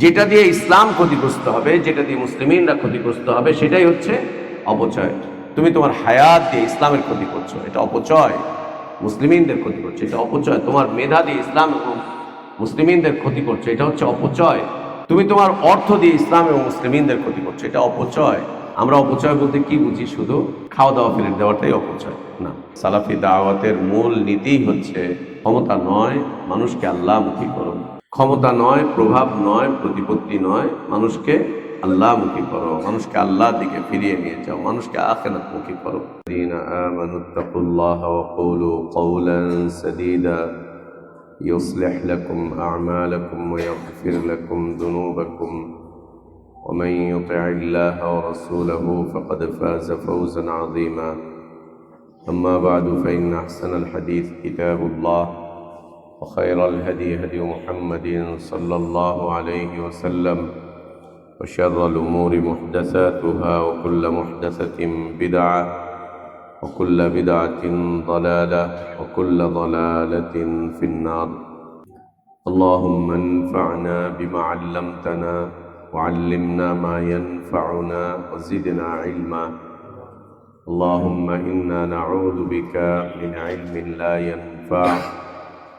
যেটা দিয়ে ইসলাম ক্ষতিগ্রস্ত হবে, যেটা দিয়ে মুসলিমিনরা ক্ষতিগ্রস্ত হবে, সেটাই হচ্ছে অপচয়। তুমি তোমার হায়াত দিয়ে ইসলামের ক্ষতি করছো, এটা অপচয়। মুসলিমিনদের ক্ষতি করছো, এটা অপচয়। তোমার মেধা দিয়ে ইসলাম এবং মুসলিমিনদের ক্ষতি করছো, এটা হচ্ছে অপচয়। তুমি তোমার অর্থ দিয়ে ইসলাম এবং মুসলিমিনদের ক্ষতি করছো, এটা অপচয়। আমরা অপচয় বলতে কি বুঝি? শুধু খাওয়া দাওয়া ফেলে দেওয়াটাই অপচয় না। সালাফি দাওয়াতের মূল নীতিই হচ্ছে ক্ষমতা নয়, মানুষকে আল্লাহমুখী করো। ক্ষমতা নয়, প্রভাব নয়, প্রতিপত্তি নয়, মানুষকে আল্লাহমুখী করো, মানুষকে আল্লাহর দিকে ফিরিয়ে নিয়ে যাও, মানুষকে আখিরাতমুখী করো। আমানুত্তাকুল্লাহ ওয়া কুলু কওলান সাদীদা يصلح لكم أعمالكم ويغفر لكم ذنوبكم ومن يطع الله ورسوله فقد فاز فوزا عظيما أما بعد فإن أحسن الحديث كتاب الله وخير الهدي هدي محمد صلى الله عليه وسلم وشر الأمور محدثاتها وكل محدثة بدعة وكل بدعة ضلالة وكل ضلالة في النار اللهم انفعنا بما علمتنا وعلمنا ما ينفعنا وزدنا علما اللهم إنا نعوذ بك من علم لا ينفع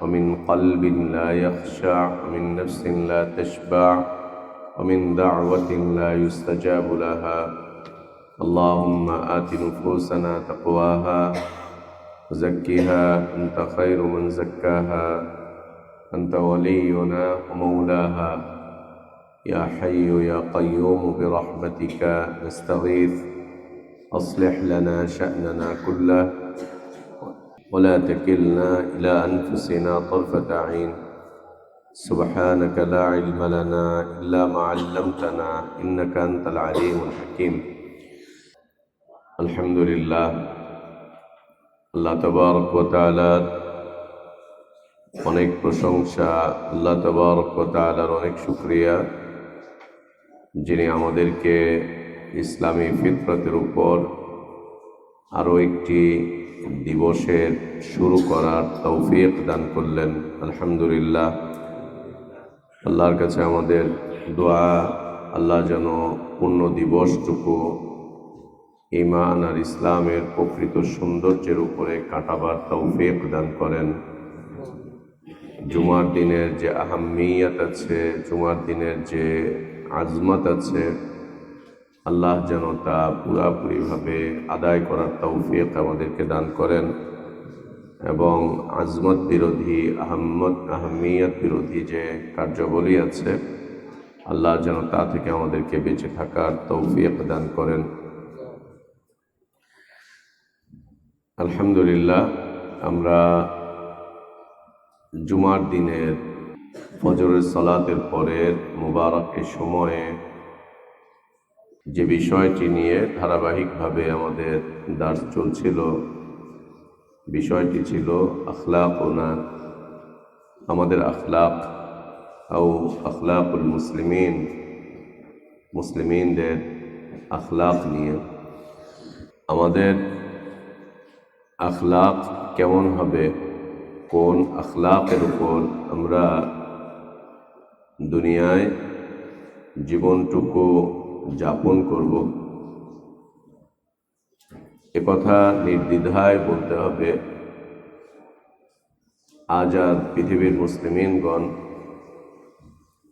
ومن قلب لا يخشع ومن نفس لا تشبع ومن دعوة لا يستجاب لها اللهم آت نفوسنا تقواها وزكها أنت خير من زكاها أنت ولينا ومولاها يا حي يا قيوم برحمتك نستغيث أصلح لنا شأننا كله ولا تكلنا إلى أنفسنا طرفة عين سبحانك لا علم لنا إلا ما علمتنا إنك أنت العليم الحكيم আলহামদুলিল্লাহ, আল্লাহ তাবারক ওয়া তাআলার অনেক প্রশংসা, আল্লাহ তাবারক ওয়া তাআলার অনেক শুকরিয়া, যিনি আমাদেরকে ইসলামী ফিতরতের উপর আরও একটি দিবসের শুরু করার তৌফিক দান করলেন। আলহামদুলিল্লাহ, আল্লাহর কাছে আমাদের দোয়া, আল্লাহ যেন পূর্ণ দিবসটুকু ঈমান আর ইসলামের প্রকৃত সৌন্দর্যের উপরে কাটাবার তৌফিক দান করেন। জুমার দিনের যে আহাম্মিয়াত আছে, জুমার দিনের যে আজমত আছে, আল্লাহ যেন তা পুরাপুরিভাবে আদায় করার তৌফিক আমাদেরকে দান করেন এবং আজমত বিরোধী, আহাম্মিয়াত বিরোধী যে কার্যাবলী আছে, আল্লাহ যেন তা থেকে আমাদেরকে বেঁচে থাকার তৌফিক দান করেন। আলহামদুলিল্লাহ, আমরা জুমার দিনের ফজরের সালাতের পরের মুবারক সময়ে যে বিষয়টি নিয়ে ধারাবাহিকভাবে আমাদের দার্স চলছিল, বিষয়টি ছিল আখলাকুনা, আমাদের আখলাক ও আখলাকুল মুসলিমিন, মুসলিমিনদের আখলাক নিয়ে। আমাদের আখলাক কেমন হবে, কোন আখলাকের উপর আমরা দুনিয়ায় জীবনটুকু যাপন করব, একথা নির্দ্বিধায় বলতে হবে। আজ আর পৃথিবীর মুসলিমিনগণ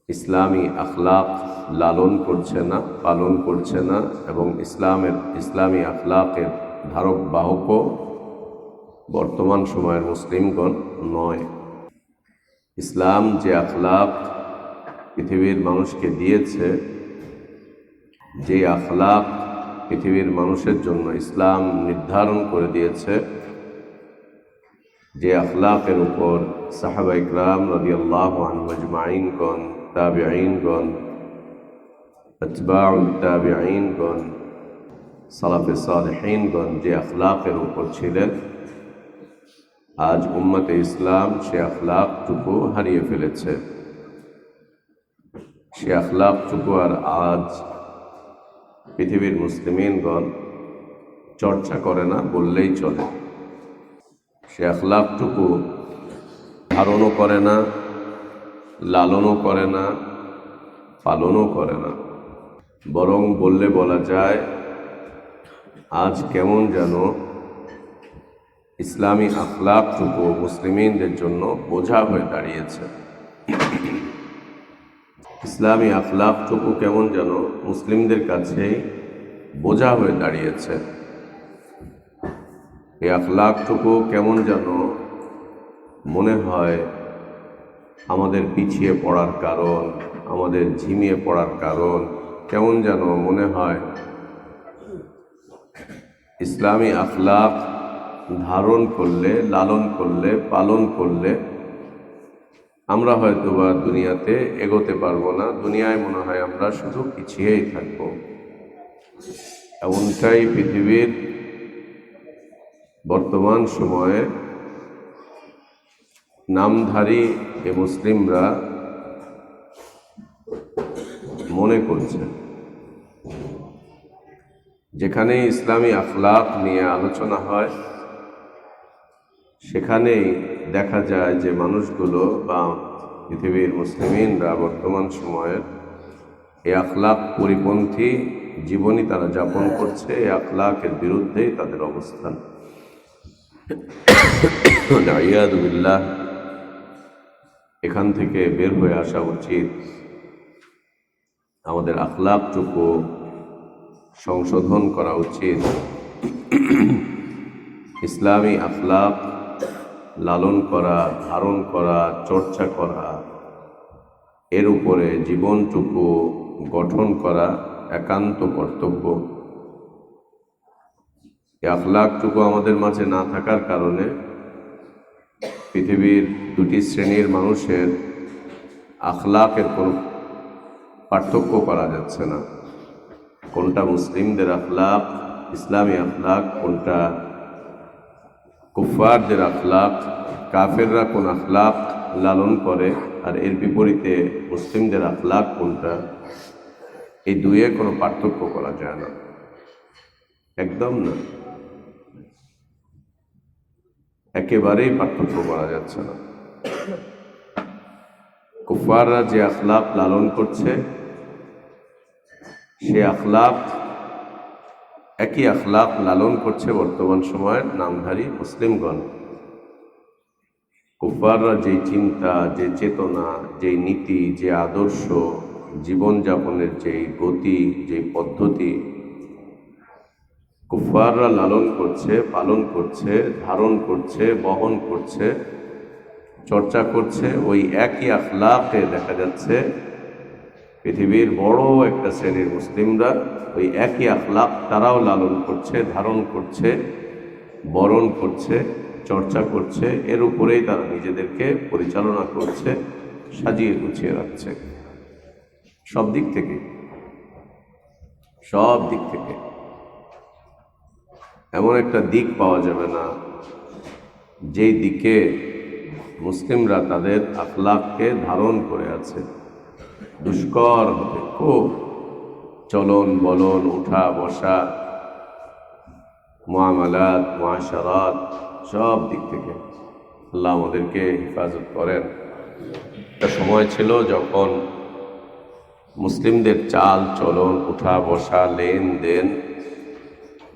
ইসলামী আখলাক লালন করছে না, পালন করছে না, এবং ইসলামী আখলাকের ধারক বাহকও বর্তমান সময়ের মুসলিমগণ নয়। ইসলাম যে আখলাক পৃথিবীর মানুষকে দিয়েছে, যে আখলাক পৃথিবীর মানুষের জন্য ইসলাম নির্ধারণ করে দিয়েছে, যে আখলাকের উপর সাহাবা ইকরাম রাদিয়াল্লাহু আনহুম আজমাইনগণ, তাবিঈনগণ, আতবাউত তাবিঈনগণ, সালাফে সালেহীনগণ যে আখলাকের উপর ছিলেন, আজ উম্মতে ইসলাম সে আখলাকটুকু হারিয়ে ফেলেছে। সে আখলাকটুকু আর আজ পৃথিবীর মুসলিমিনগণ চর্চা করে না বললেই চলে। সে আখলাকটুকু ধারণও করে না, লালনও করে না, পালনও করে না। বরং বললে বলা যায় আজ কেমন যেন ইসলামী আখলাকটুকু মুসলিমদের জন্য বোঝা হয়ে দাঁড়িয়েছে। ইসলামী আখলাকটুকু কেমন যেন মুসলিমদের কাছে বোঝা হয়ে দাঁড়িয়েছে। এই আখলাকটুকু কেমন যেন মনে হয় আমাদের পিছিয়ে পড়ার কারণ, আমাদের ঝিমিয়ে পড়ার কারণ। কেমন যেন মনে হয় ইসলামী আখলাক ধারণ করলে, লালন করলে, পালন করলে আমরা হয়তোবা দুনিয়াতে এগোতে পারবো না, দুনিয়ায় মনে হয় আমরা শুধু পিছিয়েই থাকবো। এমনটাই পৃথিবীর বর্তমান সময়ে নামধারী এ মুসলিমরা মনে করছে। যেখানে ইসলামী আখলাক নিয়ে আলোচনা হয় সেখানেই দেখা যায় যে মানুষগুলো বা পৃথিবীর মুসলিমিনরা বর্তমান সময়ের এই আখলাক পরিপন্থী জীবনই তারা যাপন করছে। এই আখলাকের বিরুদ্ধেই তাদের অবস্থান। নাইয়াযু বিল্লাহ। এখান থেকে বের হয়ে আসা উচিত। আমাদের আখলাকটুকু সংশোধন করা উচিত। ইসলামী আখলাক লালন করা, ধারণ করা, চর্চা করা, এর উপরে জীবনটুকু গঠন করা একান্ত কর্তব্য। এই আখলাকটুকু আমাদের মাঝে না থাকার কারণে পৃথিবীর দুটি শ্রেণীর মানুষের আখলাকের কোনো পার্থক্য করা যাচ্ছে না। কোনটা মুসলিমদের আখলাক, ইসলামী আখলাক, কোনটা কুফফারদের আখলাক, কাফেররা কোন আখলাক লালন করে, আর এর বিপরীতে মুসলিমদের আখলাক কোনটা, এই দুইয়ের কোনো পার্থক্য করা যায় না, একদম না, একেবারেই পার্থক্য করা যাচ্ছে না। কুফফাররা যে আখলাক লালন করছে সে আখলাক, একই আখলাক লালন করছে বর্তমান সময়ের নামধারী মুসলিমগণ। কুফফাররা যেই চিন্তা, যে চেতনা, যেই নীতি, যে আদর্শ, জীবনযাপনের যেই গতি, যেই পদ্ধতি কুফফাররা লালন করছে, পালন করছে, ধারণ করছে, বহন করছে, চর্চা করছে, ওই একই আখলাকে দেখা যাচ্ছে পৃথিবীর বড় একটা শ্রেণীর মুসলিমরা ওই একই আখলাক তারাও লালন করছে, ধারণ করছে, বরণ করছে, চর্চা করছে। এর উপরেই তারা নিজেদেরকে পরিচালনা করছে, সাজিয়ে গুছিয়ে রাখছে সব দিক থেকে, সব দিক থেকে। এমন একটা দিক পাওয়া যাবে না যেই দিকে মুসলিমরা তাদের আখলাককে ধারণ করে আছে। দুষ্কর হবে খুব, চলন বলন, উঠা বসা, মুআমালাত, মুআশারাত, সব দিক থেকে আল্লাহ আমাদেরকে হেফাজত করেন। একটা সময় ছিল যখন মুসলিমদের চাল চলন, উঠা বসা, লেনদেন,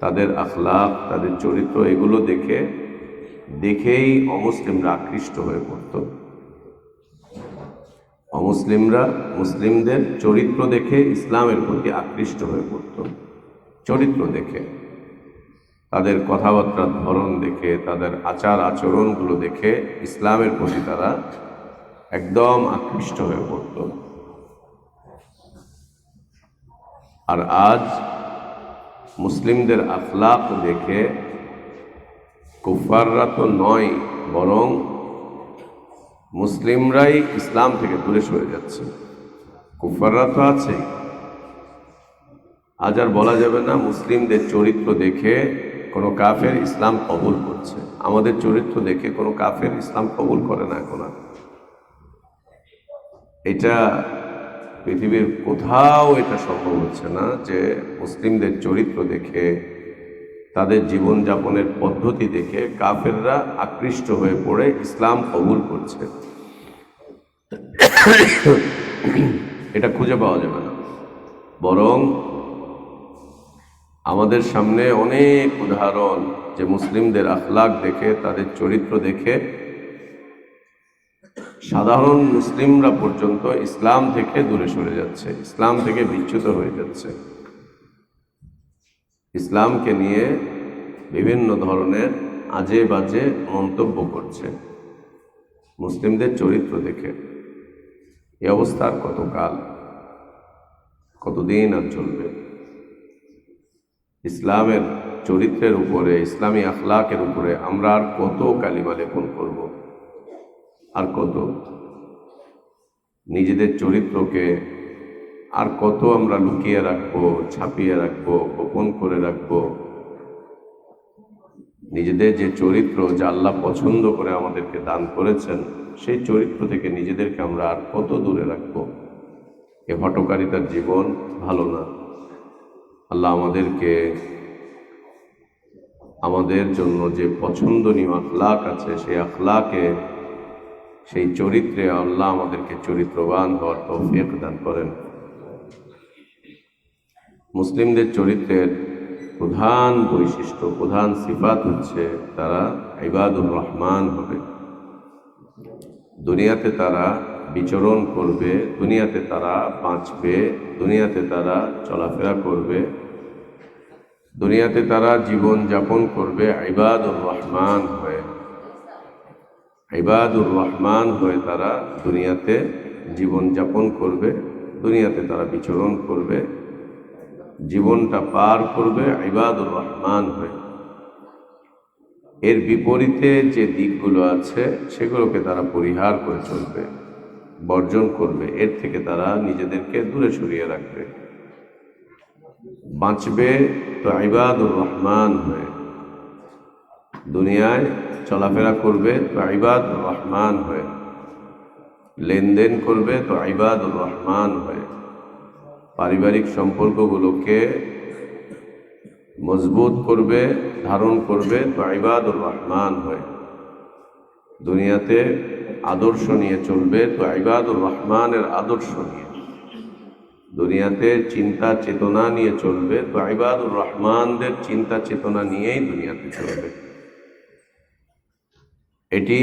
তাদের আখলাক, তাদের চরিত্র, এগুলো দেখেই অমুসলিমরা আকৃষ্ট হয়ে পড়ত। অমুসলিমরা মুসলিমদের চরিত্র দেখে ইসলামের প্রতি আকৃষ্ট হয়ে পড়ত। চরিত্র দেখে, তাদের কথাবার্তার ধরন দেখে, তাদের আচার আচরণগুলো দেখে ইসলামের প্রতি তারা একদম আকৃষ্ট হয়ে পড়ত। আর আজ মুসলিমদের আখলাক দেখে কুফফাররা তো নয়, বরং মুসলিমরাই ইসলাম থেকে দূরে সরে যাচ্ছে। কুফফাররা তো আছে, আজ আর বলা যাবে না মুসলিমদের চরিত্র দেখে কোনো কাফের ইসলাম কবুল করছে। আমাদের চরিত্র দেখে কোনো কাফের ইসলাম কবুল করে না এখন আর। এটা পৃথিবীর কোথাও এটা সম্ভব হচ্ছে না যে মুসলিমদের চরিত্র দেখে, তাদের জীবনযাপনের পদ্ধতি দেখে কাফেররা আকৃষ্ট হয়ে পড়ে ইসলাম কবুল করছে। এটা খুঁজে পাওয়া যাবে না। বরং আমাদের সামনে অনেক উদাহরণ যে মুসলিমদের আখলাক দেখে, তাদের চরিত্র দেখে সাধারণ মুসলিমরা পর্যন্ত ইসলাম থেকে দূরে সরে যাচ্ছে, ইসলাম থেকে বিচ্যুত হয়ে যাচ্ছে, ইসলামকে নিয়ে বিভিন্ন ধরনের আজে বাজে মন্তব্য করছে মুসলিমদের চরিত্র দেখে। এই অবস্থা আর কতকাল, কতদিন আর চলবে? ইসলামের চরিত্রের উপরে, ইসলামী আখলাকের উপরে আমরা আর কত কালিমা লেপন করব? আর কত নিজেদের চরিত্রকে আর কত আমরা লুকিয়ে রাখবো, ছাপিয়ে রাখবো, গোপন করে রাখবো? নিজেদের যে চরিত্র যা আল্লাহ পছন্দ করে আমাদেরকে দান করেছেন, সেই চরিত্র থেকে নিজেদেরকে আমরা আর কত দূরে রাখবো? এ হঠকারিতার জীবন ভালো না। আল্লাহ আমাদেরকে আমাদের জন্য যে পছন্দনীয় আখলাক আছে, সেই আখলাকে, সেই চরিত্রে আল্লাহ আমাদেরকে চরিত্রবান হওয়ার তৌফিক দান করেন। মুসলিমদের চরিত্রের প্রধান বৈশিষ্ট্য, প্রধান সিফাত হচ্ছে তারা ইবাদুর রহমান হবে। দুনিয়াতে তারা বিচরণ করবে, দুনিয়াতে তারা বাঁচবে, দুনিয়াতে তারা চলাফেরা করবে, দুনিয়াতে তারা জীবন যাপন করবে ইবাদুর রহমান হয়ে। ইবাদুর রহমান হয়ে তারা দুনিয়াতে জীবন যাপন করবে, দুনিয়াতে তারা বিচরণ করবে, জীবনটা পার করবে ইবাদুর রহমান হয়ে। এর বিপরীতে যে দিকগুলো আছে সেগুলোকে তারা পরিহার করে চলবে, বর্জন করবে, এর থেকে তারা নিজেদেরকে দূরে সরিয়ে রাখবে। বাঁচবে তো ইবাদুর রহমান হয়ে, দুনিয়ায় চলাফেরা করবে তো ইবাদুর রহমান হয়ে, লেনদেন করবে তো ইবাদুর রহমান হয়ে, পারিবারিক সম্পর্কগুলোকে মজবুত করবে, ধারণ করবে তো ইবাদুর রহমান হয়ে, দুনিয়াতে আদর্শ নিয়ে চলবে তো ইবাদুর রহমানের আদর্শ নিয়ে, দুনিয়াতে চিন্তা চেতনা নিয়ে চলবে তো ইবাদুর রহমানদের চিন্তা চেতনা নিয়েই দুনিয়াতে চলবে। এটি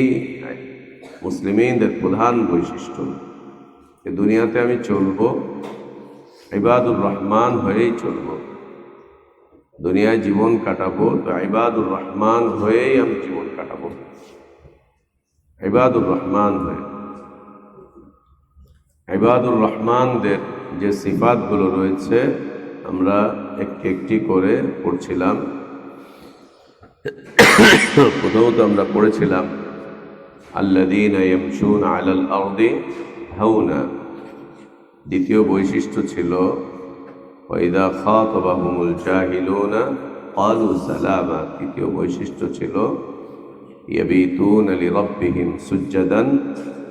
মুসলিমদের প্রধান বৈশিষ্ট্য। দুনিয়াতে আমি চলবো ইবাদুর রহমান হয়েই চলবো, দুনিয়ায় জীবন কাটাবো তো ইবাদুর রহমান হয়েই আমি জীবন কাটাবো, ইবাদুর রহমান হয়ে। ইবাদুর রহমানদের যে সিফাতগুলো রয়েছে আমরা একটি একটি করে পড়ছিলাম। প্রথমত আমরা পড়েছিলাম আল্লাযীনা ইয়ামশুনা আলাল আরদি হাওনা। দ্বিতীয় বৈশিষ্ট্য ছিল ওয়াইদা খাতাবাহুমুল জাহিলুনা ক্বালু সালামা। তৃতীয় বৈশিষ্ট্য ছিল ইয়াবিতুনা লিরাব্বিহিম সুজ্জাদান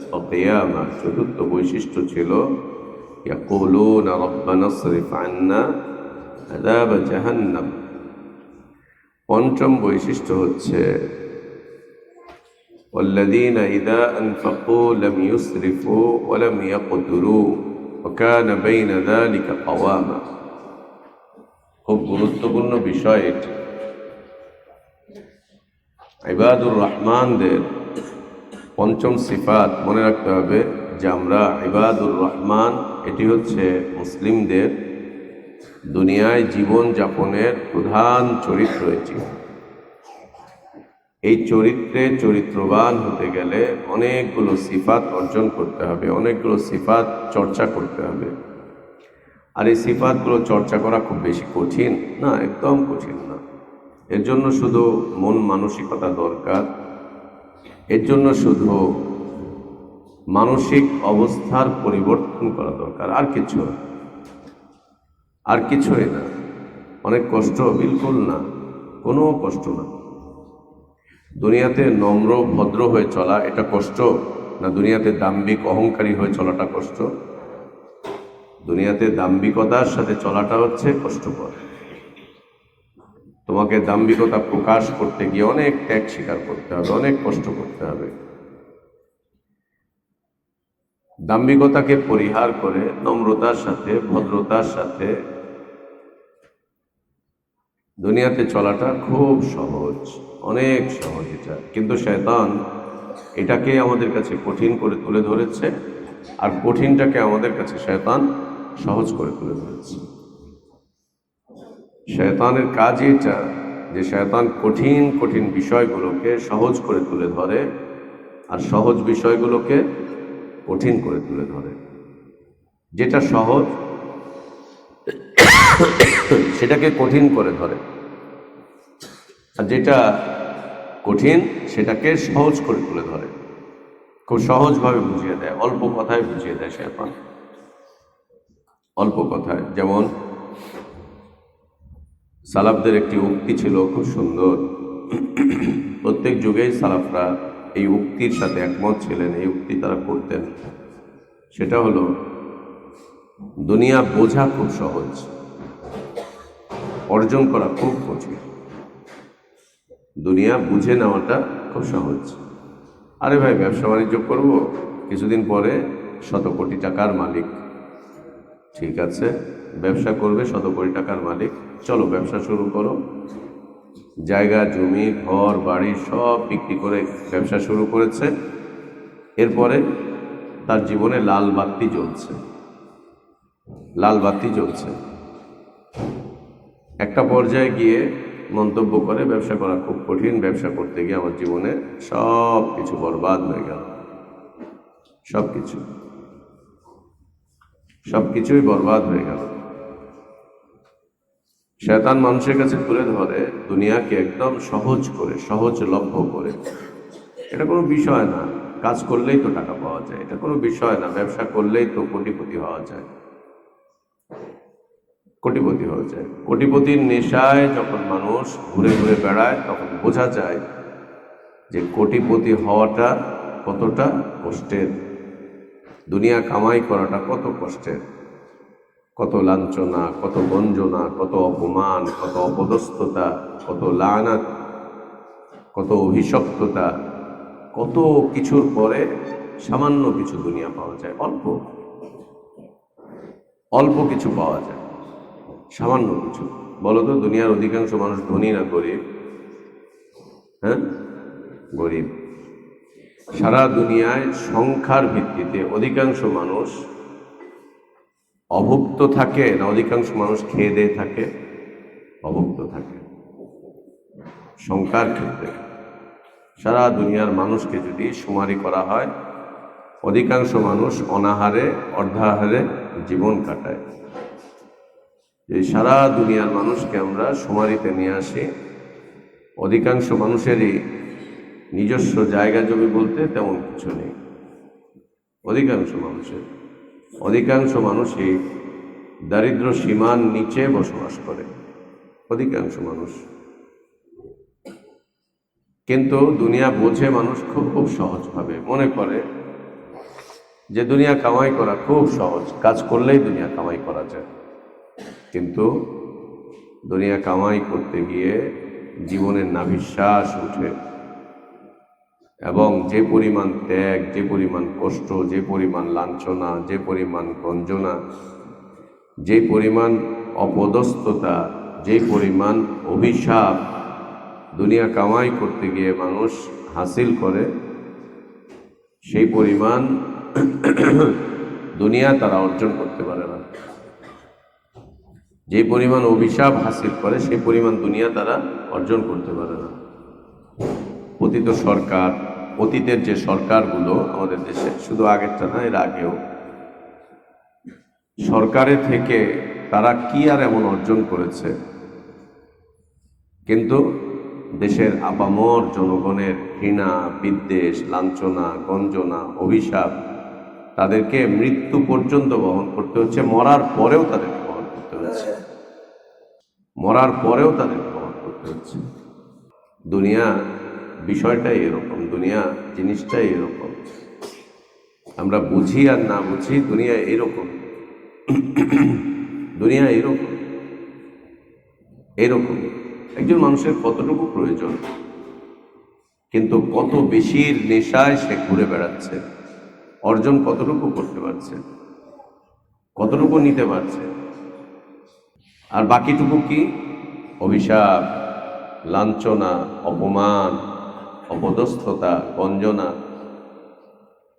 ওয়া কিয়ামা। চতুর্থ বৈশিষ্ট্য ছিল ইয়াকুলুনা রাব্বানা ইসরিফ আন্না আযাব জাহান্নাম। পঞ্চম বৈশিষ্ট্য হচ্ছে ওয়াল্লাযীনা ইযা আনফাকু লাম ইউসরিফু ওয়া লাম ইয়াকতুরু ওয়া কানা বাইনা যালিকা কাওয়ামা। খুব গুরুত্বপূর্ণ বিষয় এটি। ইবাদুর রহমানদের পঞ্চম সিফাত মনে রাখতে হবে যে আমরা ইবাদুর রহমান, এটি হচ্ছে মুসলিমদের দুনিয়ায় জীবন যাপনের প্রধান চরিত্র। এটি, এই চরিত্রে চরিত্রবান হতে গেলে অনেকগুলো সিফাত অর্জন করতে হবে, অনেকগুলো সিফাত চর্চা করতে হবে। আর এই সিফাতগুলো চর্চা করা খুব বেশি কঠিন না, একদম কঠিন না। এর জন্য শুধু মন মানসিকতা দরকার, এর জন্য শুধু মানসিক অবস্থার পরিবর্তন করা দরকার, আর কিছু না, আর কিছুই না। অনেক কষ্ট? বিলকুল না, কোনো কষ্ট না। দুনিয়াতে নম্র ভদ্র হয়ে চলা এটা কষ্ট না? দুনিয়াতে দাম্ভিক অহংকারী হয়ে চলাটা কষ্ট? দুনিয়াতে দাম্ভিকতার সাথে চলাটা হচ্ছে কষ্টকর। তোমাকে দাম্ভিকতা প্রকাশ করতে গিয়ে অনেক ত্যাগ স্বীকার করতে হবে, অনেক কষ্ট করতে হবে। দাম্ভিকতাকে পরিহার করে নম্রতার সাথে, ভদ্রতার সাথে দুনিয়াতে চলাটা খুব সহজ, অনেক সহজ এটা। কিন্তু শয়তান এটাকে আমাদের কাছে কঠিন করে তুলে ধরেছে, আর কঠিনটাকে আমাদের কাছে শয়তান সহজ করে তুলে ধরেছে। শয়তানের কাজই এটা যে শয়তান কঠিন কঠিন বিষয়গুলোকে সহজ করে তুলে ধরে, আর সহজ বিষয়গুলোকে কঠিন করে তুলে ধরে। যেটা সহজ সেটাকে কঠিন করে ধরে, আর যেটা কঠিন সেটাকে সহজ করে তুলে ধরে, খুব সহজভাবে বুঝিয়ে দেয়, অল্প কথায় বুঝিয়ে দেয় শয়তান, অল্প কথায়। যেমন সালাফদের একটি উক্তি ছিল খুব সুন্দর, প্রত্যেক যুগেই সালাফরা এই উক্তির সাথে একমত ছিলেন, এই উক্তি তারা করতেন। সেটা হলো, দুনিয়া বোঝা খুব সহজ, অর্জন করা খুব কঠিন। দুনিয়া বুঝে নেওয়াটা খুব সহজ। আরে ভাই, ব্যবসা বাণিজ্য করবো, কিছুদিন পরে 100 কোটি টাকার মালিক। ঠিক আছে, ব্যবসা করবে, 100 কোটি টাকার মালিক, চলো ব্যবসা শুরু করো। জায়গা জমি ঘর বাড়ি সব বিক্রি করে ব্যবসা শুরু করেছে। এরপরে তার জীবনে লাল বাতি জ্বলছে, লাল বাতি জ্বলছে। একটা পর্যায়ে গিয়ে মন্তব্য করে, ব্যবসা করা খুব কঠিন, ব্যবসা করতে গিয়ে আমার জীবনে সব কিছু বরবাদ হয়ে গেল, সবকিছুই বরবাদ হয়ে গেল। শয়তান মানুষের কাছে তুলে ধরে দুনিয়াকে একদম সহজ করে, সহজলভ্য করে। এটা কোনো বিষয় না, কাজ করলেই তো টাকা পাওয়া যায়, এটা কোনো বিষয় না, ব্যবসা করলেই তো কোটিপতি হওয়া যায়, কোটিপতি হওয়া যায়। কোটিপতির নেশায় যখন মানুষ ঘুরে ঘুরে বেড়ায়, তখন বোঝা যায় যে কোটিপতি হওয়াটা কতটা কষ্টের, দুনিয়া কামাই করাটা কত কষ্টের, কত লাঞ্ছনা, কত গঞ্জনা, কত অপমান, কত অপদস্থতা, কত লানাত, কত অভিশপ্ততা, কত কিছুর পরে সামান্য কিছু দুনিয়া পাওয়া যায়, অল্প অল্প কিছু পাওয়া যায়, সামান্য কিছু। বলো তো, দুনিয়ার অধিকাংশ মানুষ ধনী না গরিব? হ্যাঁ, গরিব। সারা দুনিয়ায় সংখ্যার ভিত্তিতে অধিকাংশ মানুষ অভুক্ত থাকে না অধিকাংশ মানুষ খেয়ে দিয়ে থাকে? অভুক্ত থাকে। সংখ্যার ক্ষেত্রে সারা দুনিয়ার মানুষকে যদি শুমারি করা হয়, অধিকাংশ মানুষ অনাহারে অর্ধাহারে জীবন কাটায়। এই সারা দুনিয়ার মানুষকে আমরা শুমারিতে নিয়ে আসি, অধিকাংশ মানুষেরই নিজস্ব জায়গা জমি বলতে তেমন কিছু নেই। অধিকাংশ মানুষই দারিদ্র সীমার নিচে বসবাস করে, অধিকাংশ মানুষ। কিন্তু দুনিয়া বোঝে মানুষ খুব খুব সহজভাবে, মনে করে যে দুনিয়া কামাই করা খুব সহজ, কাজ করলেই দুনিয়া কামাই করা যায়। কিন্তু দুনিয়া কামাই করতে গিয়ে জীবনের নাভিশ্বাস উঠে, এবং যে পরিমাণ ত্যাগ, যে পরিমাণ কষ্ট, যে পরিমাণ লাঞ্ছনা, যে পরিমাণ গঞ্জনা, যে পরিমাণ অপদস্থতা, যে পরিমাণ অভিশাপ দুনিয়া কামাই করতে গিয়ে মানুষ হাসিল করে, সেই পরিমাণ দুনিয়া তারা অর্জন করতে পারে না। যে পরিমাণ অভিশাপ হাসিল করে, সেই পরিমাণ দুনিয়া তারা অর্জন করতে পারে না। পতিত সরকার, অতীতের যে সরকারগুলো আমাদের দেশে, শুধু আগেরটা না, এর আগেও, সরকারের থেকে তারা কি আর এমন অর্জন করেছে, কিন্তু দেশের আপামর জনগণের ঘৃণা, বিদ্বেষ, লাঞ্ছনা, গঞ্জনা, অভিশাপ, তাদেরকে মৃত্যু পর্যন্ত বহন করতে হচ্ছে, মরার পরেও তাদেরকে বহন করতে হচ্ছে, মরার পরেও তাদেরকে বহন করতে হচ্ছে। দুনিয়া বিষয়টাই এরকম, দুনিয়া জিনিসটাই এরকম। আমরা বুঝি আর না বুঝি, দুনিয়া এরকম, দুনিয়া এরকম এরকম। একজন মানুষের কতটুকু প্রয়োজন, কিন্তু কত বেশির নেশায় সে ঘুরে বেড়াচ্ছে, অর্জন কতটুকু করতে পারছে, কতটুকু নিতে পারছে, আর বাকিটুকু কি? অভিশাপ, লাঞ্ছনা, অপমান, অপদস্থতা, গঞ্জনা,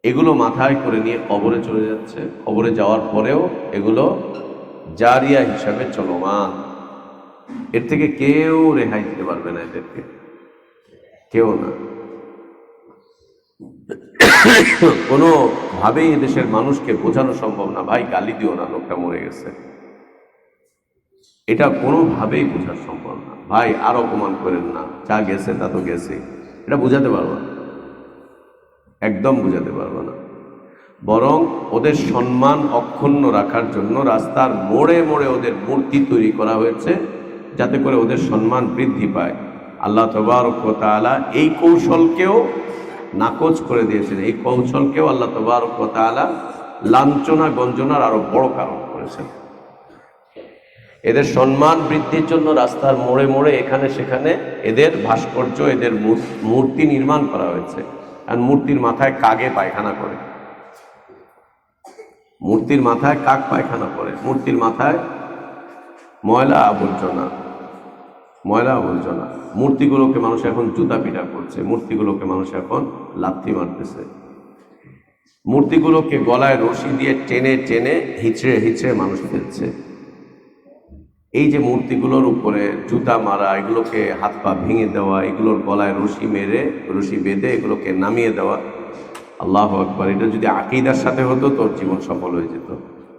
এগুলো মাথায় করে নিয়ে কবরে চলে যাচ্ছে। কবরে যাওয়ার পরেও এগুলো জারিয়া হিসাবে চলমান। এর থেকে কেউ রেহাই দিতে পারবে না, এদেরকে কেউ না। কোনোভাবেই এদেশের মানুষকে বোঝানো সম্ভব না, ভাই গালি দিও না, লোকটা মরে গেছে, এটা কোনোভাবেই বোঝা সম্ভব না। ভাই আর অপমান করেন না, যা গেছে তা তো গেছে, এটা বোঝাতে পারবো না, একদম বোঝাতে পারবো না। বরং ওদের সম্মান অক্ষুণ্ণ রাখার জন্য রাস্তার মোড়ে মোড়ে ওদের মূর্তি তৈরি করা হয়েছে, যাতে করে ওদের সম্মান বৃদ্ধি পায়। আল্লাহ তাবারক ওয়া তাআলা এই কৌশলকেও নাকচ করে দিয়েছেন। এই কৌশলকেও আল্লাহ তাবারক ওয়া তাআলা লাঞ্ছনা গঞ্জনার আরো বড় কারণ করেছেন। এদের সম্মান বৃদ্ধির জন্য রাস্তার মোড়ে মোড়ে এখানে সেখানে এদের ভাস্কর্য, এদের মূর্তি নির্মাণ করা হয়েছে। আর মূর্তির মাথায় কাগে পায়খানা করে, মূর্তির মাথায় কাক পায়খানা করে, মূর্তির মাথায় ময়লা আবর্জনা, ময়লা আবর্জনা। মূর্তিগুলোকে মানুষ এখন জুতা পিটা করছে, মূর্তিগুলোকে মানুষ এখন লাথি মারতেছে, মূর্তিগুলোকে গলায় রশি দিয়ে টেনে টেনে হিচড়ে হিচড়ে মানুষ ফেলছে। এই যে মূর্তিগুলোর উপরে জুতা মারা, এগুলোকে হাত পা ভেঙে দেওয়া, এগুলোর গলায় রশি মেরে রশি বেঁধে এগুলোকে নামিয়ে দেওয়া, আল্লাহু আকবার। এটা যদি আকীদার সাথে হতো তোর জীবন সফল হয়ে যেত।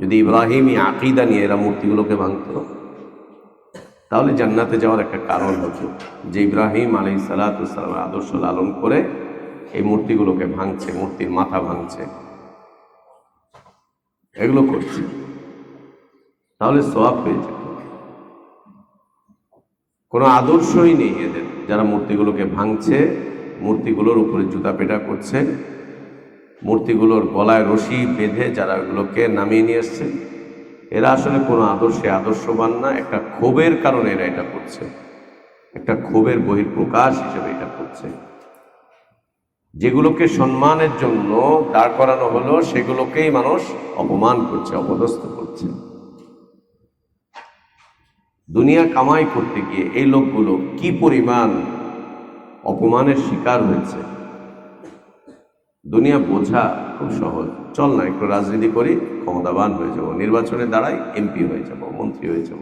যদি ইব্রাহিমী আকীদা নিয়ে এরা মূর্তিগুলোকে ভাঙত, তাহলে জান্নাতে যাওয়ার একটা কারণ হতো যে ইব্রাহিম আলাইহিস সালাতু ওয়াস সালামের আদর্শ লালন করে এই মূর্তিগুলোকে ভাঙছে, মূর্তির মাথা ভাঙছে, এগুলো করছে, তাহলে সওয়াব পেয়ে যেত। কোনো আদর্শই নেই এদের, যারা মূর্তিগুলোকে ভাঙছে, মূর্তিগুলোর উপরে জুতা পেটা করছে, মূর্তিগুলোর গলায় রশি বেঁধে যারা এগুলোকে নামিয়ে নিয়ে এসছে, এরা আসলে কোনো আদর্শে আদর্শবান না। একটা ক্ষোভের কারণে এরা এটা করছে, একটা ক্ষোভের বহিঃপ্রকাশ হিসেবে এটা করছে। যেগুলোকে সম্মানের জন্য দাঁড় করানো হলো সেগুলোকেই মানুষ অপমান করছে, অপদস্থ করছে। দুনিয়া কামাই করতে গিয়ে এই লোকগুলো কি পরিমাণ অপমানের শিকার হয়েছে। দুনিয়া বোঝা খুব সহজ, চল না একটু রাজনীতি করি, ক্ষমতাবান হয়ে যাব, নির্বাচনে দাঁড়াই, এমপি হয়ে যাব, মন্ত্রী হয়ে যাব,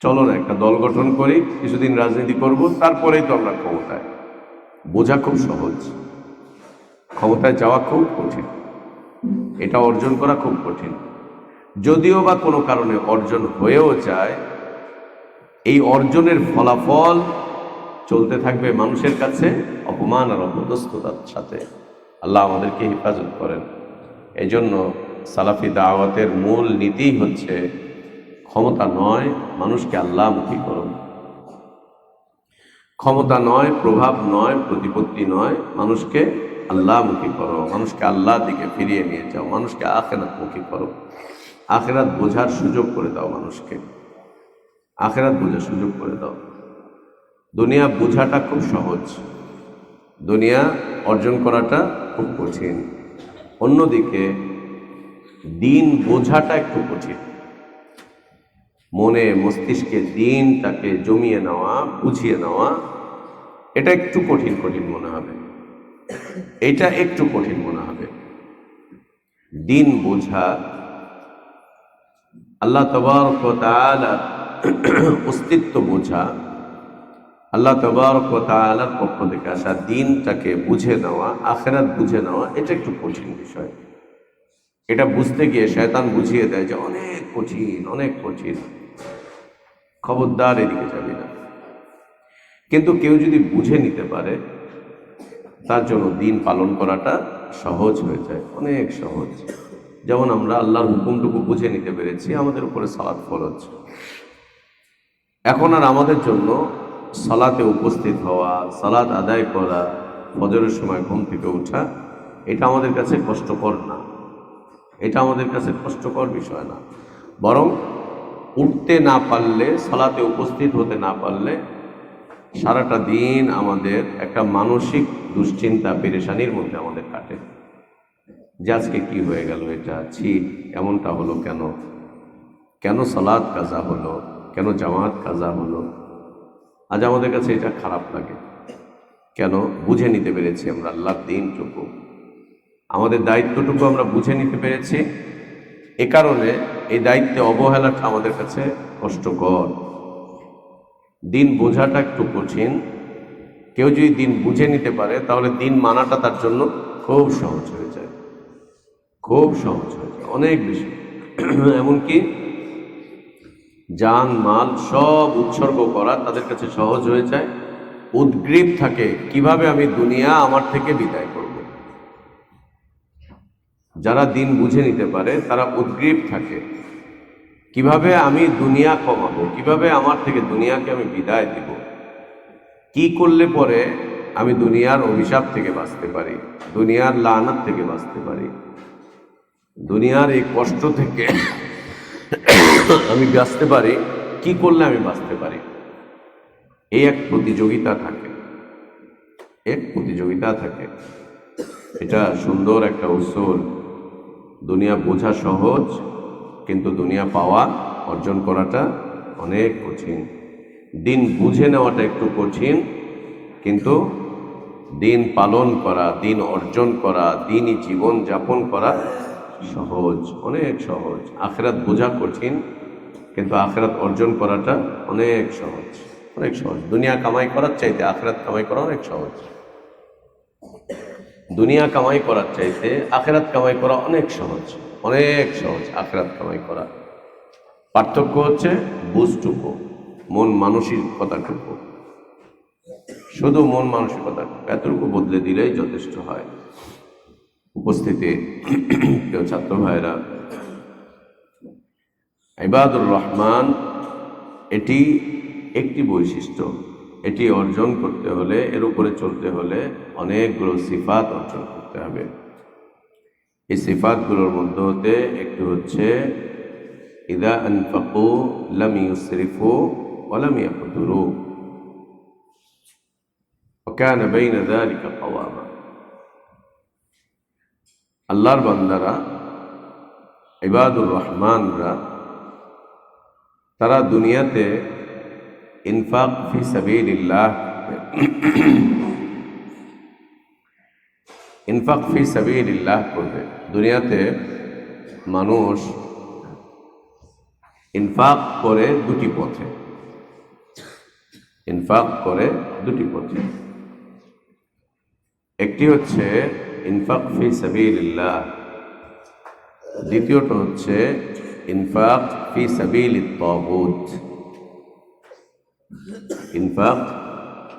চলো না একটা দল গঠন করি, কিছুদিন রাজনীতি করব, তারপরেই তো আমরা ক্ষমতায়। বোঝা খুব সহজ, ক্ষমতায় যাওয়া খুব কঠিন, এটা অর্জন করা খুব কঠিন। যদিও বা কোনো কারণে অর্জন হয়েও যায়, এই অর্জনের ফলাফল চলতে থাকবে মানুষের কাছে অপমান আর অপদস্থতার সাথে। আল্লাহ আমাদেরকে হেফাজত করেন। এই জন্য সালাফি দাওয়াতের মূল নীতি হচ্ছে ক্ষমতা নয়, মানুষকে আল্লাহমুখী করো। ক্ষমতা নয়, প্রভাব নয়, প্রতিপত্তি নয়, মানুষকে আল্লাহমুখী করো, মানুষকে আল্লাহর দিকে ফিরিয়ে নিয়ে যাও, মানুষকে আখিরাতমুখী করো। আখিরাত বোঝার সুযোগ করে দাও মানুষকে, আখিরাত বোঝার সুযোগ করে দাও। দুনিয়া বোঝাটা খুব সহজ, দুনিয়া অর্জন করাটা খুব কঠিন। অন্যদিকে দিন বোঝাটা একটু কঠিন। মনে মস্তিষ্কে দিনটাকে জমিয়ে নেওয়া, বুঝিয়ে নেওয়া, এটা একটু কঠিন কঠিন মনে হবে, এটা একটু কঠিন মনে হবে। দিন বোঝা, আল্লাহ তাবারক ওয়া তাআলা অস্তিত্ব বোঝা, আল্লাহ তাবারক ওয়া তাআলার পক্ষ থেকে আসা দিনটাকে বুঝে নেওয়া, আখিরাত বুঝে নেওয়া, এটা একটু কঠিন বিষয়। এটা বুঝতে গিয়ে শয়তান বুঝিয়ে দেয় যে অনেক কঠিন, অনেক কঠিন, খবরদার এদিকে যাবি না। কিন্তু কেউ যদি বুঝে নিতে পারে, তার জন্য দিন পালন করাটা সহজ হয়ে যায়, অনেক সহজ। যেমন আমরা আল্লাহর হুকুমটুকু বুঝে নিতে পেরেছি, আমাদের উপরে সালাত ফরজ। এখন আর আমাদের জন্য সালাতে উপস্থিত হওয়া, সালাত আদায় করা, ফজরের সময় ঘুম থেকে ওঠা, এটা আমাদের কাছে কষ্টকর না, এটা আমাদের কাছে কষ্টকর বিষয় না। বরং উঠতে না পারলে, সালাতে উপস্থিত হতে না পারলে সারাটা দিন আমাদের একটা মানসিক দুশ্চিন্তা পেরেশানির মধ্যে আমাদের কাটে। যে আজকে কি হয়ে গেল, এটা ছি, এমনটা হলো কেন, কেন সালাত কাজা হলো, কেন জামাত কাজা হলো। আজ আমাদের কাছে এটা খারাপ লাগে। কেন? বুঝে নিতে পেরেছি আমরা আল্লাহর দিনটুকু, আমাদের দায়িত্বটুকু আমরা বুঝে নিতে পেরেছি। এ কারণে এই দায়িত্বে অবহেলাটা আমাদের কাছে কষ্টকর। দিন বোঝাটা একটু কঠিন। কেউ যদি দিন বুঝে নিতে পারে তাহলে দিন মানাটা তার জন্য খুব সহজ হয়ে যায়, খুব সহজ হয়ে যায়, অনেক বেশি। এমনকি জান মাল সব উৎসর্গ করা তাদের কাছে সহজ হয়ে যায়। উদ্গ্রীব থাকে কিভাবে আমি দুনিয়া আমার থেকে বিদায় করব। যারা দিন বুঝে নিতে পারে তারা উদ্গ্রীব থাকে কিভাবে আমি দুনিয়া কমাবো, কিভাবে আমার থেকে দুনিয়াকে আমি বিদায় দিব, কি করলে পরে আমি দুনিয়ার অভিশাপ থেকে বাঁচতে পারি, দুনিয়ার লানাত থেকে বাঁচতে পারি, দুনিয়ার এই কষ্ট থেকে আমি বাঁচতে পারি, কি করলে আমি বাঁচতে পারি। এই এক প্রতিযোগিতা থাকে, এক প্রতিযোগিতা থাকে। এটা সুন্দর একটা উসুল। দুনিয়া বোঝা সহজ, কিন্তু দুনিয়া পাওয়া অর্জন করাটা অনেক কঠিন। দিন বুঝে নেওয়াটা একটু কঠিন, কিন্তু দিন পালন করা, দিন অর্জন করা, দিনই জীবন যাপন করা সহজ, অনেক সহজ। আখিরাত বোঝা কঠিন, কিন্তু আখিরাত অর্জন করাটা অনেক সহজ, অনেক সহজ। দুনিয়া কামাই করার চাইতে আখিরাত কামাই করা অনেক সহজ। দুনিয়া কামাই করার চাইতে আখিরাত কামাই করা অনেক সহজ, অনেক সহজ আখিরাত কামাই করা। পার্থক্য হচ্ছে বুঝটুকু, মন মানসিকতাটুকু, শুধু মন মানসিকতা এতটুকু বদলে দিলেই যথেষ্ট হয়। উপস্থিতি প্রিয় ছাত্র ভাইরা, ইবাদুর রহমান এটি একটি বৈশিষ্ট্য। এটি অর্জন করতে হলে, এর উপরে চলতে হলে অনেকগুলো সিফাত অর্জন করতে হবে। এই সিফাতগুলোর মধ্যে হতে একটু হচ্ছে ইদা আনফাকু লাম ইউসরিফু ওয়া লাম ইয়াকতুরু ওয়া কানা বাইনা যালিকা কাওয়ামা। আল্লাহর বান্দারা, ইবাদুর রহমানরা, তারা দুনিয়াতে ইনফাক ফি সাবিলিল্লাহ, ইনফাক ফি সাবিলিল্লাহ করবে। দুনিয়াতে মানুষ ইনফাক করে দুটি পথে, ইনফাক করে দুটি পথে। একটি হচ্ছে ইনফাক ফি সাবিলিল্লাহ, দ্বিতীয়টা হচ্ছে ইনফাক ফি সাবিলিত তাগুত। ইনফাক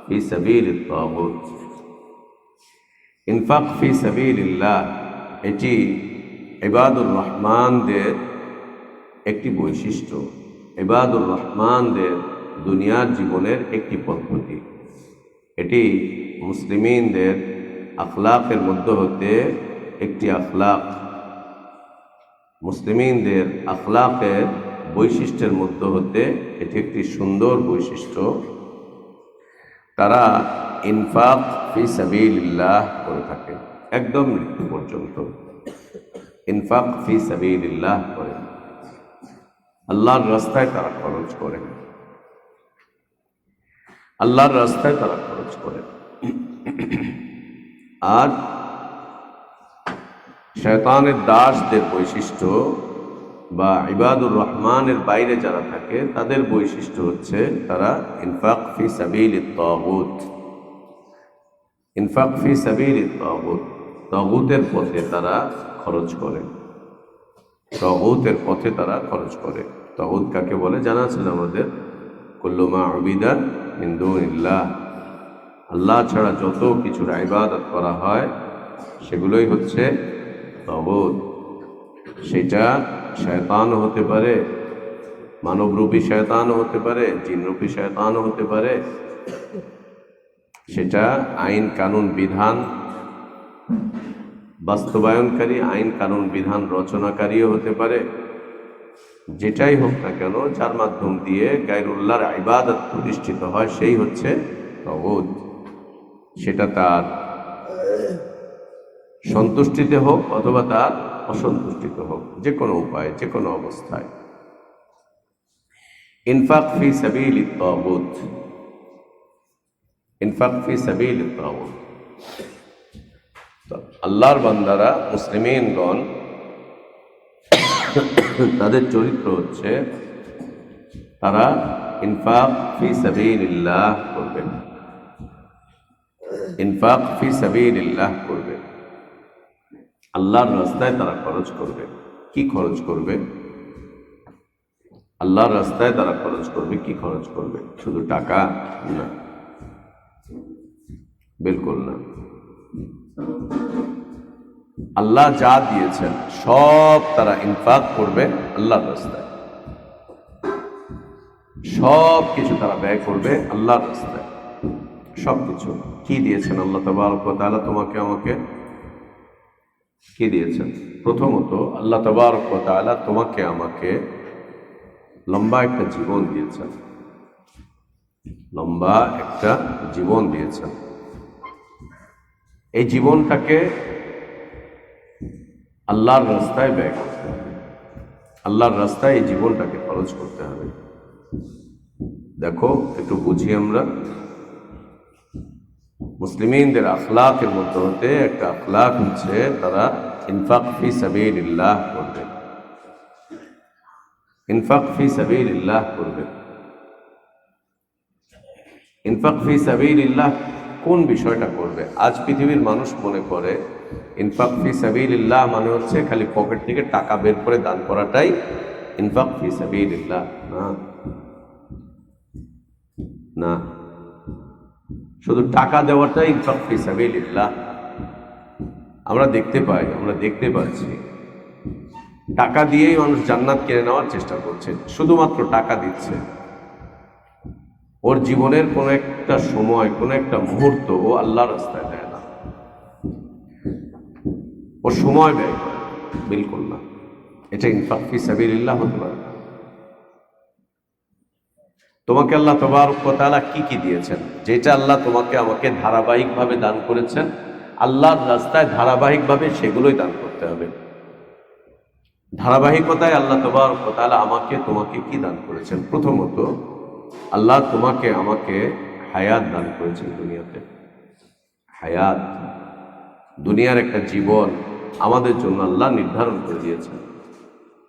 ফি সাবিলিত তাগুত, ইনফাক ফি সাবিলিল্লাহ এটি ইবাদুর রহমানদের একটি বৈশিষ্ট্য, ইবাদুর রহমানদের দুনিয়ার জীবনের একটি পদ্ধতি। এটি মুসলিমিনদের আখলাকের মধ্যে হতে একটি আখলাক, মুসলিমিনদের আখলাকের বৈশিষ্ট্যের মধ্যে হতে এটি একটি সুন্দর বৈশিষ্ট্য। তারা ইনফাক ফি সাবিলিল্লাহ করে থাকে একদম মৃত্যু পর্যন্ত। ইনফাক ফি সাবিলিল্লাহ করে, আল্লাহর রাস্তায় তারা খরচ করে, আল্লাহর রাস্তায় তারা খরচ করে। আর শয়তানের দাসদের বৈশিষ্ট্য বা ইবাদুর রহমানের বাইরে যারা থাকে তাদের বৈশিষ্ট্য হচ্ছে তারা ইনফাক ফি সাবিলিত তাগুত, ইনফাক ফি সাবিলিত তাগুত, তাগুতের পথে তারা খরচ করে, তাগুতের পথে তারা খরচ করে। তাগুত কাকে বলে জানা আছে আমাদের? কুল্লু মা উবিদা মিন দুনিল্লাহ, আল্লাহ ছাড়া যত কিছুর ইবাদত করা হয় সেগুলোই হচ্ছে তাগুত। সেটা শয়তানও হতে পারে, মানবরূপী শয়তানও হতে পারে, জিনরূপী শয়তানও হতে পারে, সেটা আইন কানুন বিধান বাস্তবায়নকারী, আইন কানুন বিধান রচনাকারীও হতে পারে। যেটাই হোক না কেন, যার মাধ্যম দিয়ে গায়রুল্লাহর ইবাদত প্রতিষ্ঠিত হয় সেই হচ্ছে তাগুত। সেটা তার সন্তুষ্টিতে হোক অথবা তার অসন্তুষ্টিতে হোক, যে কোনো উপায়ে, যে কোনো অবস্থায়। ইনফাক ফি সাবিলিত তাগুত, ইনফাক ফি সাবিলিত তাগুত। আল্লাহর বান্দারা, মুসলিমিনগণ, তাদের চরিত্র হচ্ছে তারা ইনফাক ফি সাবিলিল্লাহ করবেন, ইনফাক ফি সাবিলিল্লাহ করবে, আল্লাহর রাস্তায় তারা খরচ করবে। কি খরচ করবে? আল্লাহর রাস্তায় তারা খরচ করবে। কি খরচ করবে? শুধু টাকা না, বিলকুল না। আল্লাহ যা দিয়েছেন সব তারা ইনফাক করবে আল্লাহর রাস্তায়, সব কিছু তারা ব্যয় করবে আল্লাহর রাস্তায়, সবকিছু। কি দিয়েছেন আল্লাহ তাবারক ওয়া তাআলা তোমাকে আমাকে? কি দিয়েছেন? প্রথমত আল্লাহ তাবারক ওয়া তাআলা তোমাকে আমাকে লম্বা একটা জীবন দিয়েছেন, লম্বা একটা জীবন দিয়েছেন। এই জীবনটাকে আল্লাহর রাস্তায় ব্যয় করতে হবে, আল্লাহর রাস্তায় এই জীবনটাকে খরচ করতে হবে। দেখো, একটু বুঝি আমরা। মুসলিমিনদের আখলাকের মধ্যে হতে একটা আখলাক হচ্ছে তারা ইনফাক ফি সাবিলিল্লাহ করবে, ইনফাক ফি সাবিলিল্লাহ করবে। ইনফাক ফি সাবিলিল্লাহ কোন বিষয়টা করবে? আজ পৃথিবীর মানুষ মনে করে ইনফাক ফি সাবিলিল্লাহ মানে হচ্ছে খালি পকেট থেকে টাকা বের করে দান করাটাই ইনফাক ফি সাবিলিল্লাহ। না না, শুধু টাকা দেওয়াটাই ইনফাক ফি সাবিলিল্লাহ। আমরা দেখতে পাই, আমরা দেখতে পাচ্ছি টাকা দিয়েই মানুষ জান্নাত কিনে নেওয়ার চেষ্টা করছে, শুধুমাত্র টাকা দিচ্ছে। ওর জীবনের কোন একটা সময়, কোন একটা মুহূর্ত ও আল্লাহর রাস্তায় দেয় না, ও সময় ব্যয় করে, বিলকুল না। এটা ইনফাক ফি সাবিলিল্লাহ হতে পারে না। তোমাকে আল্লাহ তাবারক ওয়া তাআলা কি কি দিয়েছেন? যেটা আল্লাহ তোমাকে আমাকে ধারাবাহিকভাবে দান করেছেন, আল্লাহর রাস্তায় ধারাবাহিকভাবে সেগুলোই দান করতে হবে। ধারাবাহিকতায় আল্লাহ তাবারক ওয়া তাআলা আমাকে তোমাকে কি দান করেছেন? প্রথমত আল্লাহ তোমাকে আমাকে হায়াত দান করেছেন দুনিয়াতে। হায়াত, দুনিয়ার একটা জীবন আমাদের জন্য আল্লাহ নির্ধারণ করে দিয়েছেন।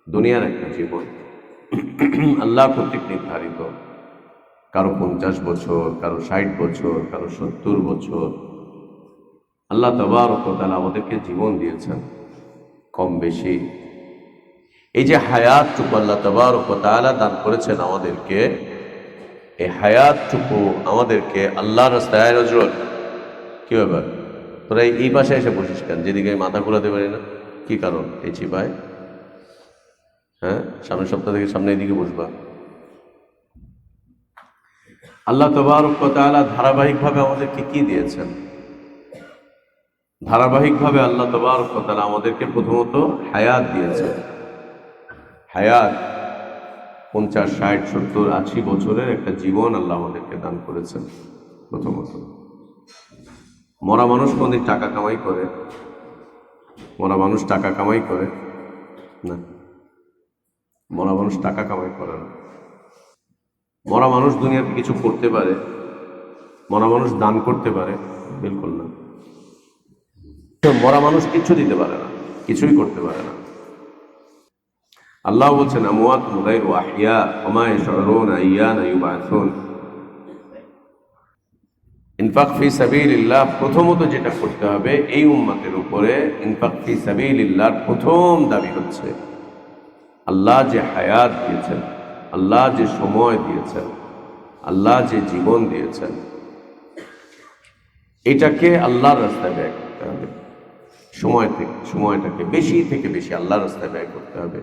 দুনিয়ার একটা জীবন আল্লাহ কর্তৃক নির্ধারিত। কারো 50 বছর, কারো 60 বছর, কারো 70 বছর। আল্লাহ তাবারক ওয়া তাআলা আমাদেরকে জীবন দিয়েছেন কম বেশি। এই যে হায়াতটুকু আল্লাহ তাবারক ওয়া তাআলা দান করেছেন আমাদেরকে, এই হায়াতটুকু আমাদেরকে আল্লাহ রাস্তায়। নজরুল, কি ব্যাপার? তোরা এই পাশে এসে বসিস কেন? যেদিকে মাথা ঘোরাতে পারি না, কি কারণ? এই চিপায়, হ্যাঁ, সামনের সপ্তাহ থেকে সামনে এদিকে বসবা। আল্লাহ তাবারক ওয়া তাআলা ধারাবাহিকভাবে আমাদেরকে কি দিয়েছেন? ধারাবাহিকভাবে আল্লাহ তাবারক ওয়া তাআলা আমাদেরকে প্রথমত হায়াত দিয়েছেন। হায়াত 50, 60, 70, 80 বছরের একটা জীবন আল্লাহ আমাদেরকে দান করেছেন। প্রথমত মরা মানুষ কোনদিন টাকা কামাই করে? মরা মানুষ টাকা কামাই করে না, মরা মানুষ টাকা কামাই করে না। মরা মানুষ দুনিয়াতে কিছু করতে পারে? মরা মানুষ দান করতে পারে? বিলকুল না। মরা মানুষ কিছু দিতে পারে না, কিছুই করতে পারে না। আল্লাহ বলছেন আমওয়াতুন গায়রু আহইয়া ওয়া মা ইয়াশউরুনা আইয়ানা ইউবআসুন। ইনফাক ফি সাবিলিল্লাহ প্রথমত যেটা করতে হবে এই উম্মতের উপরে, ইনফাক ফি সাবিলিল্লাহর প্রথম দাবি হচ্ছে আল্লাহ যে হায়াত দিয়েছেন, আল্লাহ যে সময় দিয়েছেন, আল্লাহ যে জীবন দিয়েছেন, এটাকে আল্লাহর রাস্তায় ব্যয় করতে হবে। সময়টাকে বেশি থেকে বেশি আল্লাহর রাস্তায় ব্যয় করতে হবে,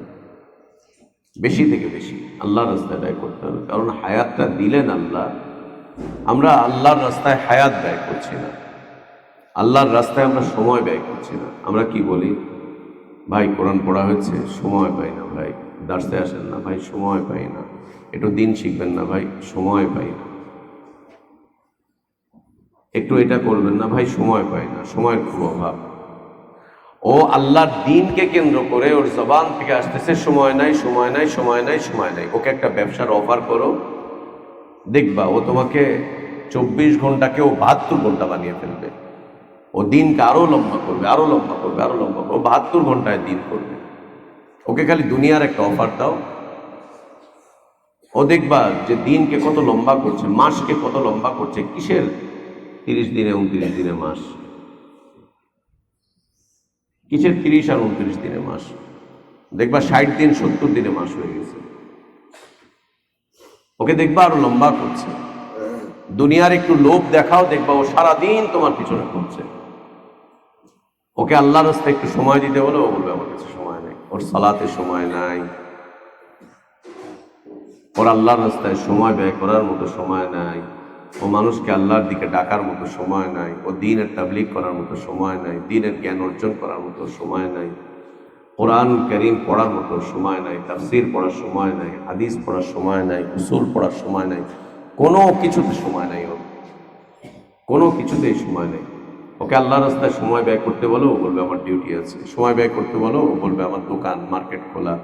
বেশি থেকে বেশি আল্লাহর রাস্তায় ব্যয় করতে হবে। কারণ হায়াতটা দিলেন আল্লাহ, আমরা আল্লাহর রাস্তায় হায়াত ব্যয় করছি না, আল্লাহর রাস্তায় আমরা সময় ব্যয় করছি না। আমরা কি বলি? ভাই কোরআন পড়া হয়েছে, সময় পাই না। ভাই দার্সে আসেন না, ভাই সময় পাই না। একটু দিন শিখবেন না, ভাই সময় পাই না। একটু এটা করবেন না, ভাই সময় পাই না, সময়ের খুব অভাব। ও আল্লাহর দ্বীনকে কেন্দ্র করে ওর জবান থেকে আসতেছে সময় নাই, সময় নাই, সময় নাই, সময় নাই। ওকে একটা ব্যবসার অফার করো, দেখবা ও তোমাকে 24 ঘন্টাকেও 72 ঘন্টা বানিয়ে ফেলবে। ও দিনকে আরো লম্বা করবে, আরো লম্বা করবে, আরো লম্বা করবে। ও 72 ঘন্টায় দিন করবে। ওকে খালি দুনিয়ার একটা অফার দাও, ও দেখবা যে দিনকে কত লম্বা করছে, মাসকে কত লম্বা করছে। কিসের 30 দিনে 29 দিনে মাস? কিসের 30 আর 29 দিনে মাস? দেখবা 60 দিন 70 দিনে মাস হয়ে গেছে। ওকে দেখবা আরো লম্বা করছে। দুনিয়ার একটু লোভ দেখাও, দেখবা ও সারাদিন তোমার পিছনে করছে। ওকে আল্লাহর রাস্তায় একটু সময় দিতে বলে, ও বলবে আমার কাছে সময় নেই। ওর সালাতে সময় নাই, ওর আল্লাহর রাস্তায় সময় ব্যয় করার মতো সময় নাই, ও মানুষকে আল্লাহর দিকে ডাকার মতো সময় নাই, ও দ্বীনের তাবলীগ করার মতো সময় নাই, দ্বীনের জ্ঞান অর্জন করার মতো সময় নাই, কোরআন কারীম পড়ার মতো সময় নাই, তাফসীর পড়ার সময় নাই, হাদিস পড়ার সময় নাই, উসুল পড়ার সময় নাই। কোনো কিছুতে সময় নাই ওর, কোনো কিছুতেই সময় নেই। ওকে আল্লাহর রাস্তায় সময় ব্যয় করতে বলো, ও বলবে আমার ডিউটি আছে। সময় ব্যয় করতে বলো, ও বলবে আমার দোকান মার্কেট খোলা।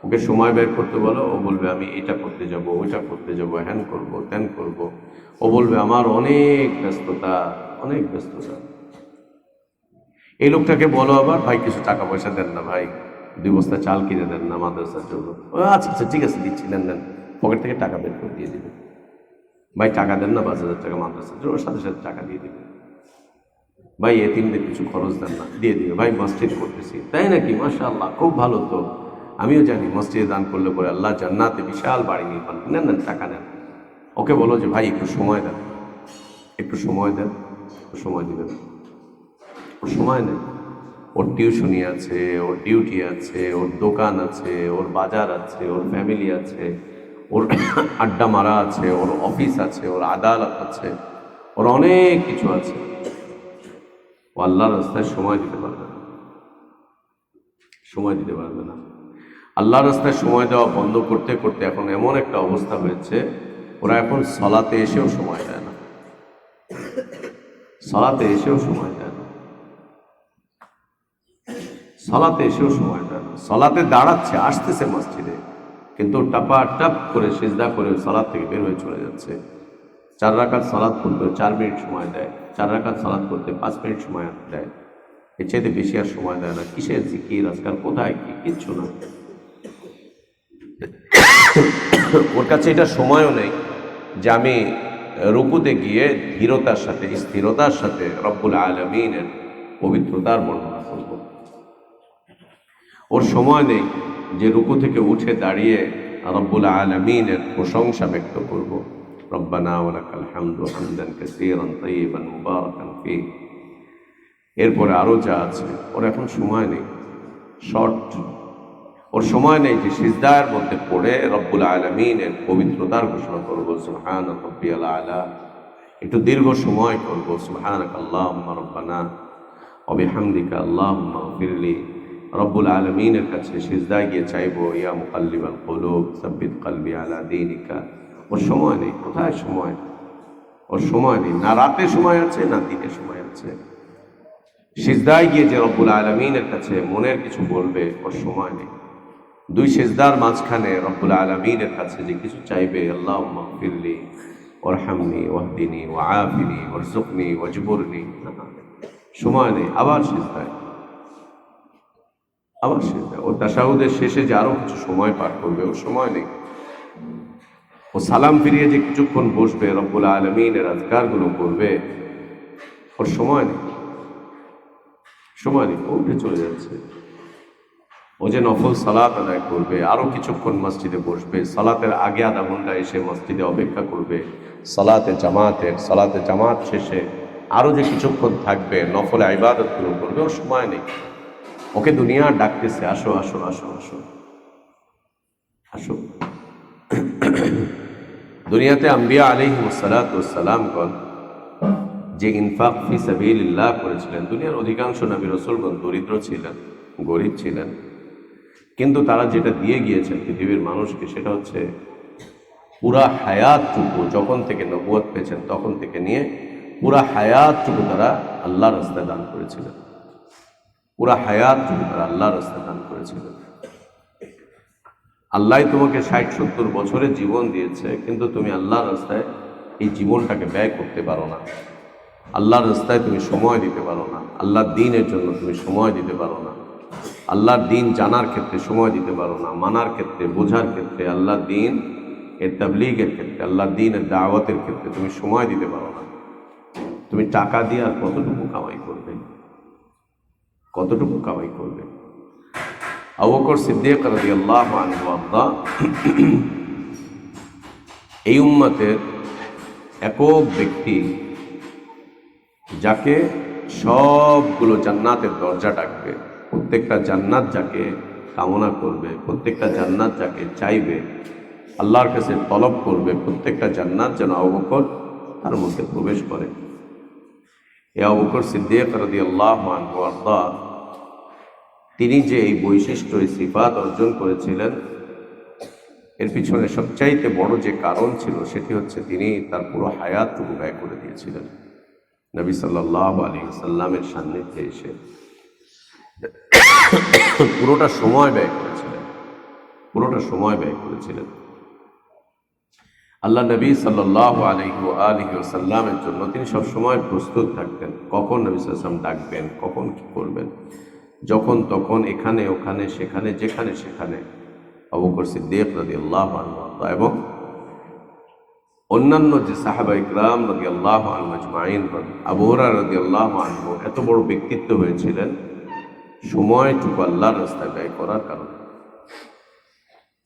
ওকে সময় ব্যয় করতে বলো, ও বলবে আমি এটা করতে যাব, ওইটা করতে যাব, হ্যান করব, ত্যান করব। ও বলবে আমার অনেক ব্যস্ততা, অনেক ব্যস্ততা। এই লোকটাকে বলো আবার, ভাই কিছু টাকা পয়সা দেন না ভাই, 2 বস্তা চাল কিনে দেন না মাদ্রাসার জন্য। ও আচ্ছা আচ্ছা ঠিক আছে দিচ্ছি, দেন দেন। পকেট থেকে টাকা বের করে দিয়ে দিবে। ভাই টাকা দেন না 5,000 টাকা মাদ্রাসার জন্য, ওর সাথে সাথে টাকা দিয়ে দিবে। ভাই এতিমদের কিছু খরচ দেন না, দিয়ে দিবে। ভাই মসজিদ করতেছি, তাই নাকি? মাশাআল্লাহ, খুব ভালো তো। আমিও জানি মসজিদে দান করলে পরে আল্লাহ জান্নাতে বিশাল বাড়ি নির্মাণ। নেন নেন টাকা নেন। ওকে বলো যে ভাই একটু সময় দেন, একটু সময় দেন। ও সময় দিবে না, ওর সময় নেই। ওর টিউশনি আছে, ওর ডিউটি আছে, ওর দোকান আছে, ওর বাজার আছে, ওর ফ্যামিলি আছে, ওর আড্ডা মারা আছে, ওর অফিস আছে, ওর আদালত আছে, ওর অনেক কিছু আছে। ও আল্লাহর রাস্তায় সময় দিতে পারবে না, সময় দিতে পারবে না। আল্লাহর রাস্তায় সময় দেওয়া বন্ধ করতে করতে এখন এমন একটা অবস্থা হয়েছে, ওরা এখন সালাতে এসেও সময় দেয় না, সালাতে এসেও সময় দেয় না, সালাতে এসেও সময় দেয় না। সালাতে দাঁড়াচ্ছে, আসতেছে মসজিদে, কিন্তু টাপা টাপ করে সিজদা করে সালাত থেকে বের হয়ে চলে যাচ্ছে। 4 রাকাত সালাত করতে 4 মিনিট সময় দেয়, 4 রাকাত সালাত করতে 5 মিনিট সময় দেয়, এর চাইতে বেশি আর সময় দেয় না। কিসের জিকির আজকাল, কোথায় কি, কিচ্ছু না। ওর কাছে এটা সময়ও নেই যে আমি রুকুতে গিয়ে ধীরতার সাথে, স্থিরতার সাথে রব্বুল আলামিনের পবিত্রতার বর্ণনা করব। ওর সময় নেই যে রুকু থেকে উঠে দাঁড়িয়ে রব্বুল আলামিনের প্রশংসা ব্যক্ত করব। রব্বানা ওয়া লাকাল হামদু হামদান কাসীরান তাইয়িবান মুবারাকান ফীহ। এরপরে আরো যা আছে, ওর এখন সময় নেই, শর্ট। ওর সময় নেই যে সিজদার মধ্যে পড়ে রব্বুল আলামিনের পবিত্রতার ঘোষণা করবো, সুবহান রাব্বিয়াল আলা। একটু দীর্ঘ সময় করবো, সুবহানাকা আল্লাহুম্মা রব্বানা ওয়া বিহামদিকা আল্লাহুম্মা গফিরলি। রব্বুল আলামিনের কাছে সিজদায় গিয়ে চাইবো, ইয়া মুকাল্লিবাল কুলুব সাব্বিত কলবি আলা দীনিকা। ওর সময় নেই, কোথায় সময়? ওর সময় নেই, না রাতে সময় আছে না দিনে সময় আছে। সিজদায় গিয়ে যে রব্বুল আলামিনের কাছে মনের কিছু বলবে, ওর সময় নেই। 2 সিজদার মাঝখানে রব্বুল আলামিনের কাছে যে কিছু চাইবে, আল্লাহুম্মা গফিরলি ওয়ারহামনি ওয়াহদিনি ওয়াআফিনি ওয়ারযুকনি ওয়াজবুরনি, সময় নেই। আবার সিজদায়, আবার সিজদায়। ও তাশাহুদের শেষে যে আরো কিছু সময় পার করবে, ওর সময় নেই। ও সালাম ফিরিয়ে যে কিছুক্ষণ বসবে, রব্বুল আলামিনের আজকারগুলো করবে, ওর সময় নেই, সময় নেই। ও উঠে চলে যাচ্ছে। ও যে নফল সালাত আদায় করবে, আরো কিছুক্ষণ মসজিদে বসবে, সালাতের আগে আধা ঘন্টা এসে মসজিদে অপেক্ষা করবে, সালাতে জামাত শেষে আরো যে কিছুক্ষণ থাকবে, নফলে ইবাদতগুলো করবে, ওর সময় নেই। ওকে দুনিয়া ডাকতেছে, আসো আসো আসো আসো আসো। দুনিয়াতে আম্বিয়া আলাইহিমুস সালাতু ওয়াস সালামগণ যে ইনফাক ফি সাবিলিল্লাহ করেছিলেন, দুনিয়ার অধিকাংশ নবী রাসূলগণ দরিদ্র ছিলেন, গরিব ছিলেন, কিন্তু তারা যেটা দিয়ে গিয়েছেন পৃথিবীর মানুষকে, সেটা হচ্ছে পুরা হায়াতটুকু। যখন থেকে নবুয়ত পেয়েছেন তখন থেকে নিয়ে পুরা হায়াতটুকু তারা আল্লাহর রাস্তায় দান করেছিলেন। পুরা হায়াত যদি তারা আল্লাহর রাস্তায় দান করেছিল। আল্লাহ তোমাকে 60-70 বছরের জীবন দিয়েছে, কিন্তু তুমি আল্লাহর রাস্তায় এই জীবনটাকে ব্যয় করতে পারো না। আল্লাহর রাস্তায় তুমি সময় দিতে পারো না। আল্লাহর দ্বীনের জন্য তুমি সময় দিতে পারো না। আল্লাহর দ্বীন জানার ক্ষেত্রে সময় দিতে পারো না, মানার ক্ষেত্রে, বোঝার ক্ষেত্রে, আল্লাহর দ্বীন এর তাবলীগের ক্ষেত্রে, আল্লাহর দ্বীনের দাওয়াতের ক্ষেত্রে তুমি সময় দিতে পারো না। তুমি টাকা দিয়ে আর কতটুকু কামাই করবে? কতটুকু কামাই করবে? আবু বকর সিদ্দিক রাদিয়াল্লাহু আনহু আরদা এই উম্মতের একক ব্যক্তি, যাকে সবগুলো জান্নাতের দরজা ডাকবে, প্রত্যেকটা জান্নাত যাকে কামনা করবে, প্রত্যেকটা জান্নাত যাকে চাইবে, আল্লাহর কাছে তলব করবে, প্রত্যেকটা জান্নাত যেন আবু বকর তার মধ্যে প্রবেশ করে। এই আবু বকর সিদ্দিক রাদিয়াল্লাহু আনহু আরদা তিনি যে এই বৈশিষ্ট্য, এই সিফাত অর্জন করেছিলেন, এর পিছনে সবচাইতে বড় যে কারণ ছিল সেটি হচ্ছে তিনি তার পুরো হায়াতটুকু ব্যয় করে দিয়েছিলেন নবী সাল্লাল্লাহু আলাইহি ওয়াসাল্লামের সান্নিধ্যে এসে। পুরোটা সময় ব্যয় করেছিলেন, পুরোটা সময় ব্যয় করেছিলেন। আল্লাহ নবী সাল্লাল্লাহু আলাইহি ওয়াসাল্লামের জন্য তিনি সবসময় প্রস্তুত থাকতেন। কখন নবী সাল্লাল্লাহু আলাইহি ওয়াসাল্লাম ডাকবেন, কখন কি করবেন, যখন তখন, এখানে ওখানে সেখানে, যেখানে সেখানে আবু বকর সিদ্দিক রাদিয়াল্লাহু আনহু এবং অন্যান্য যে সাহাবা ইকরাম রাদিয়াল্লাহু আনহুম আজমাইন, আবু হুরায়রা রাদিয়াল্লাহু আনহু এত বড় ব্যক্তিত্ব হয়েছিলেন সময়টুকু আল্লাহর রাস্তায় ব্যয় করার কারণে।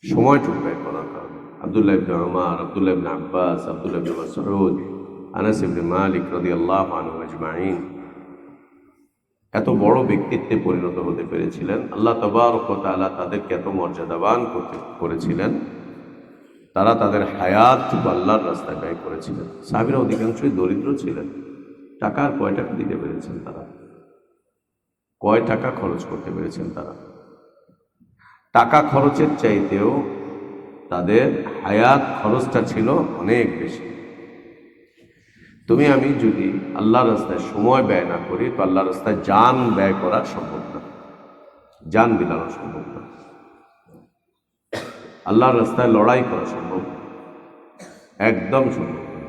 সময়টুকু ব্যয় করার কারণে আব্দুল্লাহ ইবনে উমর, আব্দুল্লাহ ইবনে আব্বাস, আব্দুল্লাহ ইবনে মাসউদ, আনাস ইবনে মালিক রাদিয়াল্লাহু আনহুম আজমাইন এত বড় ব্যক্তিত্বে পরিণত হতে পেরেছিলেন। আল্লাহ তাবারক ওয়া তাআলা তাদেরকে এত মর্যাদাবান করেছিলেন, তারা তাদের হায়াতটুকু আল্লাহর রাস্তায় ব্যয় করেছিলেন। সাহাবীরা অধিকাংশই দরিদ্র ছিলেন। টাকার কয় টাকা দিতে পেরেছেন তারা? কয় টাকা খরচ করতে পেরেছেন তারা? টাকা খরচের চাইতেও তাদের হায়াত খরচটা ছিল অনেক বেশি। তুমি আমি যদি আল্লাহর রাস্তায় সময় ব্যয় না করি, তো আল্লাহর রাস্তায় জান ব্যয় করা সম্ভব না, জান বিলানো সম্ভব না, আল্লাহর রাস্তায় লড়াই করা সম্ভব না, একদম সম্ভব না।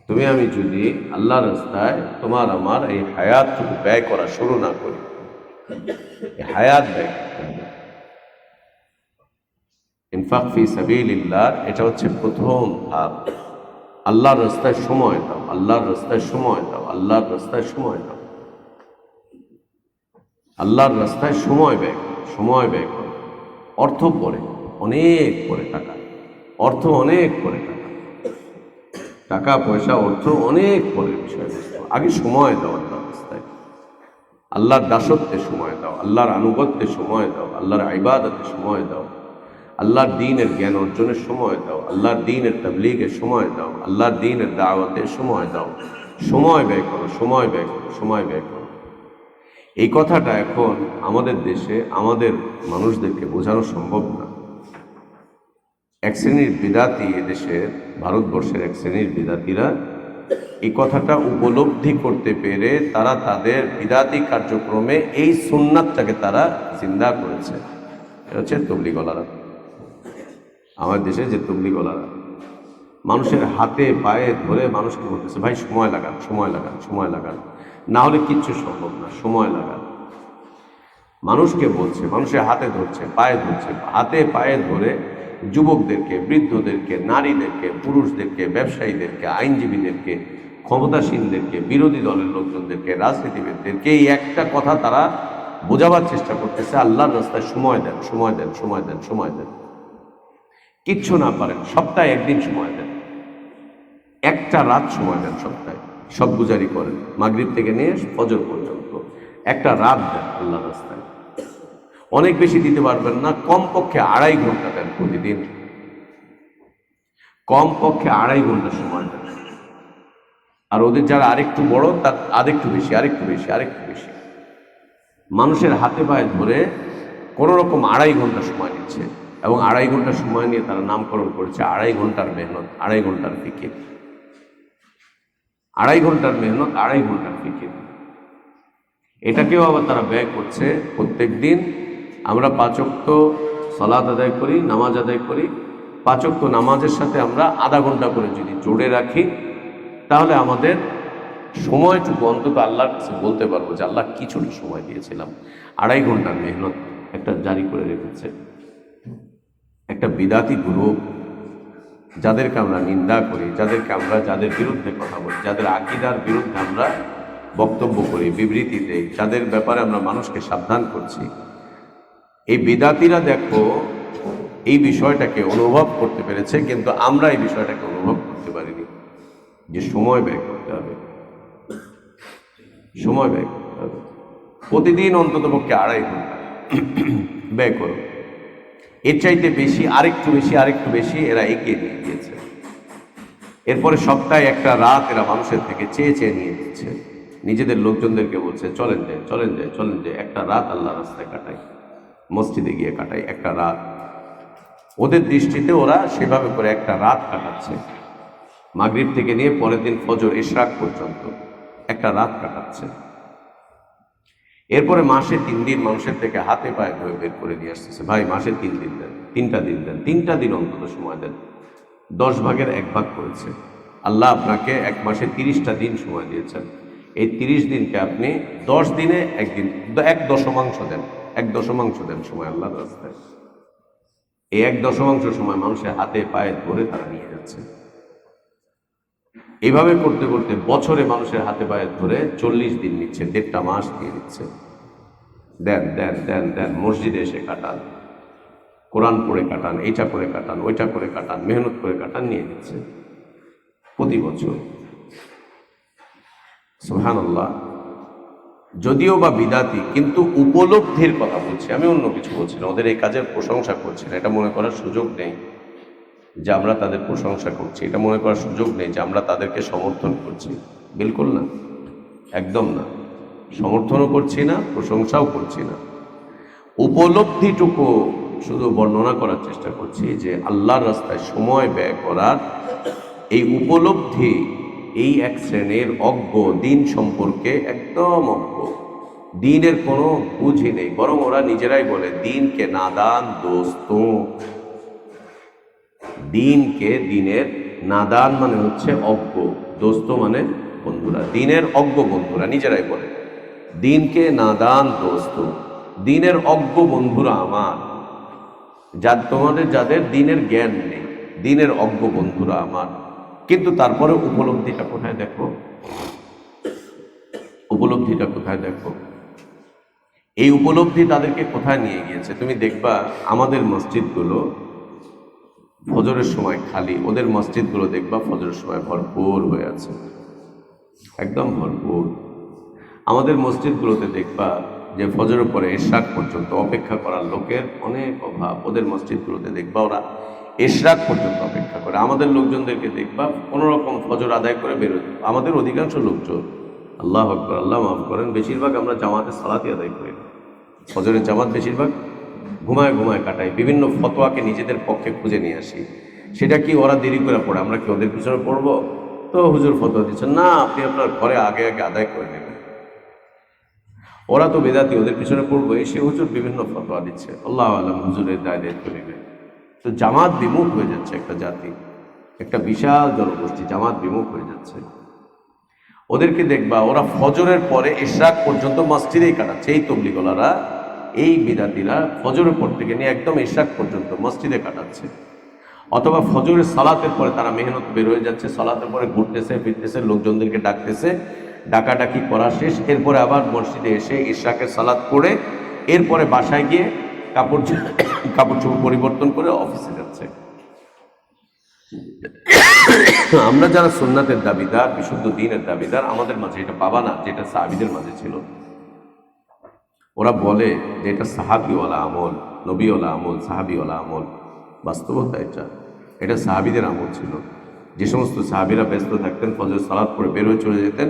তুমি আমি যদি আল্লাহর রাস্তায় তোমার আমার এই হায়াতটুকু ব্যয় করা শুরু না করি, এই হায়াত ব্যয় করতে হবে। ইনফাক ফি সাবিলিল্লাহ এটা হচ্ছে প্রথম ধাপ। আল্লাহর রাস্তায় সময় দাও, আল্লাহর রাস্তায় সময় দাও, আল্লাহর রাস্তায় সময় দাও, আল্লাহর রাস্তায় সময় ব্যয় করো, সময় ব্যয় করো। অর্থ পরে, অনেক পরে টাকা, অর্থ অনেক পরে টাকা, টাকা পয়সা অর্থ অনেক পরে বিষয়বস্তু। আগে সময় দাও আল্লাহর রাস্তায়, আল্লাহর দাসত্বে সময় দাও, আল্লাহর আনুগত্যে সময় দাও, আল্লাহর ইবাদতে সময় দাও, আল্লাহর দ্বীনের জ্ঞান অর্জনের সময় দাও, আল্লাহর দ্বীনের তাবলীগের সময় দাও, আল্লাহর দ্বীনের দাওয়াতের সময় দাও। সময় ব্যয় করো, সময় ব্যয় করো, সময় ব্যয় করো। এই কথাটা এখন আমাদের দেশে আমাদের মানুষদেরকে বোঝানো সম্ভব না। এক শ্রেণীর বিদাতি, এদেশের ভারতবর্ষের এক শ্রেণীর বিদাতিরা এই কথাটা উপলব্ধি করতে পেরে তারা তাদের বিদাতি কার্যক্রমে এই সুন্নাতটাকে তারা জিন্দা করেছে। এটা হচ্ছে তবলিগওয়ালারা। আমার দেশে যে তবলিগওয়ালারা মানুষের হাতে পায়ে ধরে মানুষকে বলতেছে, ভাই সময় লাগান, সময় লাগান, সময় লাগান, না হলে কিচ্ছু সম্ভব না, সময় লাগান। মানুষকে বলছে, মানুষের হাতে ধরছে, পায়ে ধরছে, হাতে পায়ে ধরে যুবকদেরকে, বৃদ্ধদেরকে, নারীদেরকে, পুরুষদেরকে, ব্যবসায়ীদেরকে, আইনজীবীদেরকে, ক্ষমতাসীনদেরকে, বিরোধী দলের লোকজনদেরকে, রাজনীতিবিদদেরকে এই একটা কথা তারা বোঝাবার চেষ্টা করতেছে, আল্লাহর রাস্তায় সময় দেন, সময় দেন, সময় দেন, সময় দেন। কিচ্ছু না পারেন, সপ্তাহে একদিন সময় দেন, একটা রাত সময় দেন সপ্তাহে, সব গুজারি করেন, মাগরিব থেকে নিয়ে ফজর পর্যন্ত একটা রাত দেন আল্লাহর রাস্তায়। অনেক বেশি দিতে পারবেন না, কমপক্ষে 2.5 ঘন্টা দেন প্রতিদিন, কমপক্ষে 2.5 ঘন্টা সময় দেন। আর ওদের যারা আরেকটু বড় তার আরেকটু বেশি, আরেকটু বেশি, আরেকটু বেশি। মানুষের হাতে পায়ে ধরে কোনো রকম 2.5 ঘন্টা সময় নিচ্ছে, এবং 2.5 ঘন্টা সময় নিয়ে তারা নামকরণ করেছে 2.5 ঘন্টার মেহনত, 2.5 ঘন্টার ফিকির। 2.5 ঘন্টার মেহনত, 2.5 ঘন্টার ফিকির। এটাকেও আবার তারা ব্যয় করছে। প্রত্যেক দিন আমরা 5 ওয়াক্ত সালাত আদায় করি, নামাজ আদায় করি। 5 ওয়াক্ত নামাজের সাথে আমরা আধা ঘন্টা করে যদি জোড়ে রাখি, তাহলে আমাদের সময়টুকু অন্তত আল্লাহর কাছে বলতে পারবো যে আল্লাহ কিছুটা সময় দিয়েছিলাম। 2.5 ঘন্টার মেহনত একটা জারি করে রেখেছে। একটা বিদাতি গ্রুপ, যাদেরকে আমরা নিন্দা করি, যাদের বিরুদ্ধে কথা বলি, যাদের আকীদার বিরুদ্ধে আমরা বক্তব্য করি, বিবৃতি দেই, যাদের ব্যাপারে আমরা মানুষকে সাবধান করছি, এই বিদাতিরা দেখো এই বিষয়টাকে অনুভব করতে পেরেছে, কিন্তু আমরা এই বিষয়টাকে অনুভব করতে পারিনি যে সময় ব্যয় করতে হবে। সময় ব্যয় করতে হবে, প্রতিদিন অন্ততপক্ষে 2.5 ঘন্টা ব্যয় করো। এর চাইতে বেশি, আরেকটু বেশি এরা এগিয়ে নিয়ে গিয়েছে। এরপরে সপ্তাহে একটা রাত এরা মানুষের থেকে চেয়ে নিয়ে দিচ্ছে। নিজেদের লোকজনদেরকে বলছে চলেন যায় একটা রাত আল্লাহ রাস্তায় কাটাই, মসজিদে গিয়ে কাটাই একটা রাত। ওদের দৃষ্টিতে ওরা সেভাবে করে একটা রাত কাটাচ্ছে, মাগরিব থেকে নিয়ে পরের দিন ফজর ইশরাক পর্যন্ত একটা রাত কাটাচ্ছে। এরপরে মাসে 3 দিন মানুষের থেকে হাতে পায়ে ধরে বের করে নিয়ে আসতেছে, ভাই মাসে 3 দিন দেন, 3টা দিন দেন, 3টা দিন অন্তত সময় দেন। 10 ভাগের 1 ভাগ করেছে আল্লাহ আপনাকে। 1 মাসে 30টা দিন সময় দিয়েছেন। এই 30 দিনকে আপনি 10 দিনে একদিন 1/10 দেন, 1/10 দেন সময় আল্লাহর রাস্তায়। এই 1/10 সময় মানুষের হাতে পায়ে ধরে তারা নিয়ে যাচ্ছে। এইভাবে করতে করতে বছরে মানুষের হাতে পায়ে ধরে 40 দিন নিচ্ছে, 1.5 মাস দিয়ে দিচ্ছে। দেন মসজিদে এসে কাটান, কোরআন পড়ে কাটান, এইটা করে কাটান, ওইটা করে কাটান, মেহনত করে কাটান, নিয়ে নিচ্ছে প্রতি বছর। সুবহানাল্লাহ। যদিও বা বিদাতি, কিন্তু উপলব্ধির কথা বলছি, আমি অন্য কিছু বলছি না। ওদের এই কাজের প্রশংসা করছি না, এটা মনে করার সুযোগ নেই যে আমরা তাদের প্রশংসা করছি, এটা মনে করার সুযোগ নেই যে আমরা তাদেরকে সমর্থন করছি। বিলকুল না, একদম না। সমর্থনও করছি না, প্রশংসাও করছি না। উপলব্ধিটুকু শুধু বর্ণনা করার চেষ্টা করছি যে আল্লাহর রাস্তায় সময় ব্যয় করার এই উপলব্ধি এই এক শ্রেণীর অজ্ঞ, দিন সম্পর্কে একদম অজ্ঞ, দিনের কোনো বুঝই নেই। বরং ওরা নিজেরাই বলে দিনকে নাদান দোস্ত। দিনের নাদান মানে হচ্ছে অজ্ঞ, দোস্ত মানে বন্ধুরা, দিনের অজ্ঞ বন্ধুরা নিজেরাই বলে দিনকে নাদান দোস্ত, দিনের অজ্ঞ বন্ধুরা আমার। যাদের দিনের জ্ঞান নেই, দিনের অজ্ঞ বন্ধুরা আমার। কিন্তু তারপরে উপলব্ধিটা কোথায় দেখো, উপলব্ধিটা কোথায় দেখো। এই উপলব্ধি তাদেরকে কোথায় নিয়ে গিয়েছে তুমি দেখবা। আমাদের মসজিদগুলো ফজরের সময় খালি, ওদের মসজিদগুলো দেখবা ফজরের সময় ভরপুর হয়ে আছে, একদম ভরপুর। আমাদের মসজিদগুলোতে দেখবা যে ফজরের পরে ইশরাক পর্যন্ত অপেক্ষা করার লোকের অনেক অভাব। ওদের মসজিদগুলোতে দেখবা ওরা ইশরাক পর্যন্ত অপেক্ষা করে। আমাদের লোকজনদেরকে দেখবা কোনো রকম ফজর আদায় করে বেরোয়। আমাদের অধিকাংশ লোকজন, আল্লাহ আকবার, আল্লাহ মাফ করেন, বেশিরভাগ আমরা জামাতে সালাতই আদায় করি না। ফজরের জামাত বেশিরভাগ ঘুমায় কাটাই, বিভিন্ন ফতোয়াকে নিজেদের পক্ষে খুঁজে নিয়ে আসি। সেটা কি ওরা দেরি করে পড়ে, আমরা কি ওদের পিছনে পড়বো? তো হুজুর ফতোয়া দিচ্ছেন না, আপনি আপনার ঘরে আগে আদায় করে নেবেন। ওরা তো বেদাতি, ওদের পিছনে পড়বো, এসে হুজুর বিভিন্ন ফতোয়া দিচ্ছে, আল্লাহ আলম হুজুরের দায়িত্ব নেবে। তো জামাত বিমুখ হয়ে যাচ্ছে একটা জাতি, একটা বিশাল জনগোষ্ঠী জামাত বিমুখ হয়ে যাচ্ছে। ওদেরকে দেখবা ওরা ফজরের পরে ইশরাক পর্যন্ত মসজিদেই কাটাচ্ছে। এই তবলিগলারা, এই বিদাতিরা ফজরের পর থেকে নিয়ে একদম ইশরাক পর্যন্ত মসজিদে কাটাচ্ছে। অথবা ফজরের সালাতের পরে তারা মেহনত বের হয়ে যাচ্ছে, সালাতের পরে ঘুরতেছে ফিরতেছে, লোকজনদেরকে ডাকতেছে, ডাকাডাকি করা শেষ, এরপরে আবার মসজিদে এসে ইশরাকের সালাত পড়ে এরপরে বাসায় গিয়ে কাপড় চোপড় পরিবর্তন করে অফিসে যাচ্ছে। আমরা যারা সুন্নাতের দাবিদার, বিশুদ্ধ দ্বীনের দাবিদার, আমাদের মাঝে এটা পাবা না যেটা সাহাবীদের মাঝে ছিল। ওরা বলে যে এটা সাহাবীওয়ালা আমল, নবীওয়ালা আমল, সাহাবীওয়ালা আমল। বাস্তবতা এটা সাহাবীদের আমল ছিল। যে সমস্ত সাহাবীরা ব্যস্ত থাকতেন, ফজর সালাত পড়ে বের হয়ে চলে যেতেন,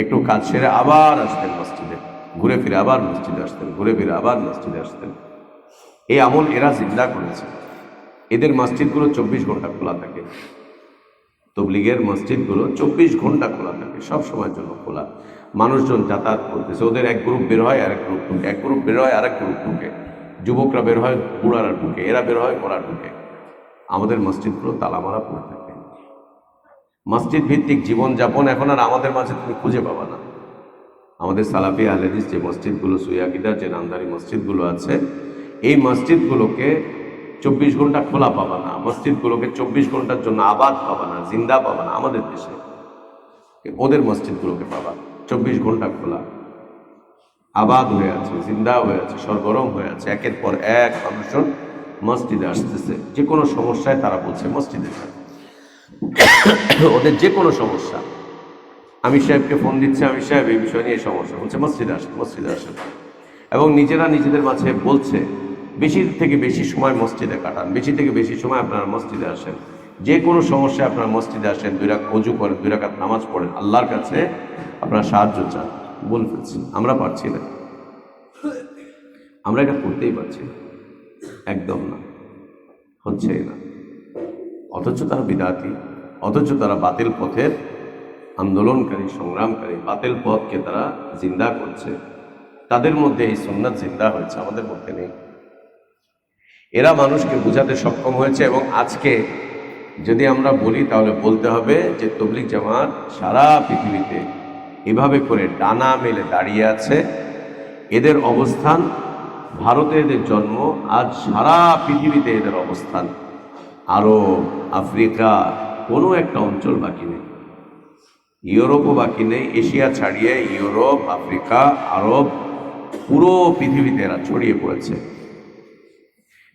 একটু কাজ সেরে আবার আসতেন মসজিদে, ঘুরে ফিরে আবার মসজিদে আসতেন, ঘুরে ফিরে আবার মসজিদে আসতেন। এই আমল এরা জিন্দা করেছে। এদের মসজিদগুলো 24 ঘন্টা খোলা থাকে। তবলিগের মসজিদগুলো 24 ঘন্টা খোলা থাকে, সব সময়ের জন্য খোলা। মানুষজন যাতায়াত করতেছে, ওদের এক গ্রুপ বের হয় আরেক গ্রুপ ঢুকে, এক গ্রুপ বের হয় আরেক গ্রুপ ঢুকে, যুবকরা বের হয় বুড়ারা ঢুকে, এরা বের হয় ওরা ঢুকে। আমাদের মসজিদগুলো তালামারা পড়ে থাকে। মসজিদ ভিত্তিক জীবনযাপন এখন আর আমাদের মাঝে তুমি খুঁজে পাবা না। আমাদের সালাফি আহলে হাদিস যে মসজিদগুলো, সুইয়াকিদার যে নামদারি মসজিদগুলো আছে, এই মসজিদগুলোকে 24 ঘন্টা খোলা পাবা না, মসজিদগুলোকে 24 ঘন্টার জন্য আবাদ পাবা না, জিন্দা পাবা না আমাদের দেশে। ওদের মসজিদগুলোকে পাবা 24 ঘন্টা খোলা, আবাদ হয়ে আছে, জিন্দা হয়ে আছে, সরগরম হয়ে আছে। একের পর এক মানুষজন মসজিদে আসতেছে, যে কোনো সমস্যায় তারা বলছে মসজিদে যাবে। ওদের যে কোনো সমস্যা, আমির সাহেবকে ফোন দিচ্ছে, আমির সাহেব এই বিষয় নিয়ে সমস্যা, বলছে মসজিদে আসেন, মসজিদে আসেন। এবং নিজেরা নিজেদের মাঝে বলছে বেশি থেকে বেশি সময় মসজিদে কাটান, বেশি থেকে বেশি সময় আপনারা মসজিদে আসেন, যে কোনো সমস্যায় আপনারা মসজিদে আসেন, 2 রাকাত ওযু করেন, 2 রাকাত নামাজ পড়েন, আল্লাহর কাছে আপনারা সাহায্য চান। বলে ফেলছি, আমরা পারছি না, আমরা এটা করতেই পারছি না, একদম না, হচ্ছেই না। অথচ তারা বিদআতি, অথচ তারা বাতিল পথের আন্দোলনকারী, সংগ্রামকারী, বাতিল পথকে তারা জিন্দা করছে। তাদের মধ্যে এই সুন্নাত জিন্দা হয়েছে, আমাদের মধ্যে নেই। এরা মানুষকে বোঝাতে সক্ষম হয়েছে। এবং আজকে যদি আমরা বলি তাহলে বলতে হবে যে তবলিগ জামাত সারা পৃথিবীতে এভাবে করে ডানা মেলে দাঁড়িয়ে আছে। এদের অবস্থান, ভারতে এদের জন্ম, আজ সারা পৃথিবীতে এদের অবস্থান। আরব, আফ্রিকা, কোনো একটা অঞ্চল বাকি নেই, ইউরোপও বাকি নেই, এশিয়া ছাড়িয়ে ইউরোপ, আফ্রিকা, আরব, পুরো পৃথিবীতে এরা ছড়িয়ে পড়েছে।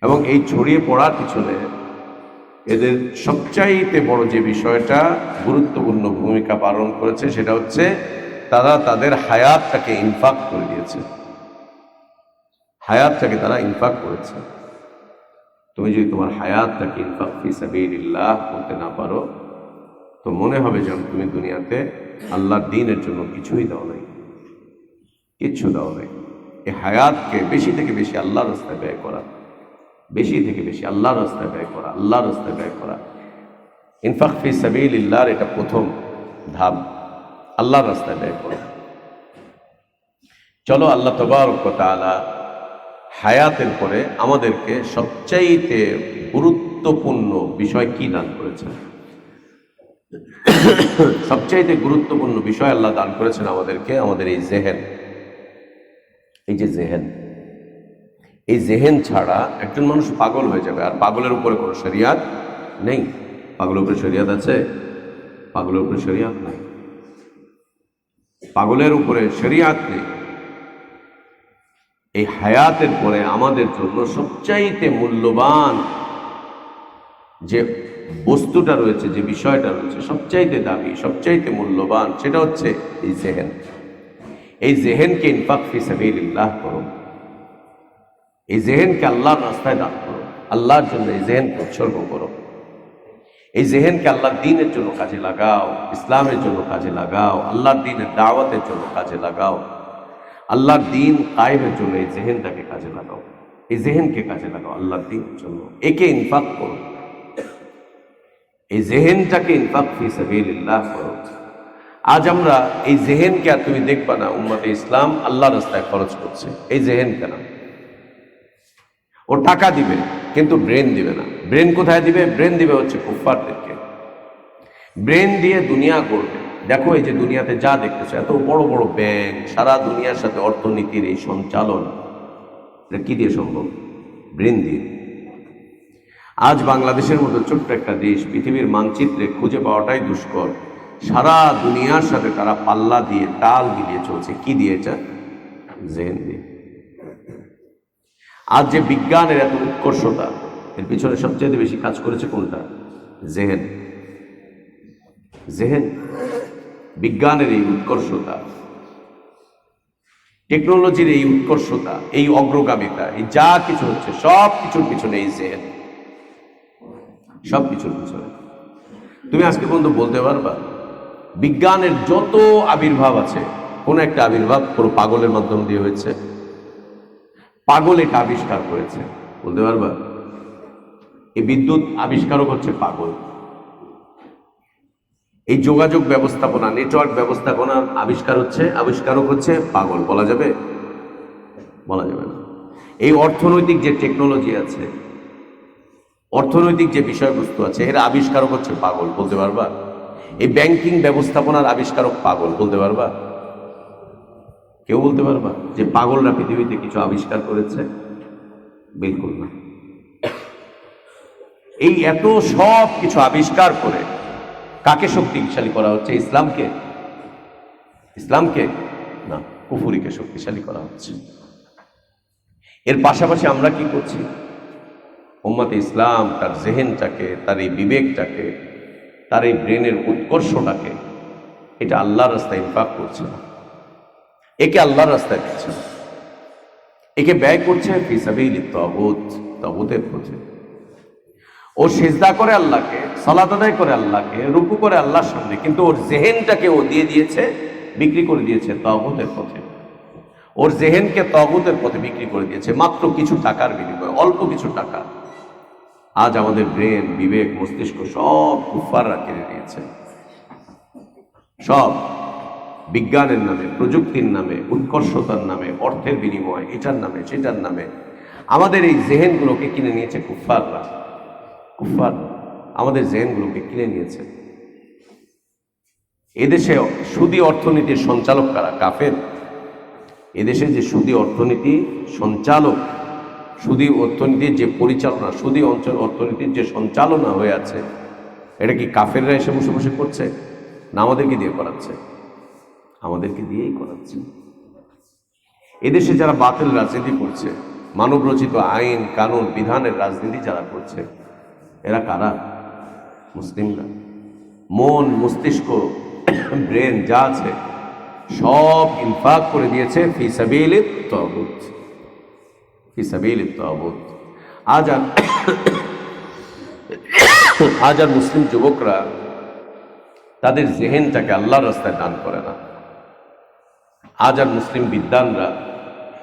এবং এই ছড়িয়ে পড়ার পিছনে এদের সবচাইতে বড় যে বিষয়টা গুরুত্বপূর্ণ ভূমিকা পালন করেছে সেটা হচ্ছে তারা তাদের হায়াতটাকে ইনফাক করে দিয়েছে। হায়াতটাকে তারা ইনফাক করেছে। তুমি যদি তোমার হায়াতটাকে ইনফাক ফি সাবিলিল্লাহ করতে না পারো, তো মনে হবে যেন তুমি দুনিয়াতে আল্লাহর দ্বীনের জন্য কিছুই দাও নাই, কিচ্ছু দাও নাই। এই হায়াতকে বেশি থেকে বেশি আল্লাহর রাস্তায় ব্যয় করা, বেশি থেকে বেশি আল্লাহর রাস্তায় ব্যয় করা, আল্লাহর রাস্তায় ব্যয় করা। ইনফাক ফি সাবিলিল্লাহর এটা প্রথম ধাপ, আল্লাহর রাস্তায় ব্যয় করা। চলো, আল্লাহ তাবারক ওয়া তাআলা হায়াতের পরে আমাদেরকে সবচাইতে গুরুত্বপূর্ণ বিষয় কি দান করেছেন। সবচাইতে গুরুত্বপূর্ণ বিষয় আল্লাহ দান করেছেন আমাদেরকে, আমাদের এই জেহেন। এই যে জেহেন, এই জেহেন ছাড়া একজন মানুষ পাগল হয়ে যাবে। আর পাগলের উপরে কোনো শরিয়াত নেই। পাগলের উপরে শরিয়াত আছে? পাগলের উপরে শরিয়াত নেই, পাগলের উপরে শরিয়াত নেই। এই হায়াতের পরে আমাদের জন্য সবচাইতে মূল্যবান যে বস্তুটা রয়েছে, যে বিষয়টা রয়েছে, সবচাইতে দামি, সবচাইতে মূল্যবান, সেটা হচ্ছে এই জেহেন। এই জেহেনকে ইনফাক ফি সাবিলিল্লাহ করো, এই জেহেনকে আল্লাহর রাস্তায় দান করো, আল্লাহর জন্য এই জেহেনকে উৎসর্গ করো। এই জেহেনকে আল্লাহর দ্বীনের জন্য কাজে লাগাও, ইসলামের জন্য কাজে লাগাও, আল্লাহর দ্বীনের দাওয়াতের জন্য কাজে লাগাও, আল্লাহর দ্বীন কায়েমের জন্য এই জেহেনটাকে কাজে লাগাও, এই জেহেনকে কাজে লাগাও আল্লাহর দ্বীনের জন্য। একে ইনফাক করো, এই জেহেনটাকে ইনফাক ফি সাবিলিল্লাহ করো। আজ আমরা এই জেহেনকে, আর তুমি দেখবা না উম্মতে ইসলাম আল্লাহর রাস্তায় খরচ করছে। এই জেহেন কেন? ও টাকা দিবে কিন্তু ব্রেন দিবে না। ব্রেন কোথায় দিবে? ব্রেন দিবে হচ্ছে কুফফারদেরকে। ব্রেন দিয়ে দুনিয়া করবে। দেখো, এই যে দুনিয়াতে যা দেখতেছো, এত বড় বড় ব্যাংক, সারা দুনিয়ার সাথে অর্থনীতির এই সঞ্চালন, এটা কি দিয়ে সম্ভব? ব্রেন দিয়ে। আজ বাংলাদেশের মতো ছোট্ট একটা দেশ, পৃথিবীর মানচিত্রে খুঁজে পাওয়াটাই দুষ্কর। সারা দুনিয়ার সাথে তারা পাল্লা দিয়ে, তাল মিলিয়ে চলছে। কি দিয়েছে? জেহেন দিয়ে। আজ যে বিজ্ঞানের এত উৎকর্ষতা, এর পিছনে সবচেয়ে বেশি কাজ করেছে কোনটা? জেহেন। জেহেন, বিজ্ঞানের এই উৎকর্ষতা, টেকনোলজির এই উৎকর্ষতা, এই অগ্রগামিতা, এই যা কিছু হচ্ছে সব কিছুর পিছনে এই জেহেন, সব কিছুর পিছনে। তুমি আজকে পর্যন্ত বলতে পারবা বিজ্ঞানের যত আবির্ভাব আছে, কোন একটা আবির্ভাব পুরো পাগলের মাধ্যম দিয়ে হয়েছে? পাগল এটা আবিষ্কার করেছে, বলতে পারবা? এই বিদ্যুৎ আবিষ্কারক হচ্ছে পাগল। এই যোগাযোগ ব্যবস্থাপনা, নেটওয়ার্ক ব্যবস্থাপনার আবিষ্কারক হচ্ছে পাগল। বলা যাবে? বলা যাবে না। এই অর্থনৈতিক যে টেকনোলজি আছে, অর্থনৈতিক যে বিষয়বস্তু আছে, এর আবিষ্কারক হচ্ছে পাগল। বলতে পারবা? এই ব্যাংকিং ব্যবস্থাপনার আবিষ্কারক পাগল। বলতে পারবা? কেউ বলতে পারবা যে পাগলরা পৃথিবীতে কিছু আবিষ্কার করেছে? বিলকুল না। এই এত সব কিছু আবিষ্কার করে কাকে শক্তিশালী করা হচ্ছে? ইসলামকে? ইসলামকে না, কুফুরিকে শক্তিশালী করা হচ্ছে। এর পাশাপাশি আমরা কি করছি? উম্মতে ইসলাম তার জেহেনটাকে, তার এই বিবেকটাকে, তার এই ব্রেনের উৎকর্ষটাকে এটা আল্লাহর রাস্তায় ইনফাক করছে না। একে আল্লাহর রাস্তায় দিচ্ছে না, একে ব্যয় করছে ফি সাবিলিত তাগুত, তাগুতের পথে। ও সিজদা করে আল্লাহকে, সালাত আদায় করে আল্লাহকে, রুকু করে আল্লাহর সামনে, কিন্তু ওর জেহেনটাকে ও দিয়ে দিয়েছে, বিক্রি করে দিয়েছে তাগুতের পথে। ওর জেহেনকে তাগুতের পথে বিক্রি করে দিয়েছে মাত্র কিছু টাকার বিনিময়ে, অল্প কিছু টাকা। আজ আমাদের ব্রেন, বিবেক, মস্তিষ্ক সব কুফাররা কেড়ে নিয়েছে। সব বিজ্ঞানের নামে, প্রযুক্তির নামে, উৎকর্ষতার নামে, অর্থের বিনিময়, এটার নামে সেটার নামে আমাদের এই জেহেনগুলোকে কিনে নিয়েছে কুফাররা। কুফার আমাদের জেহেনগুলোকে কিনে নিয়েছে। এদেশে সুদী অর্থনীতির সঞ্চালক কারা? কাফের। এদেশে যে সুদী অর্থনীতি সঞ্চালক, সুদী অর্থনীতির যে পরিচালনা, সুদী অঞ্চল অর্থনীতির যে সঞ্চালনা হয়ে আছে, এটা কি কাফেররা এসে বসে বসে করছে? না আমাদেরকে দিয়ে করাচ্ছে? আমাদেরকে দিয়েই করাচ্ছে। এদেশে যারা বাতিল রাজনীতি করছে, মানব রচিত আইন কানুন বিধানের রাজনীতি যারা করছে, এরা কারা? মুসলিমরা। মন, মস্তিষ্ক, ব্রেন যা আছে সব ইনফাক করে দিয়েছে ফি সাবিলিত তাগুত, ফি সাবিলিত তাগুত। আজ আর মুসলিম যুবকরা তাদের জেহেনটাকে আল্লাহর রাস্তায় দান করে না। আজ আর মুসলিম বিদ্বানরা,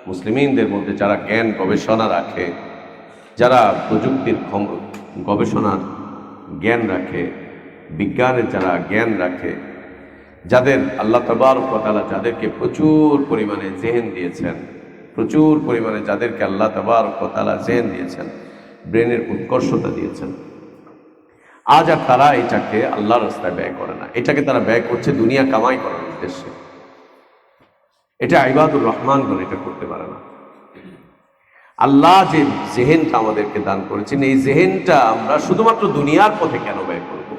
মুসলিমদের মধ্যে যারা জ্ঞান গবেষণা রাখে, যারা প্রযুক্তির গবেষণার জ্ঞান রাখে, বিজ্ঞানের যারা জ্ঞান রাখে, যাদের আল্লাহ তাবারক ওয়া তাআলা যাদেরকে প্রচুর পরিমাণে জেহেন দিয়েছেন, প্রচুর পরিমাণে যাদেরকে আল্লাহ তাবারক ওয়া তাআলা জেহেন দিয়েছেন, ব্রেনের উৎকর্ষতা দিয়েছেন, আজ আর তারা এটাকে আল্লাহর রাস্তায় ব্যয় করে না। এটাকে তারা ব্যয় করছে দুনিয়া কামাই করার উদ্দেশ্যে। এটা ইবাদুর রহমানগণ এটা করতে পারে না। আল্লাহ যে জেহেনটা আমাদেরকে দান করেছেন, এই জেহেনটা আমরা শুধুমাত্র দুনিয়ার পথে কেন ব্যয় করব?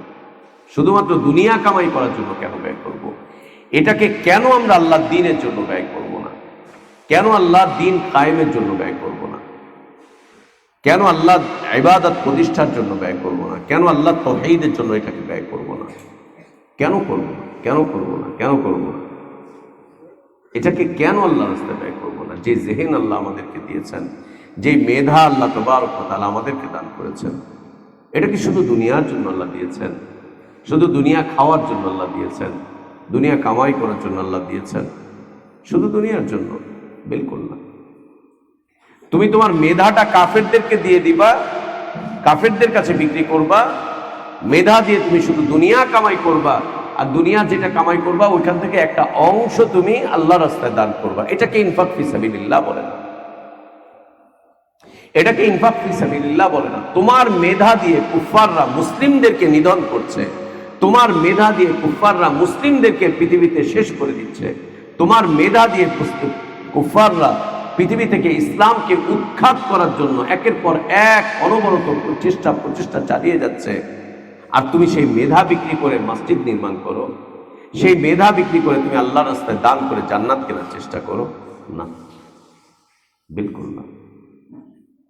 শুধুমাত্র দুনিয়া কামাই করার জন্য কেন ব্যয় করব? এটাকে কেন আমরা আল্লাহর দ্বীনের জন্য ব্যয় করব না? কেন আল্লাহর দ্বীন কায়েমের জন্য ব্যয় করব না? কেন আল্লাহ ইবাদত প্রতিষ্ঠার জন্য ব্যয় করব না? কেন আল্লাহ তাওহীদের জন্য এটাকে ব্যয় করব না? কেন করব না? কেন করব না? কেন করব না? এটাকে কেন আল্লাহর রাস্তায় ব্যয় করব না? যে জেহেন আল্লাহ আমাদেরকে দিয়েছেন, যে মেধা আল্লাহ তাবারক ওয়া তাআলা আমাদেরকে দান করেছেন, এটা কি শুধু দুনিয়ার জন্য আল্লাহ দিয়েছেন? শুধু দুনিয়া খাওয়ার জন্য আল্লাহ দিয়েছেন? দুনিয়া কামাই করার জন্য আল্লাহ দিয়েছেন? শুধু দুনিয়ার জন্য? বিলকুল না। তুমি তোমার মেধাটা কাফেরদেরকে দিয়ে দিবা, কাফেরদের কাছে বিক্রি করবা, মেধা দিয়ে তুমি শুধু দুনিয়া কামাই করবা, আর দুনিয়া যেটা কামাই করবা ওইখান থেকে একটা অংশ তুমি আল্লাহর রাস্তায় দান করবা। এটাকে ইনফাক ফি সাবিলিল্লাহ বলে না। এটাকে ইনফাক ফি সাবিলিল্লাহ বলে না। তোমার মেধা দিয়ে কুফাররা মুসলিমদেরকে নিধন করছে, তোমার মেধা দিয়ে কুফাররা মুসলিমদেরকে পৃথিবীতে শেষ করে দিচ্ছে, তোমার মেধা দিয়ে কুফাররা পৃথিবী থেকে ইসলামকে উৎখাত করার জন্য একের পর এক অনবরত প্রচেষ্টা চালিয়ে যাচ্ছে। আর তুমি সেই মেধা বিক্রি করে মসজিদ নির্মাণ করো, সেই মেধা বিক্রি করে তুমি আল্লাহর রাস্তায় দান করে জান্নাত কেনার চেষ্টা করো? না, বিলকুল না।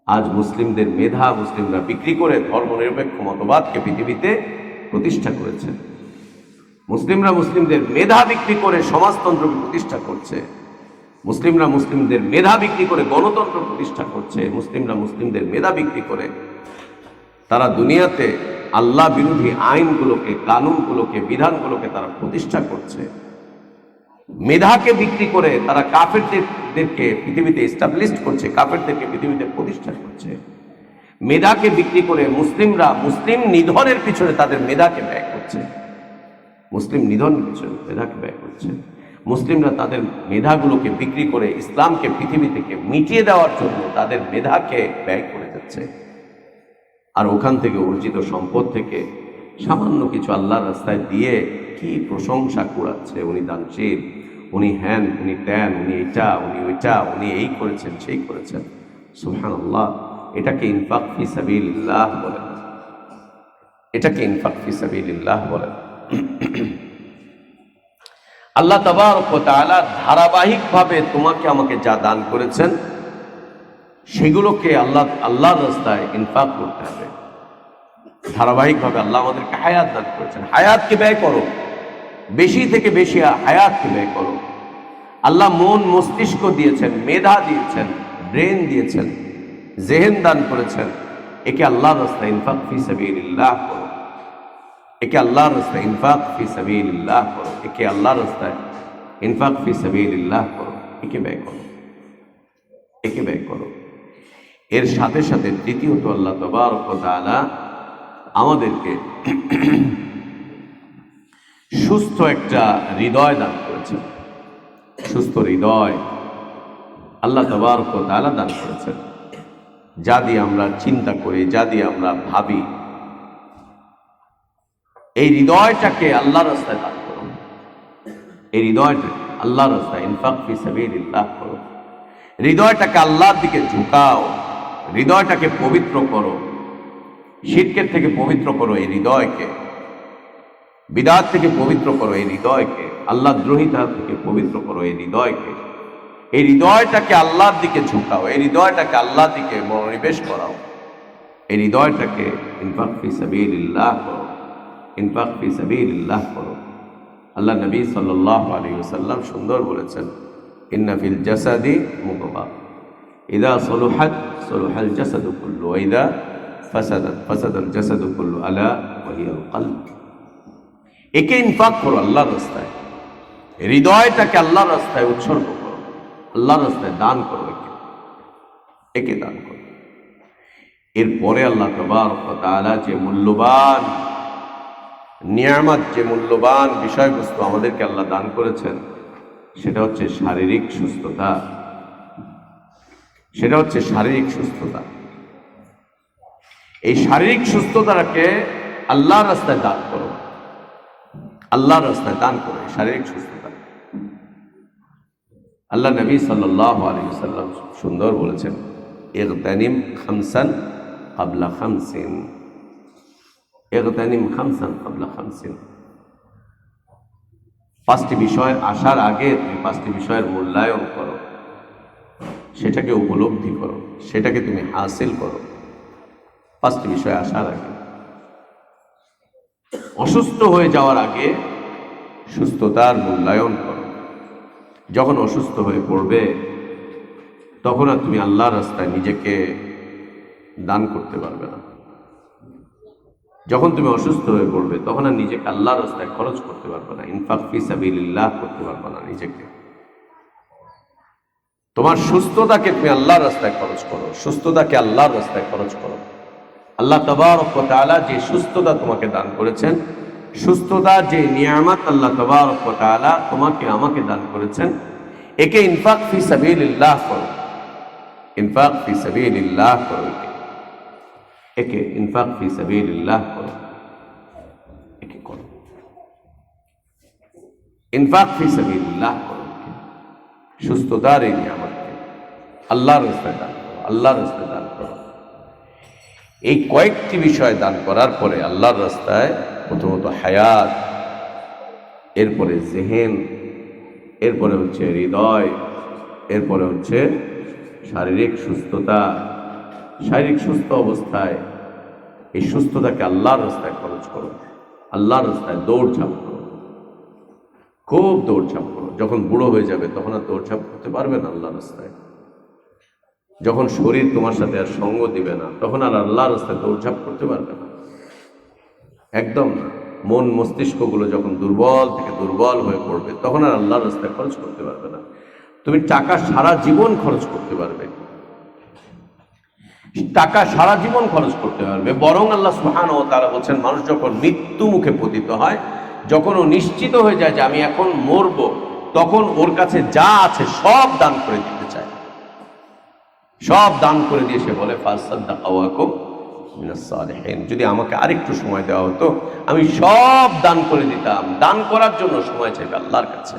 আজ মুসলিমদের মেধা মুসলিমরা বিক্রি করে ধর্মনিরপেক্ষ মতবাদকে পৃথিবীতে প্রতিষ্ঠা করেছে। মুসলিমরা মুসলিমদের মেধা বিক্রি করে সমাজতন্ত্রকে প্রতিষ্ঠা করছে। মুসলিমরা মুসলিমদের মেধা বিক্রি করে গণতন্ত্র প্রতিষ্ঠা করছে। মুসলিমরা মুসলিমদের মেধা বিক্রি করে তারা দুনিয়াতে আল্লাহ বিরোধী আইনগুলোকে, কানুনগুলোকে, বিধানগুলোকে তারা প্রতিষ্ঠা করছে। মেধাকে বিক্রি করে তারা কাফেরদেরকে পৃথিবীতে এস্টাবলিশ করছে, কাফেরদেরকে পৃথিবীতে প্রতিষ্ঠা করছে। মেধাকে বিক্রি করে মুসলিমরা মুসলিম নিধনের পিছনে তাদের মেধাকে ব্যয় করছে। মুসলিম নিধন করছে, মেধাকে ব্যয় করছে। মুসলিমরা তাদের মেধাগুলোকে বিক্রি করে ইসলামকে পৃথিবী থেকে মিটিয়ে দেওয়ার জন্য তাদের মেধাকে ব্যয় করে যাচ্ছে। আর ওখান থেকে অর্জিত সম্পদ থেকে সামান্য কিছু আল্লাহর রাস্তায় দিয়ে কি প্রশংসা কুড়াচ্ছে, উনি দানশীল, উনি হ্যান, উনি ত্যান, উনি এটা, উনি ওইটা, উনি এই করেছেন, সেই করেছেন। সুবহানাল্লাহ। এটাকে ইনফাক ফি সাবিলিল্লাহ বলেন, এটাকে ইনফাক ফি সাবিলিল্লাহ বলেন। আল্লাহ তাবারক ওয়া তাআলা ধারাবাহিকভাবে তোমাকে আমাকে যা দান করেছেন সেগুলোকে আল্লাহর রাস্তায় ইনফাক করতে হবে। ধারাবাহিকভাবে আল্লাহ আমাদেরকে হায়াত দান করেছেন, হায়াতকে ব্যয় করো, বেশি থেকে বেশি হায়াতকে ব্যয় করো। আল্লাহ মন মস্তিষ্ক দিয়েছেন, মেধা দিয়েছেন, ব্রেন দিয়েছেন, জেহেন দান করেছেন। একে আল্লাহর রাস্তায় ইনফাক ফি সাবিলিল্লাহ করো, একে আল্লাহর রাস্তায় ইনফাক ফি সাবিলিল্লাহ করো, একে আল্লাহর রাস্তায় ইনফাক ফি সাবিলিল্লাহ করো, একে ব্যয় করো, একে ব্যয় করো। এর সাথে সাথে তৃতীয়ত আল্লাহ তাবারক ওয়া তাআলা আমাদেরকে সুস্থ একটা হৃদয় দান করেছেন। সুস্থ হৃদয় আল্লাহ তাবারক ওয়া তাআলা দান করেছেন, যা দিয়ে আমরা চিন্তা করি, যা দিয়ে আমরা ভাবি। এই হৃদয়টাকে আল্লাহর রাস্তায় দান করো, এই হৃদয়টা আল্লাহর রাস্তায় ইনফাক ফি সাবিলিল্লাহ করো। হৃদয়টাকে আল্লাহর দিকে ঝুঁকাও, হৃদয়টাকে পবিত্র করো, শিরকের থেকে পবিত্র করো এই হৃদয়কে, বিদআত থেকে পবিত্র করো এই হৃদয়কে, আল্লাহ দ্রোহিতা থেকে পবিত্র করো এই হৃদয়কে। এই হৃদয়টাকে আল্লাহর দিকে ঝুঁকাও, এই হৃদয়টাকে আল্লাহর দিকে মনোনিবেশ করাও, এই হৃদয়টাকে ইনফাক ফি সাবিলিল্লাহ করো, ইনফাক ফি সাবিলিল্লাহ করো। আল্লাহ নবী সাল্লাল্লাহু আলাইহি ওয়াসাল্লাম সুন্দর বলেছেন, ইন্না ফিল জাসাদি মুদগা ইযা সলুহাত সলুহাল জাসাদু কুল্লু ওয়া ইযা ফাসাদাত ফাসাদাল জাসাদু কুল্লু আলা ওয়া হিয়াল কলব। একে ইনফাক করো আল্লাহর রাস্তায়, হৃদয়টাকে আল্লাহর রাস্তায় উৎসর্গ করো, আল্লাহর রাস্তায় দান করো, একে দান করো। এরপরে আল্লাহ তাবারক ওয়া তাআলা যে মূল্যবান নিয়ামত, যে মূল্যবান বিষয়বস্তু আমাদেরকে আল্লাহ দান করেছেন, সেটা হচ্ছে শারীরিক সুস্থতা, সেটা হচ্ছে শারীরিক সুস্থতা। এই শারীরিক সুস্থতাকে আল্লাহর রাস্তায় দান করো, আল্লাহর রাস্তায় দান করো শারীরিক সুস্থতা। আল্লাহ নবী সাল্লাল্লাহু আলাইহি ওয়াসাল্লাম সুন্দর বলেছেন, ইগতানিম খামসান ক্বাবলা খামসিন, ইগতানিম খামসান ক্বাবলা খামসিন। পাঁচটি বিষয় আসার আগে তুমি পাঁচটি বিষয়ের মূল্যায়ন করো, সেটাকে উপলব্ধি করো, সেটাকে তুমি হাসিল করো। পাঁচটি বিষয় আসার আগে, অসুস্থ হয়ে যাওয়ার আগে সুস্থতার মূল্যায়ন করো। যখন অসুস্থ হয়ে পড়বে তখন আর তুমি আল্লাহর রাস্তায় নিজেকে দান করতে পারবে না। যখন তুমি অসুস্থ হয়ে পড়বে তখন আর নিজেকে আল্লাহর রাস্তায় খরচ করতে পারবে না, ইনফাক ফি সাবিলিল্লাহ করতে পারবে না নিজেকে। তোমার সুস্থতাকে তুমি আল্লাহর রাস্তায় খরচ করো, সুস্থতাকে আল্লাহর রাস্তায় খরচ করো। আল্লাহ তাবারক ওয়া তাআলা যে সুস্থতা তোমাকে দান করেছেন, সুস্থতা যে নিয়ামত আল্লাহ তাবারক ওয়া তাআলা তোমাকে আমাকে দান করেছেন, একে ইনফাক ফি সাবিলিল্লাহ করো, ইনফাক ফি সাবিলিল্লাহ করো, একে ইনফাক ফি সাবিলিল্লাহ করো, একে করো, ইনফাক ফি সাবিলিল্লাহ করো। সুস্থতার এই নিয়ামতকে আল্লাহর রাস্তায় দান করো, আল্লাহর রাস্তায় দান করো। এই কয়েকটি বিষয় দান করার পরে আল্লাহর রাস্তায় প্রথমত হায়াত, এরপরে জেহেন, এরপরে হচ্ছে হৃদয়, এরপরে হচ্ছে শারীরিক সুস্থতা। শারীরিক সুস্থ অবস্থায় এই সুস্থতাকে আল্লাহর রাস্তায় খরচ করো, আল্লাহর রাস্তায় দৌড়ঝাঁপ করো, খুব দৌড়ঝাঁপ করো। যখন বুড়ো হয়ে যাবে তখন আর দৌড়ঝাঁপ করতে পারবে না আল্লাহর রাস্তায়। যখন শরীর তোমার সাথে আর সঙ্গ দিবে না তখন আর আল্লাহর রাস্তায় দৌড়ঝাঁপ করতে পারবে না, একদম না। মন মস্তিষ্কগুলো যখন দুর্বল থেকে দুর্বল হয়ে পড়বে তখন আর আল্লাহর রাস্তায় খরচ করতে পারবে না। তুমি টাকা সারা জীবন খরচ করতে পারবে, টাকা সারা জীবন খরচ করতে পারবে, বরং আল্লাহ সুবহানাহু ওয়া তাআলা বলছেন, মানুষ যখন মৃত্যু মুখে পতিত হয়, যখন ও নিশ্চিত হয়ে যায় যে আমি এখন মরবো, তখন ওর কাছে যা আছে সব দান করে দিতে চায়, সব দান করে দিয়ে সে বলে ফাসাদ্দাকাওয়াকুম মিনাস সালিহিন, যদি আমাকে আরেকটু সময় দেওয়া হতো আমি সব দান করে দিতাম। দান করার জন্য সময় চাইবে আল্লাহর কাছে,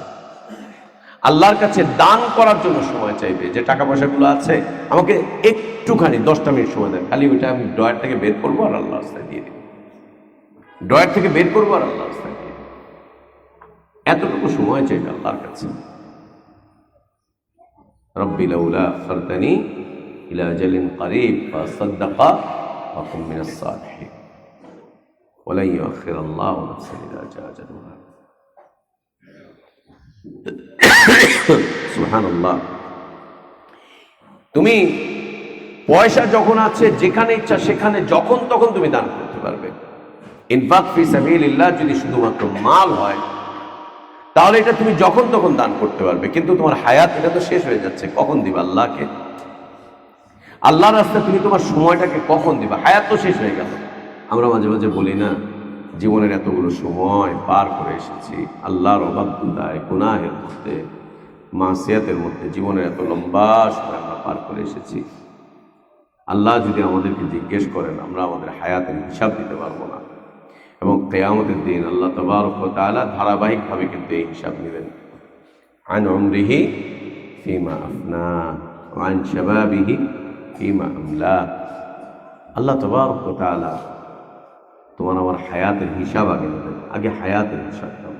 আল্লাহর কাছে দান করার জন্য সময় চাইবে। যে টাকা পয়সাগুলো আছে আমাকে একটুখানি 10টা মিনিট সময় দেন, খালি ওইটা আমি ড্রয়ার থেকে বের করবো আর আল্লাহর রাস্তায় দিয়ে দিব, ড্রয়ার থেকে বের করবো আর আল্লাহর রাস্তায় দিয়ে দিব। এতটুকু সময় চাইবে আল্লাহর কাছে। রব্বি লাউলা আখখারতানি ইলা আজালিন করিব ফাসাদ্দাকা ওয়া কুম মিনাস সালিহিন ওয়া লা ইউআখিরুল্লাহু নাফসান ইযা জাআ আজালুহা। সুবহানাল্লাহ। তুমি পয়সা যখন আছে যেখানে ইচ্ছা সেখানে যখন তখন তুমি দান করতে পারবে। ইনফাক ফি সাবিলিল্লাহ যদি শুধুমাত্র মাল হয় তাহলে এটা তুমি যখন তখন দান করতে পারবে, কিন্তু তোমার হায়াত এটা তো শেষ হয়ে যাচ্ছে, কখন দিবা আল্লাহকে? আল্লাহর রাস্তায় তুমি তোমার সময়টাকে কখন দিবা? হায়াত তো শেষ হয়ে গেল। আমরা মাঝে মাঝে বলি না, জীবনের এতগুলো সময় পার করে এসেছি আল্লাহর অবাধ্যতায়, গুনাহের মধ্যে, মাসিয়াতের মধ্যে, জীবনের এত লম্বা সময় আমরা পার করে এসেছি। আল্লাহ যদি আমাদেরকে জিজ্ঞেস করেন আমরা আমাদের হায়াতের হিসাব দিতে পারবো না, এবং কিয়ামতের দিন আল্লাহ তাবারক ওয়া তাআলা ধারাবাহিকভাবে কিন্তু এই হিসাব নেবেন। আন উমরিহি ফিমা আফনা ওয়া আন শাবাবিহি ফিমা আমলা। আল্লাহ তাবারক ওয়া তাআলা তোমার আমার হায়াতের হিসাব আগে নেবেন, আগে হায়াতের হিসাব দাও।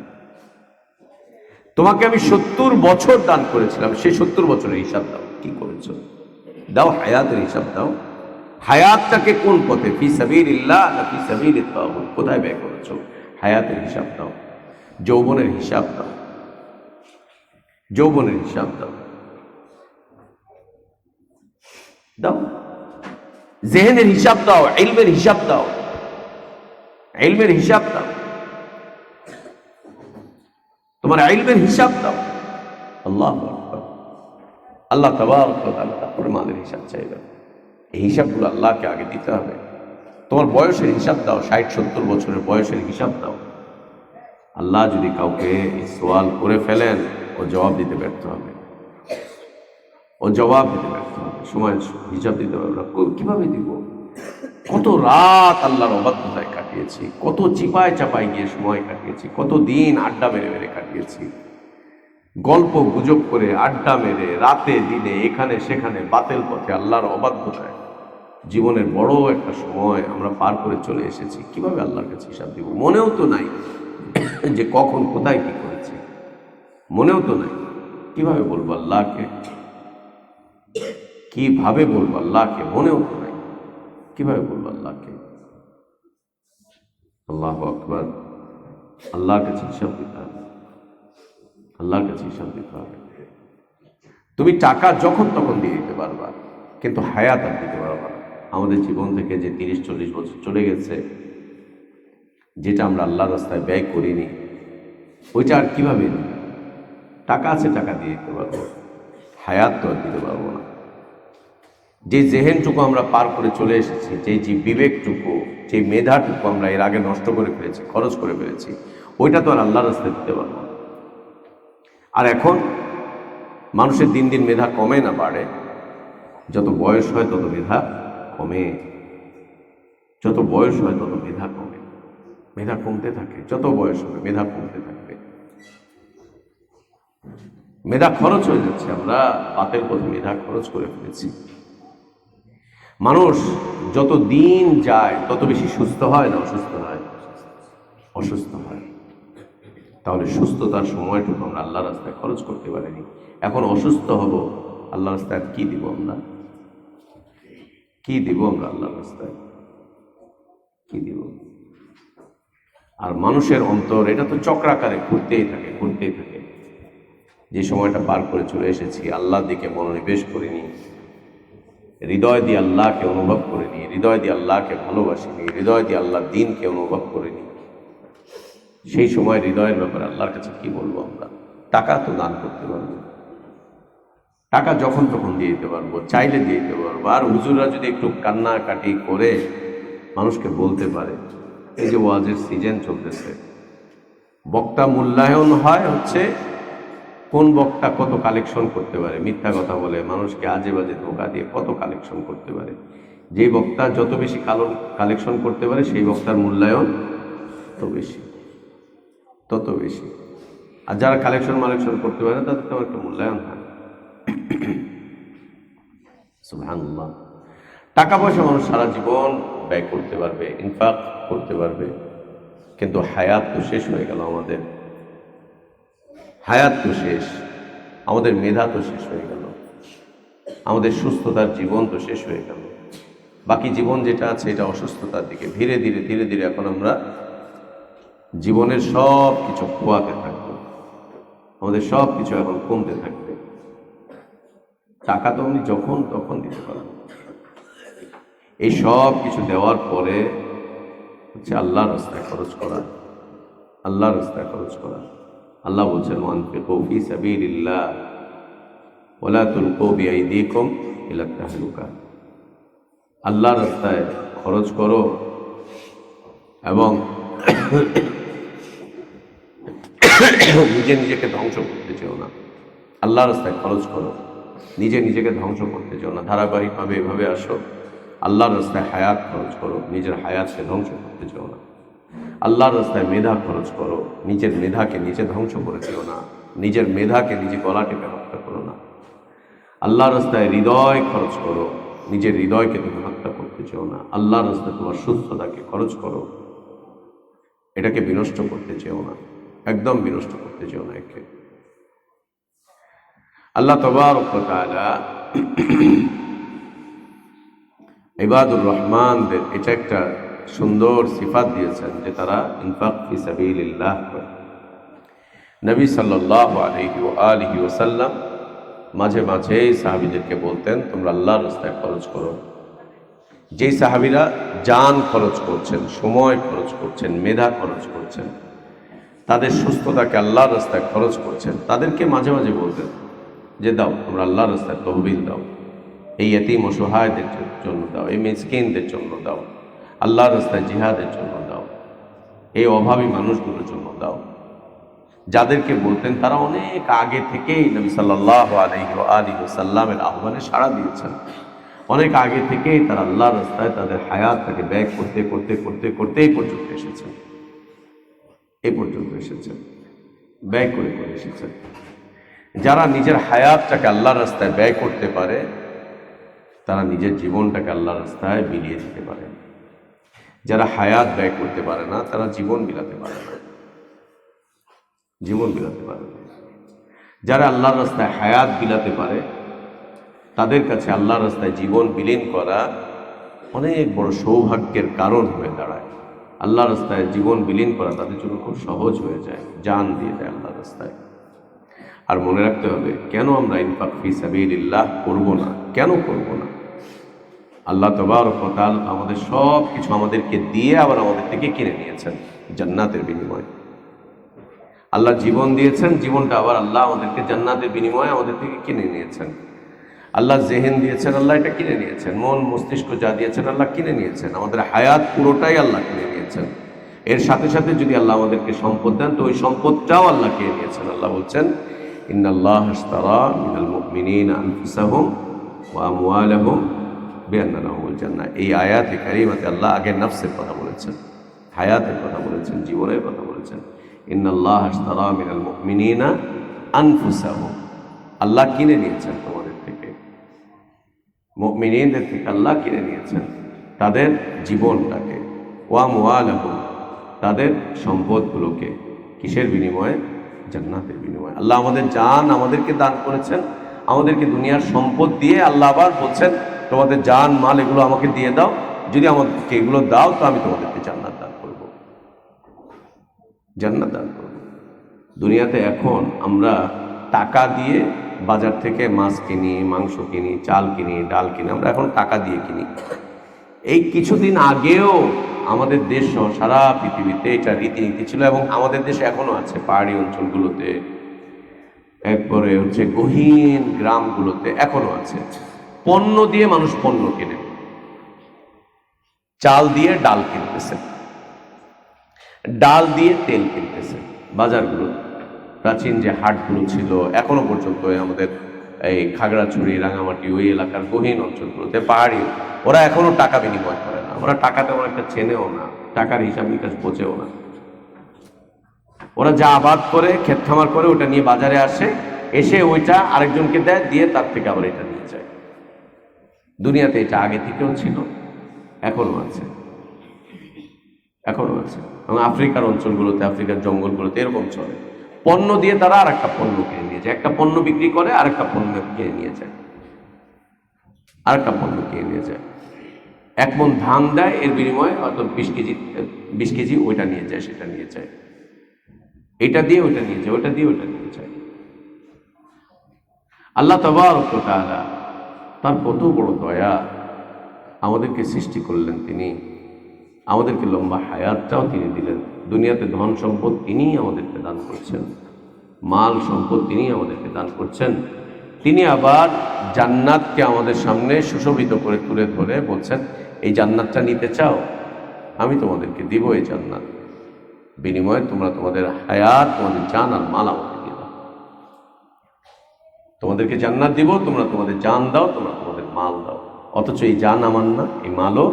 তোমাকে আমি 70 বছর দান করেছিলাম, সেই 70 বছরের হিসাব দাও, কি করেছো দাও, হায়াতের হিসাব দাও। হায়াতটাকে কোন পথে, ফি সাবিলিল্লাহ না ফি সাবিলিত তাগুত, কোথায় ব্যয় করেছো, হায়াতের হিসাব দাও। যৌবনের হিসাব দাও, যৌবনের হিসাব দাও, দাও। জেহেনের হিসাব দাও, ইলমের হিসাব দাও, ইলমের হিসাব দাও, তোমার ইলমের হিসাব দাও। আল্লাহু আকবার। আল্লাহ তাবারক ওয়া তাআলা তারপরে মালের হিসাব চাইবেন। এই হিসাবগুলো আল্লাহকে আগে দিতে হবে। তোমার বয়সের হিসাব দাও, 60-70 বছরের বয়সের হিসাব দাও। আল্লাহ যদি কাউকে এই সওয়াল করে ফেলেন, ও জবাব দিতে ব্যর্থ হবে, ও জবাব দিতে ব্যর্থ হবে, সময় হিসাব দিতে হবে। কিভাবে দিব? কত রাত আল্লাহর অবাধ্যতায় কাটিয়েছি, কত চিপায় চাপায় গিয়ে সময় কাটিয়েছি, কত দিন আড্ডা মেরে মেরে কাটিয়েছি, গল্প গুজব করে আড্ডা মেরে রাতে দিনে এখানে সেখানে বাতেল পথে আল্লাহর অবাধ্যতায় জীবনের বড় একটা সময় আমরা পার করে চলে এসেছি। কিভাবে আল্লাহর কাছে হিসাব দিব? মনেও তো নাই যে কখন কোথায় কি করেছি, মনেও তো নাই। কিভাবে বলবো আল্লাহকে? কিভাবে বলবো আল্লাহকে? মনেও তো নাই, কিভাবে বলবো আল্লাহকে? আল্লাহু আকবার। আল্লাহর কাছে হিসাব দিতে হবে, আল্লাহর কাছে হিসাব দিতে হবে। তুমি টাকা যখন তখন দিয়ে দিতে পারবা, কিন্তু হায়াত আর দিতে পারবা না। আমাদের জীবন থেকে যে 30-40 বছর চলে গেছে, যেটা আমরা আল্লাহর রাস্তায় ব্যয় করিনি, ওইটা আর কিভাবে নিব? টাকা আছে, টাকা দিয়ে দিতে পারবো, হায়াত তো আর দিতে পারবো না। যে জেহেনটুকু আমরা পার করে চলে এসেছি, যে বিবেকটুকু, যে মেধাটুকু আমরা এর আগে নষ্ট করে ফেলেছি, খরচ করে ফেলেছি, ওইটা তো আর আল্লাহর রাস্তায় দিতে পারবো না। আর এখন মানুষের দিন দিন মেধা কমে না বাড়ে? যত বয়স হয় তত মেধা কমে, যত বয়স হয় তত মেধা কমে, মেধা কমতে থাকে। যত বয়স হবে মেধা কমতে থাকবে, মেধা খরচ হয়ে যাচ্ছে। আমরা পাতের পথে মেধা খরচ করে ফেলেছি। মানুষ যত দিন যায় তত বেশি সুস্থ হয় না অসুস্থ হয়? অসুস্থ হয়। তাহলে সুস্থতার সময়টুকু আমরা আল্লাহ রাস্তায় খরচ করতে পারিনি। এখন অসুস্থ হব, আল্লাহ রাস্তায় কি দিব আমরা? কি দিব আমরা আল্লাহ রাস্তায়? কি দিব? আর মানুষের অন্তর এটা তো চক্রাকারে ঘুরতেই থাকে, ঘুরতেই থাকে। যে সময়টা পার করে চলে এসেছি, আল্লাহর দিকে মনোনিবেশ করিনি, হৃদয় দিয়ে আল্লাহকে অনুভব করিনি, হৃদয় দিয়ে আল্লাহকে ভালোবাসিনি, হৃদয় দিয়ে আল্লাহর দ্বীনকে অনুভব করিনি, সেই সময় হৃদয়ের ব্যাপারে আল্লাহর কাছে কি বলবো আমরা? টাকা তো দান করতে পারবো, টাকা যখন তখন দিয়ে দিতে পারবো, চাইলে দিয়ে দিতে পারবো। আর হুজুররা যদি একটু কান্নাকাটি করে মানুষকে বলতে পারে, এই যে ওয়াজের সিজন চলতেছে, বক্তা মূল্যায়ন হয় হচ্ছে কোন বক্তা কত কালেকশন করতে পারে, মিথ্যা কথা বলে, মানুষকে আজে বাজে ধোঁকা দিয়ে কত কালেকশন করতে পারে। যে বক্তা যত বেশি কালেকশন করতে পারে সেই বক্তার মূল্যায়ন তত বেশি। আর যারা কালেকশন করতে পারে তাদের তেমন একটা মূল্যায়ন হয়। সুবহানাল্লাহ। টাকা পয়সা মানুষ সারা জীবন ব্যয় করতে পারবে, ইনফাক করতে পারবে, কিন্তু হায়াত তো শেষ হয়ে গেল। আমাদের হায়াত তো শেষ, আমাদের মেধা তো শেষ হয়ে গেল, আমাদের সুস্থতার জীবন তো শেষ হয়ে গেল। বাকি জীবন যেটা আছে এটা অসুস্থতার দিকে। ধীরে ধীরে এখন আমরা জীবনের সব কিছু খোয়াতে থাকবো, আমাদের সব কিছু এখন কমতে থাকবে। টাকা তো আপনি যখন তখন দিতে পারেন। এই সব কিছু দেওয়ার পরে হচ্ছে আল্লাহর রাস্তায় খরচ করা, আল্লাহর রাস্তায় খরচ করা। আল্লাহ বলছেন ওয়ানফিকু ফি সাবিলিল্লাহ ওয়ালা তুলকু বিআইদিকুম ইলা তাহলুকা। আল্লাহর রাস্তায় খরচ করো এবং নিজেকে ধ্বংস করতে চেও না। আল্লাহর রাস্তায় খরচ করো, নিজেকে ধ্বংস করতে চেও না। ধারাবাহিকভাবে এভাবে আসো। আল্লাহর রাস্তায় হায়াত খরচ করো, নিজের হায়াতকে ধ্বংস করতে চেও না। আল্লাহর রাস্তায় মেধা খরচ করো, নিজের মেধাকে নিজে ধ্বংস করে চেও না। নিজের মেধাকে নিজে গলা টিপে হত্যা করো না। আল্লাহর রাস্তায় হৃদয় খরচ করো, নিজের হৃদয়কে তুমি হত্যা করতে চেও না। আল্লাহর রাস্তায় তোমার সুস্থতাকে খরচ করো, এটাকে বিনষ্ট করতে চেও না, একদম বিনষ্ট করতে চেও না একে। আল্লাহ তাবারক ওয়া তাআলা ইবাদুর রহমানদের এটা একটা সুন্দর সিফাত দিয়েছেন যে তারা ইনফাক ফি সাবিলিল্লাহ করে। নবী সাল্লাল্লাহু আলাইহি ওয়া আলিহি ওয়াসাল্লাম মাঝে মাঝে সাহাবীদেরকে বলতেন তোমরা আল্লাহর রাস্তায় খরচ করো। যেই সাহাবীরা জান খরচ করছেন, সময় খরচ করছেন, মেধা খরচ করছেন, তাদের সুস্থতাকে আল্লাহর রাস্তায় খরচ করছেন, তাদেরকে মাঝে মাঝে বলতেন যে দাও তোমরা আল্লাহর রাস্তায় তহবিল দাও, এই এতিম অসহায়দের জন্য দাও, এই মিসকিনদের জন্য দাও, আল্লাহর রাস্তায় জিহাদের জন্য দাও, এই অভাবী মানুষগুলোর জন্য দাও। যাদেরকে বলতেন তারা অনেক আগে থেকেই নবী সাল্লাল্লাহু আলাইহি ওয়া আলিহি ওয়াসাল্লামের আহ্বানে সাড়া দিয়েছেন। অনেক আগে থেকেই তারা আল্লাহর রাস্তায় তাদের হায়াতটাকে ব্যয় করতে করতে করতে করতে এই পর্যন্ত এসেছেন, ব্যয় করে করে এসেছেন। যারা নিজের হায়াতটাকে আল্লাহর রাস্তায় ব্যয় করতে পারে তারা নিজের জীবনটাকে আল্লাহর রাস্তায় বিলিয়ে দিতে পারে। যারা হায়াত ব্যয় করতে পারে না তারা জীবন বিলাতে পারে না। যারা আল্লাহর রাস্তায় হায়াত বিলাতে পারে তাদের কাছে আল্লাহর রাস্তায় জীবন বিলীন করা অনেক বড় সৌভাগ্যের কারণ হয়ে দাঁড়ায়। আল্লাহর রাস্তায় জীবন বিলীন করা তাদের জন্য খুব সহজ হয়ে যায়, জান দিয়ে দেয় আল্লাহর রাস্তায়। আর মনে রাখতে হবে কেন আমরা ইনফাক ফি সাবিলিল্লাহ করব না, কেন করব না? আল্লাহ তাবারক ওয়া তাআলা আমাদের সব কিছু আমাদেরকে দিয়ে আবার আমাদের থেকে কিনে নিয়েছেন জান্নাতের বিনিময়ে। আল্লাহ জীবন দিয়েছেন, জীবনটা আবার আল্লাহ আমাদেরকে জান্নাতের বিনিময়ে আমাদের থেকে কিনে নিয়েছেন। আল্লাহ জেহেন দিয়েছেন, আল্লাহ এটা কিনে নিয়েছেন। মন মস্তিষ্ক যা দিয়েছেন আল্লাহ কিনে নিয়েছেন। আমাদের হায়াত পুরোটাই আল্লাহ কিনে নিয়েছেন। এর সাথে সাথে যদি আল্লাহ আমাদেরকে সম্পদ দেন তো ওই সম্পদটাও আল্লাহ কিনে নিয়েছেন। আল্লাহ বলছেন ইন্নাল্লাহ আশতারা মিনাল মুমিনিনা আনফুসাহুম ওয়া আমওয়ালাহুম বিআন্না লাহুমুল জান্নাহ। এই আয়াতে কারিমাতে আল্লাহ আগে নফসের কথা বলেছেন, হায়াতের কথা বলেছেন, জীবনের কথা বলেছেন। ইন্নাল্লাহ আশতারা মিনাল মুমিনিনা আনফুসাহুম, আল্লাহ কিনে নিয়েছেন তোমাদের থেকে, মুমিনদের থেকে আল্লাহ কিনে নিয়েছেন তাদের জীবনটাকে, ওয়া আমওয়ালাহুম, তাদের সম্পদগুলোকে। কিসের বিনিময়ে? জান্নাতের বিনিময়ে। আল্লাহ আমাদের জান আমাদেরকে দান করেছেন, আমাদেরকে দুনিয়ার সম্পদ দিয়ে আল্লাহ আবার বলছেন তোমাদের জান মাল এগুলো আমাকে দিয়ে দাও, যদি আমাদেরকে এগুলো দাও তো আমি তোমাদেরকে জান্নাত দান করব, জান্নাত দান করব। দুনিয়াতে এখন আমরা টাকা দিয়ে বাজার থেকে মাছ কিনি, মাংস কিনি, চাল কিনি, ডাল কিনি, আমরা এখন টাকা দিয়ে কিনি। এই কিছুদিন আগেও আমাদের দেশ সহ সারা পৃথিবীতে এটা রীতিনীতি ছিল এবং আমাদের দেশে এখনো আছে। পাহাড়ি অঞ্চলগুলোতে, এরপরে হচ্ছে গহীন গ্রামগুলোতে এখনো আছে। পণ্য দিয়ে মানুষ পণ্য কেনে, চাল দিয়ে ডাল কিনতেছে, ডাল দিয়ে তেল কিনতেছে, বাজারগুলো, প্রাচীন যে হাটগুলো ছিল, এখনো পর্যন্ত আমাদের এই খাগড়াছড়ি, রাঙামাটি, ওই এলাকার গহীন অঞ্চলগুলোতে, পাহাড়ি, ওরা এখনো টাকা বিনিময় করে না। ওরা টাকা তেমন একটা চেনেও না, টাকার হিসাব নিকাশ বোঝেও না। ওরা যা আবাদ করে, ক্ষেত খামার করে, ওটা নিয়ে বাজারে আসে, এসে ওইটা আরেকজনকে দেয়, দিয়ে তার থেকে আবার এটা নিয়ে যায়। দুনিয়াতে এটা আগে থেকেও ছিল, এখনো আছে, এখনো আছে। এবং আফ্রিকার অঞ্চলগুলোতে, আফ্রিকার জঙ্গলগুলোতে এরকম চলে। পণ্য দিয়ে তারা আর একটা পণ্য কিনে নিয়ে যায়, একটা পণ্য বিক্রি করে আর একটা পণ্য কিনে নিয়ে যায়, আর একটা পণ্য কিনে নিয়ে যায়। 1 মণ ধান দেয়, এর বিনিময়ে হয়তো 20 কেজি ওইটা নিয়ে যায়, সেটা নিয়ে যায়, এটা দিয়ে ওইটা নিয়ে যায়, ওইটা দিয়ে ওইটা নিয়ে যায়। আল্লাহ তাবারক ওয়া তাআলা তার কত বড় দয়া, আমাদেরকে সৃষ্টি করলেন তিনি, আমাদেরকে লম্বা হায়াতটাও তিনি দিলেন। দুনিয়াতে ধন সম্পদ তিনিই আমাদেরকে দান করছেন, মাল সম্পদ তিনিই আমাদেরকে দান করছেন। তিনি আবার জান্নাতকে আমাদের সামনে সুশোভিত করে তুলে ধরে বলছেন, এই জান্নাতটা নিতে চাও, আমি তোমাদেরকে দিব এই জান্নাত, বিনিময়ে তোমরা তোমাদের হায়াত, তোমাদের জান আর মাল আমাকে দিয়ে দাও। তোমাদেরকে জান্নাত দিব, তোমরা তোমাদের জান দাও, তোমরা তোমাদের মাল দাও। অথচ এই জান আমার না, এই মালও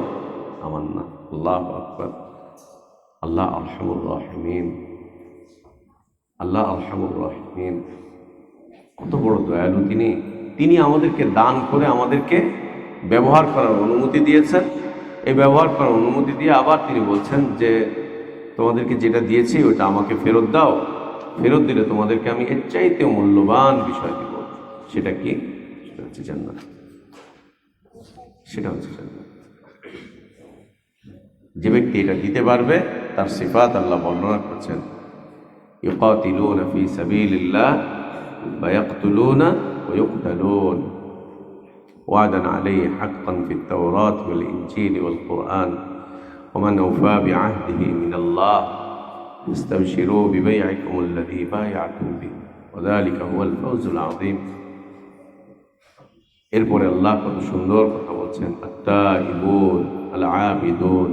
আমার না। আল্লাহু আকবার। আল্লাহ আরহামুর রাহিমিন, আল্লাহ আরহামুর রাহিমিন, কত বড় দয়ালু তিনি। তিনি আমাদেরকে দান করে আমাদেরকে ব্যবহার করার অনুমতি দিয়েছেন। এই ব্যবহার করার অনুমতি দিয়ে আবার তিনি বলছেন যে তোমাদেরকে যেটা দিয়েছি ওটা আমাকে ফেরত দাও, ফেরত দিলে তোমাদেরকে আমি এর চাইতেও মূল্যবান বিষয় দিব। সেটা কি? সেটা হচ্ছে জান্নাত, সেটা হচ্ছে জান্নাত। যে ব্যক্তি এটা দিতে পারবে তার সিফাত আল্লাহ বর্ণনা করছেন, ইউকাতিলুনা ফি সাবিলিল্লাহ ওয়া ইয়াকতুলুনা ওয়া ইউকতালুন ওয়াদান আলাইহি হাক্কান ফিত তাওরাত ওয়াল ইনজিল ওয়াল কুরআন ওয়া মান আওফা বিআহদিহি মিনাল্লাহ ইস্তাবশিরু বিবাই'iকুমুল্লাযী বায়া'তুম বিহি ওয়া যালিকা হুয়াল ফাওজুল আযীম। এরপরে আল্লাহ কত সুন্দর কথা বলছেন, আত-তাইবুন আল-আবিদুন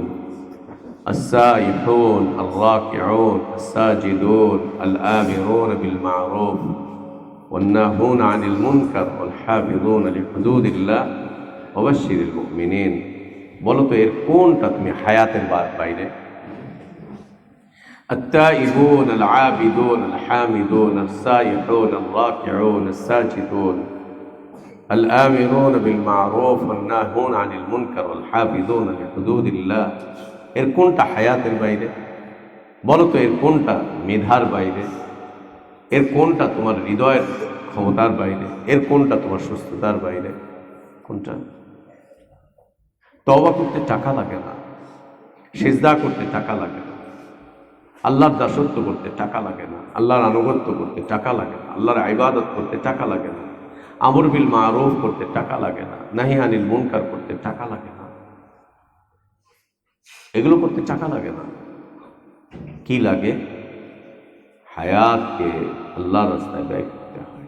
السائحون الراكعون الساجدون الآمرون بالمعروف والناهون عن المنكر والحافظون لحدود الله وبشر المؤمنين। বলো তো এর কোনটা তুমি হায়াতের বাইরে? التائبون العابدون الحامدون السائحون الراكعون الساجدون الآمرون بالمعروف والناهون عن المنكر والحافظون لحدود الله। এর কোনটা হায়াতের বাইরে? বলো তো এর কোনটা মেধার বাইরে? এর কোনটা তোমার হৃদয়ের ক্ষমতার বাইরে? এর কোনটা তোমার সুস্থতার বাইরে? কোনটা? তওবা করতে টাকা লাগে না, সিজদা করতে টাকা লাগে না, আল্লাহর দাসত্ব করতে টাকা লাগে না, আল্লাহর আনুগত্য করতে টাকা লাগে না, আল্লাহর ইবাদত করতে টাকা লাগে না, আমর বিল মারুফ করতে টাকা লাগে না, নাহি আনিল মুনকার করতে টাকা লাগে না। এগুলো করতে টাকা লাগে না। কি লাগে? হায়াতকে আল্লাহর রাস্তায় ব্যয় করতে হয়,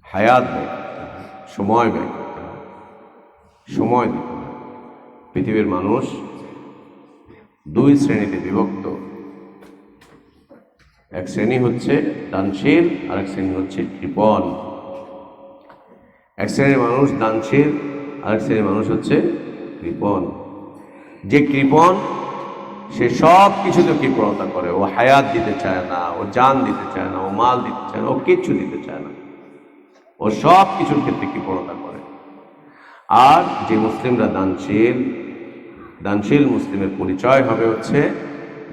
হায়াত ব্যয় করতে হয়, সময় ব্যয় করতে হয়, সময় দিতে হয়। পৃথিবীর মানুষ 2 শ্রেণীতে বিভক্ত। এক শ্রেণী হচ্ছে দানশীল, আর এক শ্রেণী হচ্ছে কৃপণ। এক শ্রেণীর মানুষ দানশীল, আর এক শ্রেণীর মানুষ হচ্ছে কৃপণ। যে কৃপণ সে সব কিছুতে কৃপণতা করে, ও হায়াত দিতে চায় না, ও জান দিতে চায় না, ও মাল দিতে চায় না, ও কিচ্ছু দিতে চায় না, ও সব কিছুর ক্ষেত্রে কৃপণতা করে। আর যে মুসলিমরা দানশীল, দানশীল মুসলিমের পরিচয় হবে হচ্ছে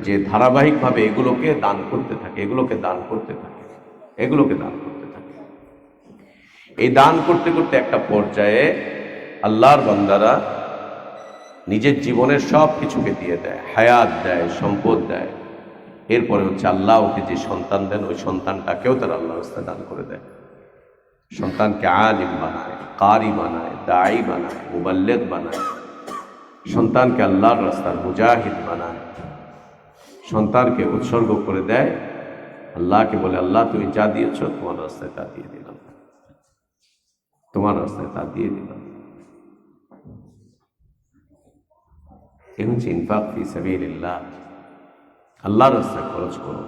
যে ধারাবাহিকভাবে এগুলোকে দান করতে থাকে, এগুলোকে দান করতে থাকে, এগুলোকে দান করতে থাকে। এই দান করতে করতে একটা পর্যায়ে আল্লাহর বান্দারা নিজের জীবনের সব কিছুকে দিয়ে দেয়, হায়াত দেয়, সম্পদ দেয়। এরপরে হচ্ছে আল্লাহ ওকে যে সন্তান দেন, ওই সন্তানটাকেও তারা আল্লাহর রাস্তায় দান করে দেয়। সন্তানকে আলিম বানায়, কারি বানায়, দায়ী বানায়, মুবাল্লিগ বানায়। সন্তানকে আল্লাহর রাস্তার মুজাহিদ বানায়। সন্তানকে উৎসর্গ করে দেয়, আল্লাহকে বলে, আল্লাহ তুমি যা দিয়েছ তোমার রাস্তায় তা দিয়ে দিলাম, তোমার রাস্তায় তা দিয়ে দিলাম। এ হচ্ছে ইনফাক ফি সাবিলিল্লাহ। আল্লাহর রাস্তায় খরচ করো,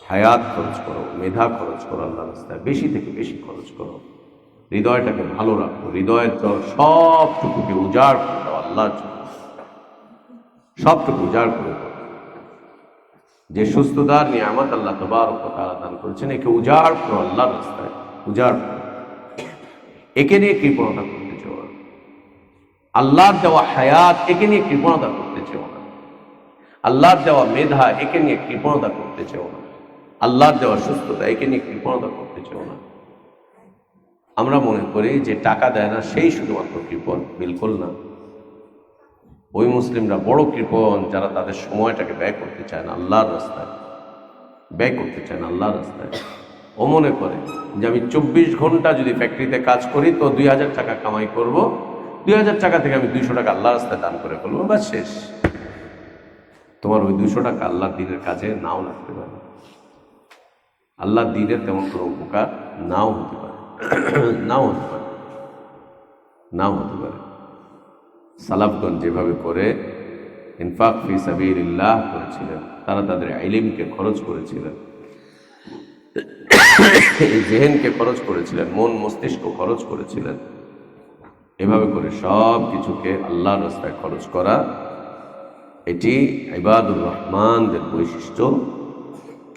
হায়াত খরচ করো, মেধা খরচ করো আল্লাহর রাস্তায়, বেশি থেকে বেশি খরচ করো। হৃদয়টাকে ভালো রাখো, হৃদয়ের সবটুকুকে উজাড় করে দাও আল্লাহর জন্য, সবটুকু উজাড় করে দাও। যে সুস্থতার নিয়ামত আল্লাহ তাবারক ওয়া তাআলা দান করেছেন, একে উজাড় করো আল্লাহর রাস্তায়, উজাড় করো। একে নিয়ে কৃপণতা করতে চাও না। আল্লাহর দেওয়া হায়াত, একে নিয়ে কৃপণতা করতে চাও না। আল্লাহর দেওয়া মেধা, একে নিয়ে কৃপণতা করতে চাও না। আল্লাহর দেওয়া সুস্থতা, একে নিয়ে কৃপণতা করতে চাও না। আমরা মনে করি যে টাকা দেয় না সেই শুধুমাত্র কৃপণ, বিলকুল না। ওই মুসলিমরা বড় কৃপণ যারা তাদের সময়টাকে ব্যয় করতে চায় না আল্লাহর রাস্তায়, ব্যয় করতে চায় না আল্লাহর রাস্তায়। ও মনে করে যে আমি 24 ঘন্টা যদি ফ্যাক্টরিতে কাজ করি তো 2000 টাকা কামাই করব, 2000 টাকা থেকে আমি 200 টাকা আল্লাহর রাস্তায় দান করে ফেলবো, বা শেষ। তোমার ওই 200 টাকা আল্লাহর দ্বীনের কাজে নাও লাগতে পারে, আল্লাহর দ্বীনের তেমন কোনো উপকার নাও হতে পারে, নাও হতে পারে, নাও হতে পারে। সালাফগণ যেভাবে করে ইনফাক ফি সাবিলিল্লাহ করেছিলেন, তারা তাদের ইলমকে খরচ করেছিলেন, এই জেহেনকে খরচ করেছিলেন, মন মস্তিষ্ক খরচ করেছিলেন। এভাবে করে সব কিছুকে আল্লাহর রাস্তায় খরচ করা, এটি ইবাদুর রহমানদের বৈশিষ্ট্য।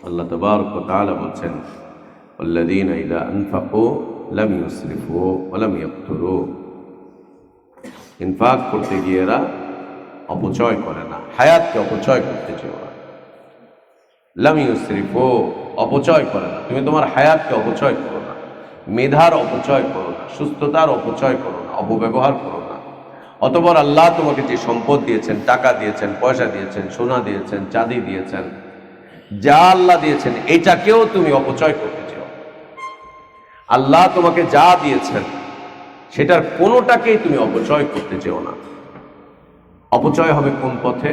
আল্লাহ তাবারক ওয়া তাআলা বলছেন, ওয়াল্লাযীনা ইযা আনফাকু লাম ইউসরিফু ওয়া লাম ইয়াকতুরু। ইনফাক করতে গিয়ে এরা অপচয় করে না, হায়াতকে অপচয় করতে চাও না। লাম ইউসরিফু, অপচয় করে না। তুমি তোমার হায়াতকে অপচয় করো না, মেধার অপচয় করো না, সুস্থতার অপচয় করো না, অপব্যবহার করো না। অতঃপর আল্লাহ তোমাকে যে সম্পদ দিয়েছেন, টাকা দিয়েছেন, পয়সা দিয়েছেন, সোনা দিয়েছেন, চাঁদি দিয়েছেন, যা আল্লাহ দিয়েছেন এটাকেও তুমি অপচয় করতে চাও। আল্লাহ তোমাকে যা দিয়েছেন সেটার কোনোটাকেই তুমি অপচয় করতে চাও না। অপচয় হবে কোন পথে?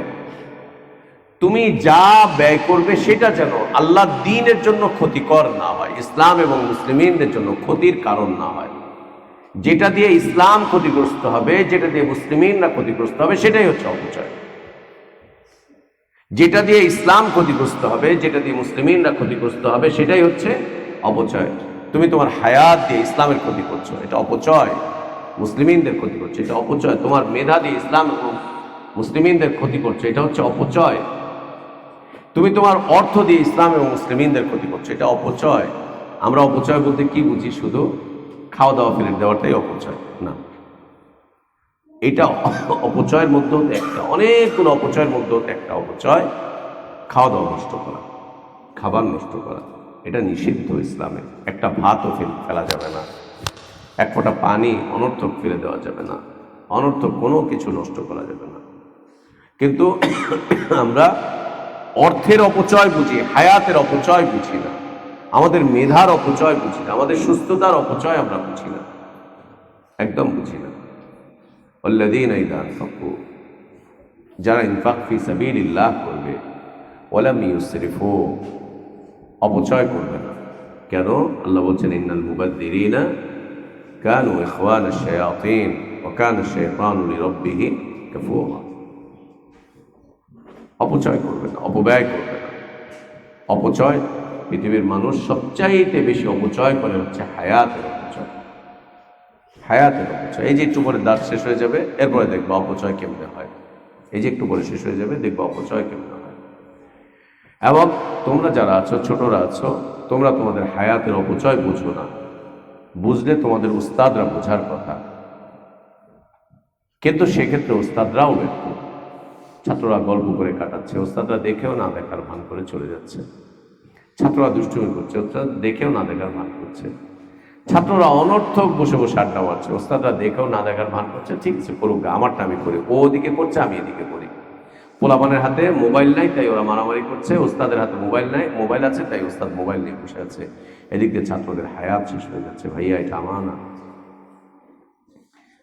তুমি যা ব্যয় করবে সেটা যেন আল্লাহ দ্বীনের জন্য ক্ষতিকর না হয়, ইসলাম এবং মুসলিমদের জন্য ক্ষতির কারণ না হয়। যেটা দিয়ে ইসলাম ক্ষতিগ্রস্ত হবে, যেটা দিয়ে মুসলিমরা ক্ষতিগ্রস্ত হবে, সেটাই হচ্ছে অপচয়। যেটা দিয়ে ইসলাম ক্ষতিগ্রস্ত হবে, যেটা দিয়ে মুসলিমরা ক্ষতিগ্রস্ত হবে, সেটাই হচ্ছে অপচয়। তুমি তোমার হায়াত দিয়ে ইসলামের ক্ষতি করছো, এটা অপচয়। মুসলিমদের ক্ষতি করছো, এটা অপচয়। তোমার মেধা দিয়ে ইসলাম এবং মুসলিমদের ক্ষতি করছো, এটা হচ্ছে অপচয়। তুমি তোমার অর্থ দিয়ে ইসলাম এবং মুসলিমদের ক্ষতি করছো, এটা অপচয়। আমরা অপচয় বলতে কি বুঝি? শুধু খাওয়া দাওয়া ফেলে দেওয়াটাই অপচয় না। এটা অপচয়ের মধ্যে হতে একটা, অনেকগুলো অপচয়ের মধ্যে হতে একটা অপচয় খাওয়া দাওয়া নষ্ট করা, খাবার নষ্ট করা। এটা নিষিদ্ধ ইসলামে। একটা ভাতও ফেলা যাবে না, এক ফোঁটা পানি অনর্থক ফেলে দেওয়া যাবে না, অনর্থক কোনো কিছু নষ্ট করা যাবে না। কিন্তু আমরা অর্থের অপচয় বুঝি, হায়াতের অপচয় বুঝি না, আমাদের মেধার অপচয় বুঝি না, আমাদের সুস্থতার অপচয় আমরা বুঝি না, একদম বুঝি না। ওয়াল্লাযীনা ইযা আনফাকু, যারা ইনফাক ফি সাবিলিল্লাহ করবে, ওয়া লাম ইউসরিফু, অপচয় করবে না। কেন? আল্লাহ বলছেন, ইন্নাল মুবাযযিরিনা কানু ইখওয়ানাশ শায়াতিন ওয়া কানা আশ-শাইতানু লিরাব্বিহি কাফুরা। অপচয় করবে না, অপব্যয় করবে না। অপচয়, পৃথিবীর মানুষ সবচাইতে বেশি অপচয় করে হচ্ছে হায়াতের অপচয়, হায়াতের অপচয়। এই যে একটু পরে দাঁত শেষ হয়ে যাবে, এরপরে দেখবো অপচয় কেমনে হয়। এই যে একটু পরে শেষ হয়ে যাবে, দেখবো অপচয় কেমনে হয়। এবং তোমরা যারা আছো, ছোটরা আছো, তোমরা তোমাদের হায়াতের অপচয় বুঝো না। বুঝলে তোমাদের উস্তাদরা বোঝার কথা, কিন্তু সেক্ষেত্রে উস্তাদরাও ব্যর্থ। ছাত্ররা গল্প করে কাটাচ্ছে, ওস্তাদরা দেখেও না দেখার ভান করে চলে যাচ্ছে। ছাত্ররা দুষ্টুমি করছে, ওস্তাদ দেখেও না দেখার ভান করছে। ছাত্ররা অনর্থক বসে বসে আড্ডা মারছে, ওস্তাদরা দেখেও না দেখার ভান করছে। ঠিক আছে, করুক, আমারটা আমি করি। ও ওদিকে করছে, আমি এদিকে করি। পোলাপানের হাতে মোবাইল নাই, তাই ওরা মারামারি করছে। ওস্তাদের হাতে মোবাইল নাই, মোবাইল আছে, তাই ওস্তাদ মোবাইল নিয়ে বসে আছে। এদিক দিয়ে ছাত্রদের হায়াত শেষ হয়ে যাচ্ছে। ভাইয়া, এটা আমানা,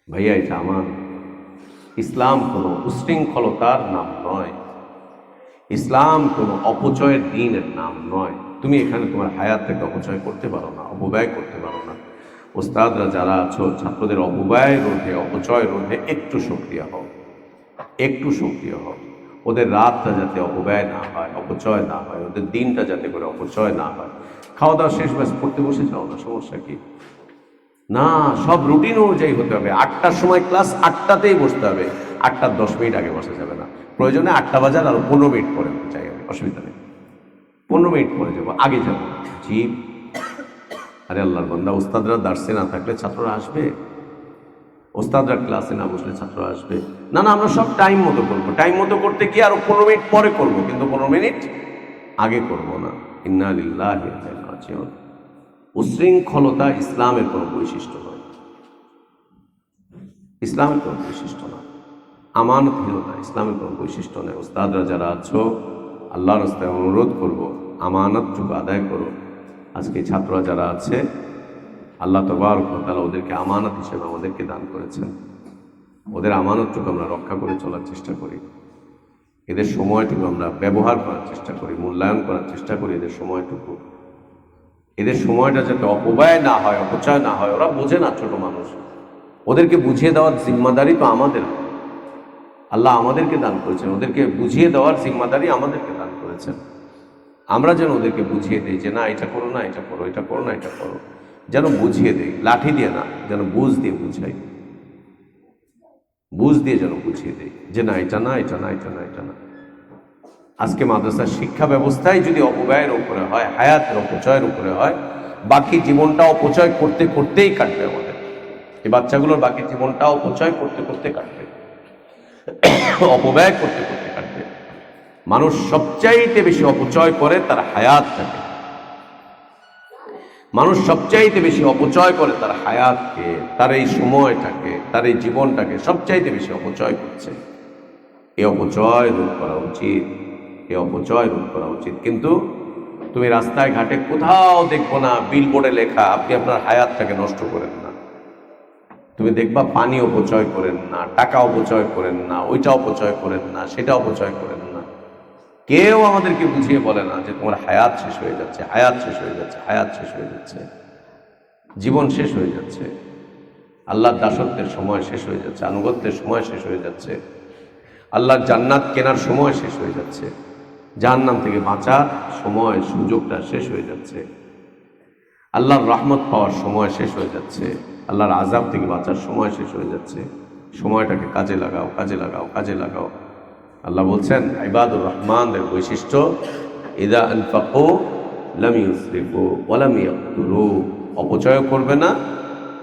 ভাইয়া, এটা আমানা। ইসলাম কোনো উশৃঙ্খলতার নাম নয়, ইসলাম কোনো অপচয়ের দ্বীনের নাম নয়। তুমি এখানে তোমার হায়াত থেকে অপচয় করতে পারো না, অপব্যয় করতে পারো না। ওস্তাদরা যারা আছো, ছাত্রদের অপব্যয় রোধে, অপচয় রোধে একটু সক্রিয় হও, একটু সক্রিয় হও। ওদের রাতটা যাতে অপব্যয় না হয়, অপচয় না হয়, ওদের দিনটা যাতে করে অপচয় না হয়। খাওয়া দাওয়া শেষ, ব্যাস পড়তে বসে যাও না, সমস্যা কি? না, সব রুটিন অনুযায়ী হতে হবে। 8টার সময় ক্লাস, 8টাতেই বসতে হবে, 8টার 10 মিনিট আগে বসা যাবে না। প্রয়োজনে 8টা বাজার আরো 15 মিনিট পরে চাই আমি, অসুবিধা নেই, 15 মিনিট পরে যাবো, আগে যাবো। জি, আরে আল্লাহর বান্দা, ওস্তাদরা দার্সে না থাকলে ছাত্ররা আসবে? ওস্তাদরা ক্লাসে না বসলে ছাত্ররা আসবে? না না, আমরা সব টাইম মতো করবো। টাইম মতো করতে গিয়ে আরো 15 মিনিট পরে করবো, কিন্তু 15 মিনিট আগে করবো না। ইন্না লিল্লাহি ওয়া ইন্না ইলাইহি রাজিউন। উশৃঙ্খলতা ইসলামের কোনো বৈশিষ্ট্য নয়, ইসলামের কোনো বৈশিষ্ট্য নয়। আমানতহীনতা ইসলামের কোনো বৈশিষ্ট্য নয়। ওস্তাদরা যারা আছো, আল্লাহর রাস্তায় অনুরোধ করব, আমানতটুকু আদায় করো। আজকে ছাত্ররা যারা আছে, আল্লাহ তাবারক ওয়া তাআলা ওদেরকে আমানত হিসেবে আমাদেরকে দান করেছেন। ওদের আমানতটুকু আমরা রক্ষা করে চলার চেষ্টা করি, এদের সময়টুকু আমরা ব্যবহার করার চেষ্টা করি, মূল্যায়ন করার চেষ্টা করি এদের সময়টুকু। এদের সময়টা যাতে অপব্যয় না হয়, অপচয় না হয়। ওরা বোঝে না, ছোট মানুষ, ওদেরকে বুঝিয়ে দেওয়ার জিম্মাদারি তো আমাদের। আল্লাহ আমাদেরকে দান করেছেন, ওদেরকে বুঝিয়ে দেওয়ার জিম্মাদারি আমাদেরকে দান করেছেন। আমরা যেন ওদেরকে বুঝিয়ে দিই যে না, এটা করো না, এটা করো, এটা করো না, এটা করো, যেন বুঝিয়ে দিই, লাঠি দিয়ে না, যেন বুঝ দিয়ে বুঝাই, বুঝ দিয়ে যেন বুঝিয়ে দিই যে না, এটা না, এটা না, এটা না, এটা না। আজকে মাদ্রাসার শিক্ষা ব্যবস্থায় যদি অপব্যয়ের উপরে হয়, হায়াতের অপচয়ের উপরে হয়, বাকি জীবনটা অপচয় করতে করতেই কাটবে আমাদের। এই বাচ্চাগুলোর বাকি জীবনটা অপচয় করতে করতে কাটবে, অপব্যয় করতে করতে কাটবে। মানুষ সবচাইতে বেশি অপচয় করে তার হায়াতটাকে, মানুষ সবচাইতে বেশি অপচয় করে তার হায়াতকে, তার এই সময়টাকে, তার এই জীবনটাকে সবচাইতে বেশি অপচয় করছে। এই অপচয় রোধ করা উচিত, এই অপচয় রোধ করা উচিত। কিন্তু তুমি রাস্তায় ঘাটে কোথাও দেখবো না বিলবোর্ডে লেখা আপনি আপনার হায়াতটাকে নষ্ট করেন না। তুমি দেখবা পানি অপচয় করেন না, টাকা অপচয় করেন না, ওইটা অপচয় করেন না, সেটা অপচয় করেন না। কেউ আমাদেরকে বুঝিয়ে বলে না যে তোমার হায়াত শেষ হয়ে যাচ্ছে, হায়াত শেষ হয়ে যাচ্ছে, হায়াত শেষ হয়ে যাচ্ছে, জীবন শেষ হয়ে যাচ্ছে, আল্লাহর দাসত্বের সময় শেষ হয়ে যাচ্ছে, আনুগত্যের সময় শেষ হয়ে যাচ্ছে, আল্লাহর জান্নাত কেনার সময় শেষ হয়ে যাচ্ছে, জাহান্নাম থেকে বাঁচার সময়, সুযোগটা শেষ হয়ে যাচ্ছে, আল্লাহর রহমত পাওয়ার সময় শেষ হয়ে যাচ্ছে, আল্লাহর আযাব থেকে বাঁচার সময় শেষ হয়ে যাচ্ছে। সময়টাকে কাজে লাগাও, কাজে লাগাও, কাজে লাগাও। আল্লাহ বলছেন ইবাদুর রহমানদের বৈশিষ্ট্য, ইযা আনফাকু লাম ইউসরিফু ওয়া লাম ইয়াকতুরু। অপচয় করবে না,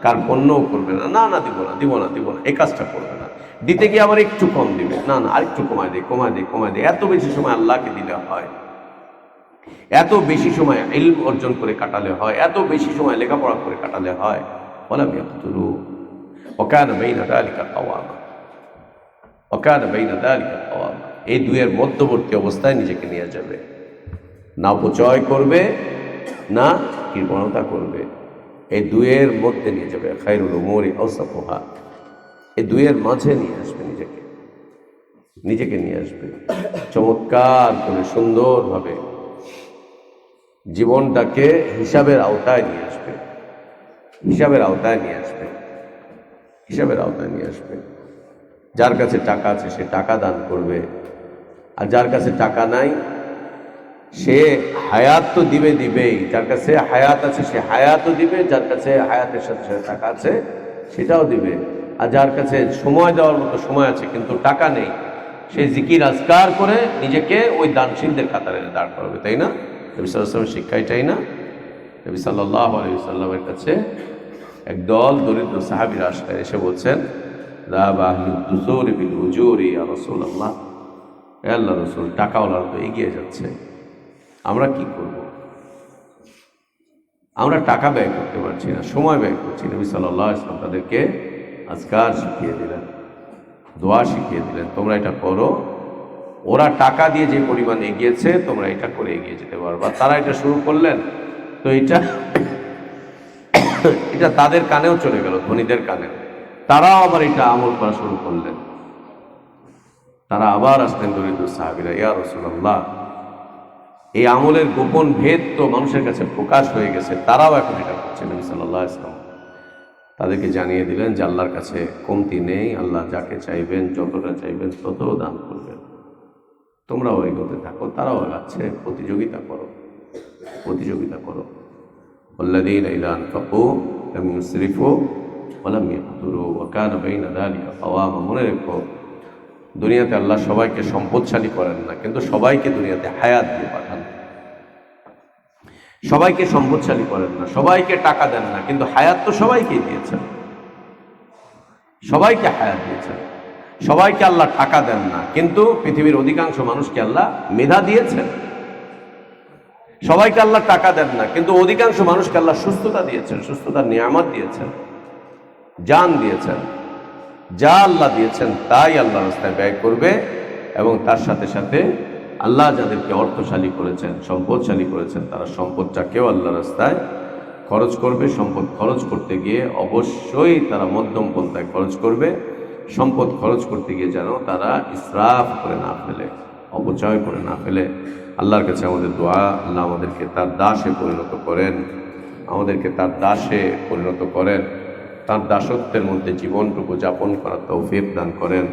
কার্পণ্যও করবে না, না না দিব না, দিব না, দিব না, এই কাজটা করবে না। দিতে গিয়ে আবার একটু কম দিবে, না না আরেকটু কমায় দিই, কমায় দিই, কমায় দিই। এত বেশি সময় আল্লাহকে দিলে হয়, এত বেশি সময় ইলম অর্জন করে কাটালে হয়, এত বেশি সময় লেখাপড়া করে কাটালে হয়। ওয়া লাম ইয়াকতুরু ওয়া কানা বাইনা যালিকা কাওয়ামা, ওয়া কানা বাইনা যালিকা কাওয়ামা। এই দুইয়ের মধ্যবর্তী অবস্থায় নিজেকে নিয়ে যাবে, না অপচয় করবে না কৃপণতা করবে, এই দুইয়ের মধ্যে নিয়ে যাবে। খায়রুল উমুরি আওসাতুহা, এই দুইয়ের মাঝে নিয়ে আসবে নিজেকে, নিজেকে নিয়ে আসবে চমৎকার করে, সুন্দরভাবে জীবনটাকে হিসাবের আওতায় নিয়ে আসবে, হিসাবের আওতায় নিয়ে আসবে, হিসাবের আওতায় নিয়ে আসবে। যার কাছে টাকা আছে সে টাকা দান করবে, আর যার কাছে টাকা নাই সে হায়াত তো দিবে, দিবেই। যার কাছে হায়াত আছে সে হায়াতও দিবে, যার কাছে হায়াতের সাথে সাথে টাকা আছে সেটাও দিবে। আর যার কাছে সময় দেওয়ার মতো সময় আছে কিন্তু টাকা নেই, সে জিকির আজকার করে নিজেকে ওই দানশীলদের কাতারে দাঁড় করাবে, তাই না? নবী সাল্লাল্লাহু আলাইহি ওয়াসাল্লামের শিক্ষা এটাই না? নবী সাল্লাল্লাহু আলাইহি ওয়াসাল্লামের কাছে একদল দরিদ্র সাহাবীরা আসলেন, এসে বলছেন যাহাবা আহলুদ দুসুরি বিল উজুরি ইয়া রাসূলুল্লাহ, হে আল্লাহর রাসূল, টাকাওয়ালারা তো এগিয়ে যাচ্ছে, আমরা কি করব? আমরা টাকা ব্যয় করতে পারছি না, সময় ব্যয় করছি। নবী সাল্লাল্লাহু আলাইহি ওয়াসাল্লাম তাদেরকে আজকার শিখিয়ে দিলেন, দোয়া শিখিয়ে দিলেন, তোমরা এটা করো। ওরা টাকা দিয়ে যে পরিমাণ এগিয়েছে তোমরা এটা করে এগিয়ে যেতে পারবা। তারা এটা শুরু করলেন, তো এটা এটা তাদের কানেও চলে গেল, ধনীদের কানে। তারাও আবার এটা আমল করা শুরু করলেন। তারা আবার আসলেন দরিদ্র সাহাবীরা, ইয়া রাসূলুল্লাহ, এই আমলের গোপন ভেদ তো মানুষের কাছে প্রকাশ হয়ে গেছে, তারাও এখন এটা করছে। নবী সাল্লাল্লাহু আলাইহি ওয়াসাল্লাম তাদেরকে জানিয়ে দিলেন যে আল্লাহর কাছে কমতি নেই, আল্লাহ যাকে চাইবেন, যতটা চাইবেন তত দান করবেন। তোমরাও এগোতে থাকো, তারাও এগাচ্ছে, প্রতিযোগিতা করো, প্রতিযোগিতা করো। والذين إذا أنفقوا لم يسرفوا ولم يقتروا وكان بين ذلك قواما। মনে রেখো, দুনিয়াতে আল্লাহ সবাইকে সম্পদশালী করেন না, কিন্তু সবাইকে দুনিয়াতে হায়াত দিয়ে পাঠান। সবাইকে সম্পদশালী করেন না, সবাইকে টাকা দেন না, কিন্তু হায়াত তো সবাইকেই দিয়েছেন, সবাইকে হায়াত দিয়েছেন। সবাইকে আল্লাহ টাকা দেন না, কিন্তু পৃথিবীর অধিকাংশ মানুষকে আল্লাহ মেধা দিয়েছেন। সবাইকে আল্লাহ টাকা দেন না, কিন্তু অধিকাংশ মানুষকে আল্লাহ সুস্থতা দিয়েছেন, সুস্থতার নিয়ামত দিয়েছেন, জান দিয়েছেন। যা আল্লাহ দিয়েছেন তাই আল্লাহ রাস্তায় ব্যয় করবে, এবং তার সাথে সাথে আল্লাহ যাদেরকে অর্থশালী করেছেন, সম্পদশালী করেছেন, তারা সম্পদটাকেও আল্লাহ রাস্তায় খরচ করবে। সম্পদ খরচ করতে গিয়ে অবশ্যই তারা মধ্যম পন্থায় খরচ করবে। সম্পদ খরচ করতে গিয়ে যেন তারা ইসরাফ করে না ফেলে, অপচয় করে না ফেলে। আল্লাহর কাছে আমাদের দোয়া, আল্লাহ আমাদেরকে তার দাসে পরিণত করেন, আমাদেরকে তার দাসে পরিণত করেন, তার দাসত্বের মধ্যে জীবনটুকু যাপন করার তৌফিক দান করেন।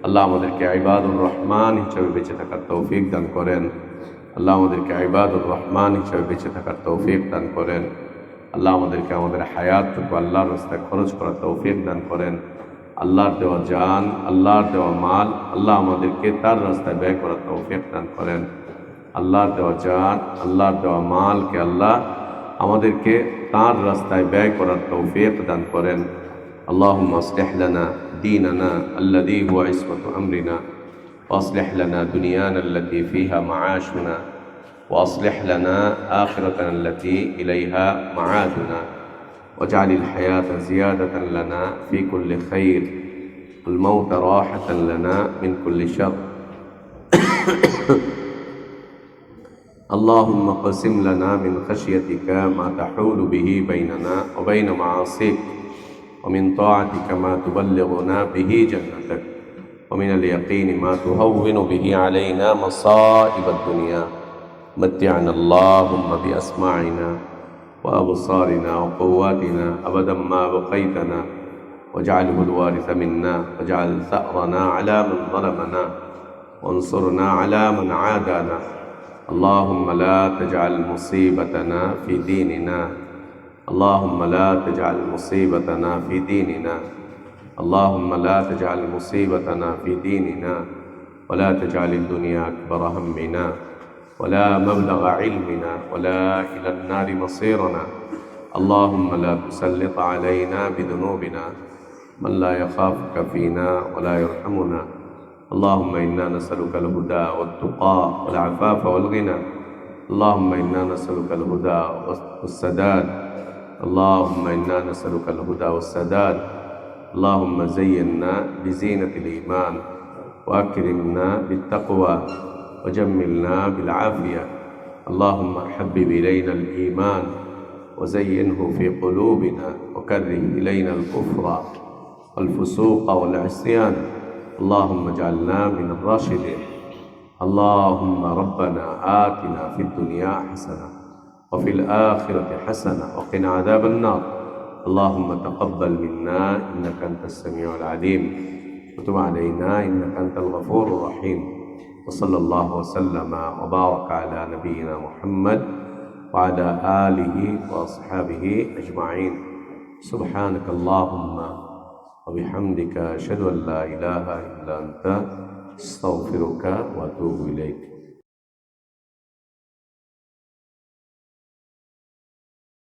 আল্লাহ আমাদেরকে ইবাদুর রহমান হিসেবে বেঁচে থাকার তৌফিক দান করেন। আল্লাহ আমাদেরকে ইবাদুর রহমান হিসেবে বেঁচে থাকার তৌফিক দান করেন। আল্লাহ আমাদেরকে আমাদের হায়াতটুকু আল্লাহর রাস্তায় খরচ করার তৌফিক দান করেন। আল্লাহর দেওয়া জান, আল্লাহর দেওয়া মাল, আল্লাহ আমাদেরকে তার রাস্তায় ব্যয় করার তৌফিক দান করেন। আল্লাহর দেওয়া জান, আল্লাহর দেওয়া মালকে আল্লাহ আমাদেরকে তার রাস্তায় ব্যয় করার তৌফিক দান করেন। আল্লাহুম্মা আসলিহ লানা দীনানা আল্লাযী হুয়া ইসমাতু আমরিনা ওয়া আসলিহ লানা দুনিয়ানা আল্লাতী ফীহা মাআশুনা ওয়া আসলিহ লানা আখিরাতানা আল্লাতী ইলাইহা মাআদুনা ওয়াজআলিল হায়াতা জিয়াদাতান লানা ফী কুল্লি খাইর ওয়াল মাউতা রাহাতান লানা মিন কুল্লি শারর। اللهم اقسم لنا من خشيتك ما تحول به بيننا وبين معاصيك ومن طاعتك ما تبلغنا به جنتك ومن اليقين ما تهون به علينا مصائب الدنيا متعنا اللهم بأسماعنا وأبصارنا وقواتنا أبدا ما بقيتنا واجعله الوارث منا واجعل ثأرنا على من ظلمنا وانصرنا على من عادانا اللهم لا تجعل مصيبتنا في ديننا اللهم لا تجعل مصيبتنا في ديننا اللهم لا تجعل مصيبتنا في ديننا ولا تجعل الدنيا أكبر همنا ولا مبلغ علمنا ولا إلى النار مصيرنا اللهم لا تسلط علينا بذنوبنا من لا يخافك فينا ولا يرحمنا اللهم إنا نسألك الهدى والتقى والعفاف والغنى اللهم إنا نسألك الهدى والسداد اللهم إنا نسألك الهدى والسداد اللهم زينا بزينة الإيمان وأكرمنا بالتقوى وجملنا بالعافية اللهم حبب إلينا الإيمان وزينه في قلوبنا وكره إلينا الكفر والفسوق والعصيان اللهم اجعلنا من الراشدين اللهم ربنا آتنا في الدنيا حسنة وفي الآخرة حسنة وقنا عذاب النار اللهم تقبل منا إنك أنت السميع العليم وتب علينا إنك أنت الغفور الرحيم وصلى الله وسلم وبارك على نبينا محمد وعلى آله وأصحابه أجمعين سبحانك اللهم وبحمدك أشهد أن لا إله إلا أنت أستغفرك وأتوب إليك